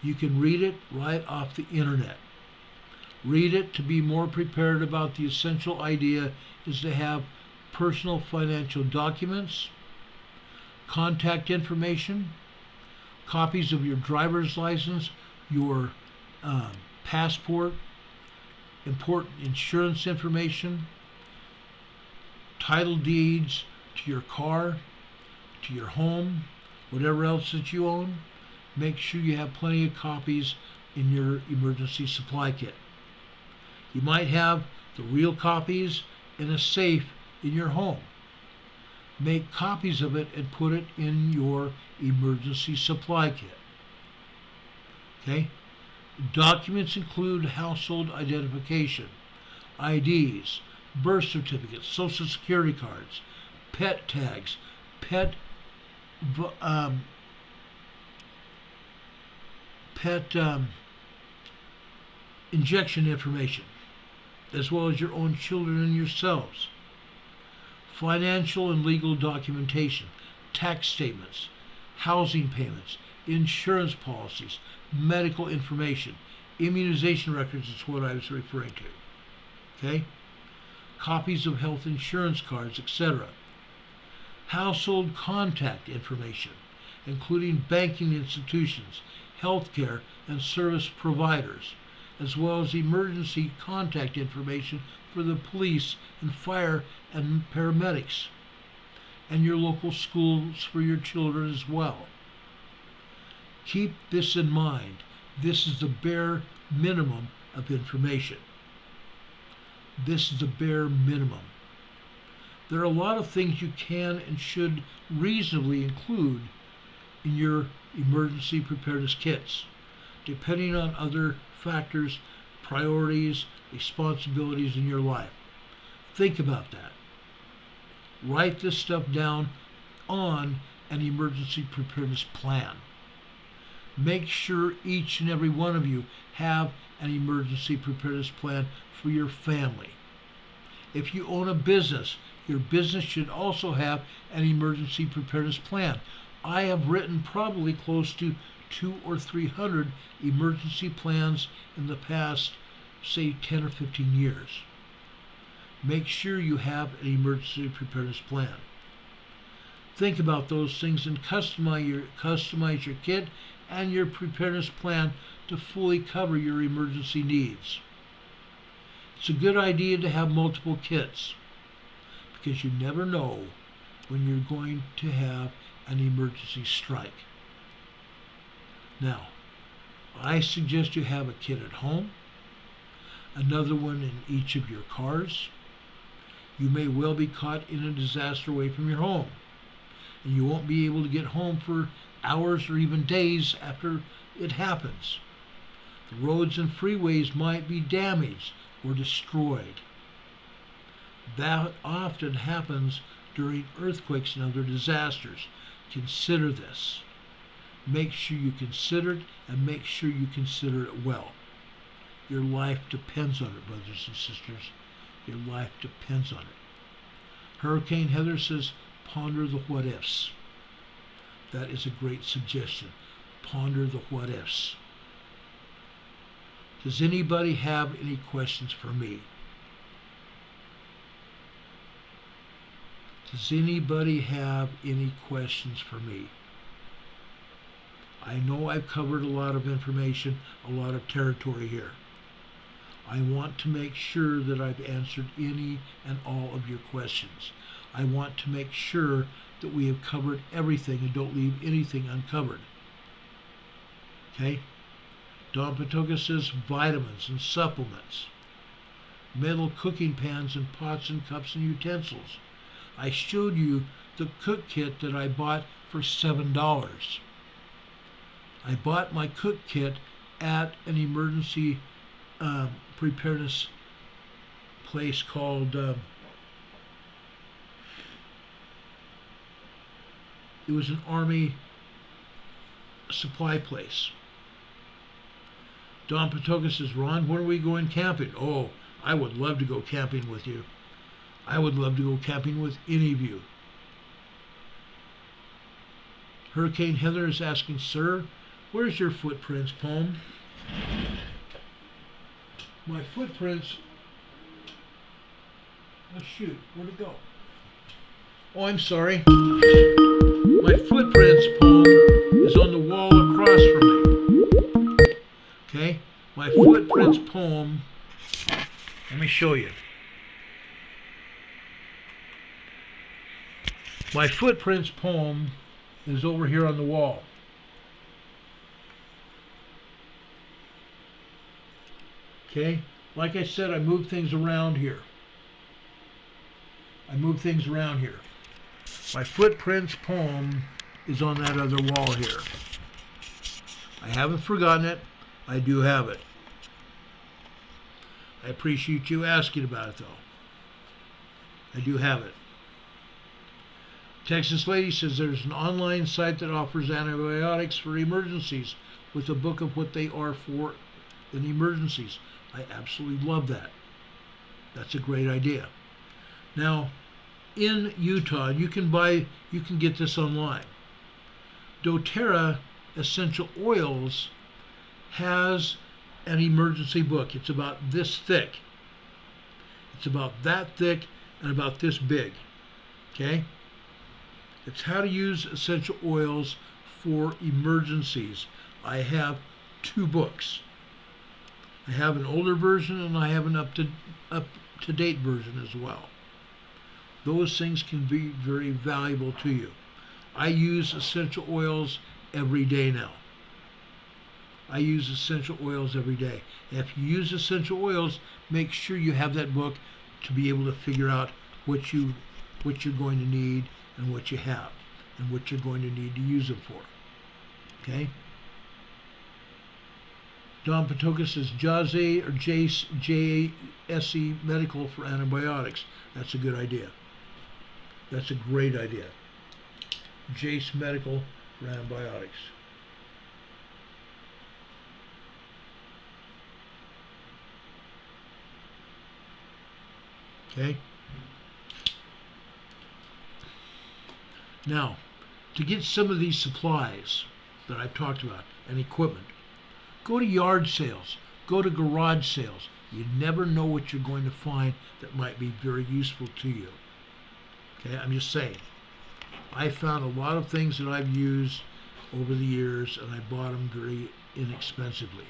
You can read it right off the internet. Read it to be more prepared about the essential idea is to have personal financial documents, contact information, copies of your driver's license, your passport, important insurance information, title deeds to your car, to your home, whatever else that you own. Make sure you have plenty of copies in your emergency supply kit. You might have the real copies in a safe in your home. Make copies of it and put it in your emergency supply kit. Okay? Documents include household identification, IDs, birth certificates, social security cards, pet tags, pet injection information, as well as your own children and yourselves. Financial and legal documentation, tax statements, housing payments, insurance policies, medical information, immunization records is what I was referring to. Okay? Copies of health insurance cards, etc. Household contact information, including banking institutions, healthcare and service providers, as well as emergency contact information for the police and fire and paramedics, and your local schools for your children as well. Keep this in mind. This is the bare minimum of information. This is the bare minimum. There are a lot of things you can and should reasonably include in your emergency preparedness kits, depending on other factors, priorities, responsibilities in your life. Think about that. Write this stuff down on an emergency preparedness plan. Make sure each and every one of you have an emergency preparedness plan for your family. If you own a business, your business should also have an emergency preparedness plan. I have written probably close to 200 or 300 emergency plans in the past, say, 10 or 15 years. Make sure you have an emergency preparedness plan. Think about those things and customize your kit and your preparedness plan to fully cover your emergency needs. It's a good idea to have multiple kits because you never know when you're going to have an emergency strike. Now, I suggest you have a kit at home, another one in each of your cars. You may well be caught in a disaster away from your home, and you won't be able to get home for hours or even days after it happens. Roads and freeways might be damaged or destroyed. That often happens during earthquakes and other disasters. Consider this. Make sure you consider it, and make sure you consider it well. Your life depends on it, brothers and sisters. Your life depends on it. Hurricane Heather says, ponder the what ifs. That is a great suggestion. Ponder the what ifs. Does anybody have any questions for me? Does anybody have any questions for me? I know I've covered a lot of information, a lot of territory here. I want to make sure that I've answered any and all of your questions. I want to make sure that we have covered everything and don't leave anything uncovered. Okay? Don Patoka says vitamins and supplements, metal cooking pans and pots and cups and utensils. I showed you the cook kit that I bought for $7. I bought my cook kit at an emergency preparedness place called it was an Army supply place. Don Patoka says, Ron, when are we going camping? Oh, I would love to go camping with you. I would love to go camping with any of you. Hurricane Heather is asking, sir, where's your footprints poem? My footprints, oh shoot, where'd it go? Oh, I'm sorry. My footprints poem is on the wall across from me. Okay? My footprints poem, let me show you. My footprints poem is over here on the wall. Okay? Like I said, I move things around here. My footprints poem is on that other wall here. I haven't forgotten it. I do have it. I appreciate you asking about it, though. I do have it. Texas Lady says there's an online site that offers antibiotics for emergencies with a book of what they are for in emergencies. I absolutely love that. That's a great idea. Now, in Utah, you can get this online. doTERRA Essential Oils has an emergency book. It's about this thick. It's about that thick and about this big. Okay? It's how to use essential oils for emergencies. I have 2 books. I have an older version and I have an up-to-date version as well. Those things can be very valuable to you. I use essential oils every day now. I use essential oils every day. If you use essential oils, make sure you have that book to be able to figure out what you're going to need and what you have and what you're going to need to use them for. Okay? Don Patoka says JASE or JSE Medical for antibiotics. That's a good idea. That's a great idea. JASE Medical for antibiotics. Okay? Now, to get some of these supplies that I've talked about and equipment, go to yard sales, go to garage sales. You never know what you're going to find that might be very useful to you. Okay, I'm just saying. I found a lot of things that I've used over the years and I bought them very inexpensively.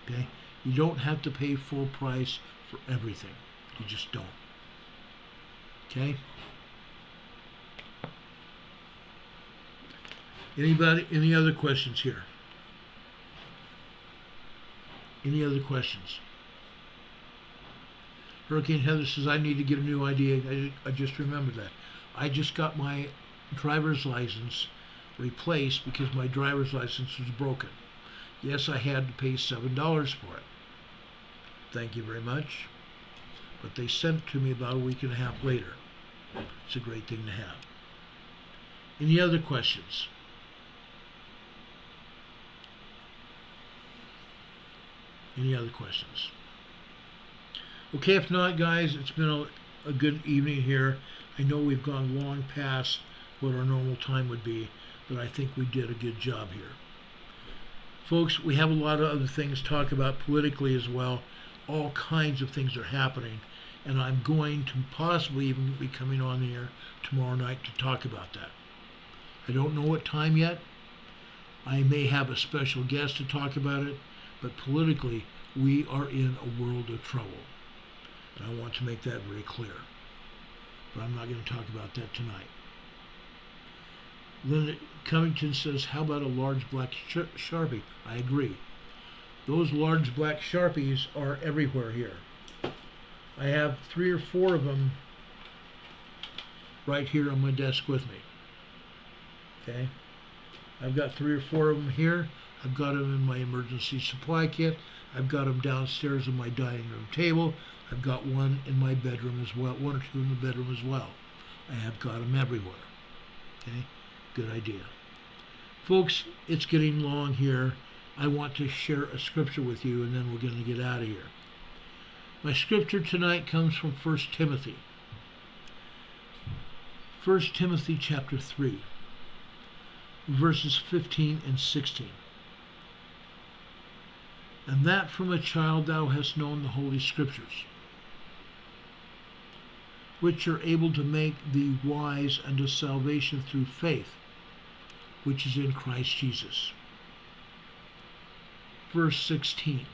Okay? You don't have to pay full price for everything. You just don't. Okay? Anybody, any other questions here? Any other questions? Hurricane Heather says, I need to get a new ID. I just remembered that. I just got my driver's license replaced because my driver's license was broken. Yes, I had to pay $7 for it. Thank you very much. But they sent it to me about a week and a half later. It's a great thing to have. Any other questions? Any other questions? Okay, if not, guys, it's been a good evening here. I know we've gone long past what our normal time would be, but I think we did a good job here. Folks, we have a lot of other things to talk about politically as well. All kinds of things are happening, and I'm going to possibly even be coming on here tomorrow night to talk about that. I don't know what time yet. I may have a special guest to talk about it, but politically, we are in a world of trouble. And I want to make that very clear. But I'm not going to talk about that tonight. Linda Covington says, how about a large black Sharpie? I agree. Those large black Sharpies are everywhere here. I have 3 or 4 of them right here on my desk with me. Okay? I've got 3 or 4 of them here. I've got them in my emergency supply kit. I've got them downstairs on my dining room table. I've got one in my bedroom as well, 1 or 2 in the bedroom as well. I have got them everywhere. Okay? Good idea. Folks, it's getting long here. I want to share a scripture with you, and then we're going to get out of here. My scripture tonight comes from 1 Timothy. 1 Timothy chapter 3, verses 15 and 16. And that from a child thou hast known the holy scriptures, which are able to make thee wise unto salvation through faith, which is in Christ Jesus. Verse 16.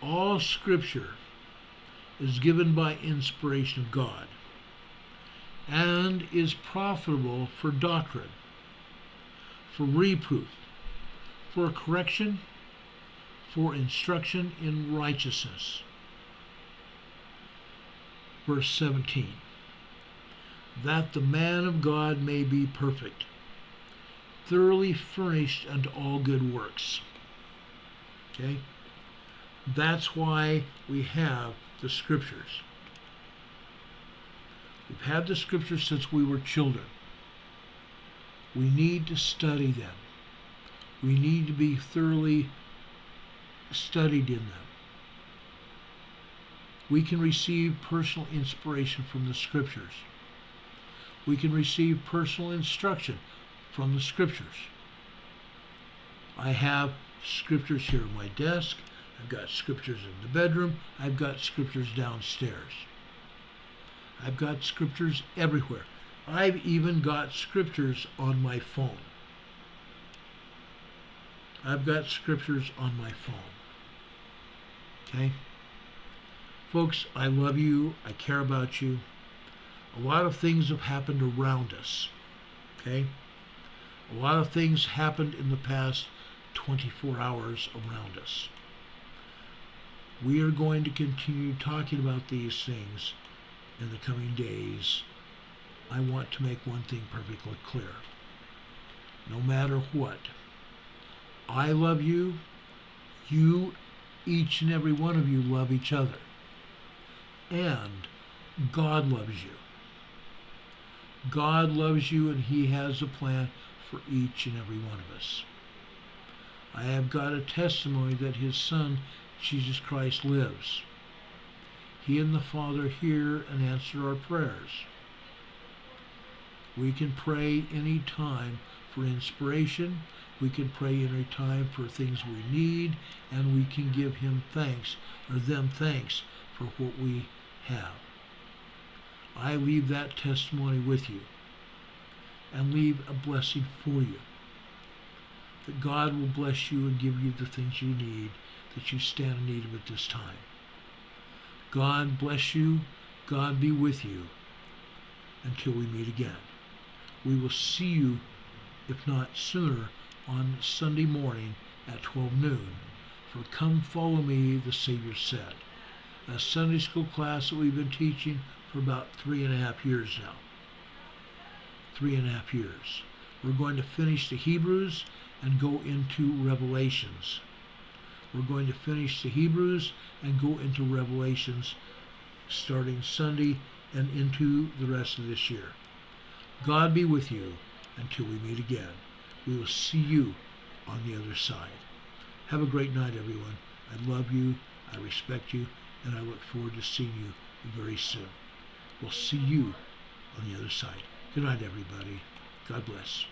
All scripture is given by inspiration of God, and is profitable for doctrine, for reproof, for correction, for instruction in righteousness. Verse 17. That the man of God may be perfect, thoroughly furnished unto all good works. Okay? That's why we have the scriptures. We've had the scriptures since we were children. We need to study them. We need to be thoroughly studied in them. We can receive personal inspiration from the scriptures. We can receive personal instruction from the scriptures. I have scriptures here on my desk. I've got scriptures in the bedroom. I've got scriptures downstairs. I've got scriptures everywhere. I've even got scriptures on my phone. I've got scriptures on my phone. Okay? Folks, I love you. I care about you. A lot of things have happened around us. Okay? A lot of things happened in the past 24 hours around us. We are going to continue talking about these things in the coming days. I want to make one thing perfectly clear. No matter what, I love you. You, each and every one of you, love each other. And God loves you. God loves you, and He has a plan for each and every one of us. I have got a testimony that His Son, Jesus Christ, lives. He and the Father hear and answer our prayers. We can pray any time for inspiration. We can pray any time for things we need, and we can give Him thanks, or them thanks, for what we have. I leave that testimony with you, and leave a blessing for you. That God will bless you and give you the things you need, that you stand in need of at this time. God bless you. God be with you until we meet again. We will see you, if not sooner, on Sunday morning at 12 noon. For Come Follow Me, the Savior said. A Sunday school class that we've been teaching for about 3.5 years now. 3.5 years. We're going to finish the Hebrews and go into Revelations. We're going to finish the Hebrews and go into Revelations starting Sunday and into the rest of this year. God be with you until we meet again. We will see you on the other side. Have a great night, everyone. I love you, I respect you, and I look forward to seeing you very soon. We'll see you on the other side. Good night, everybody. God bless.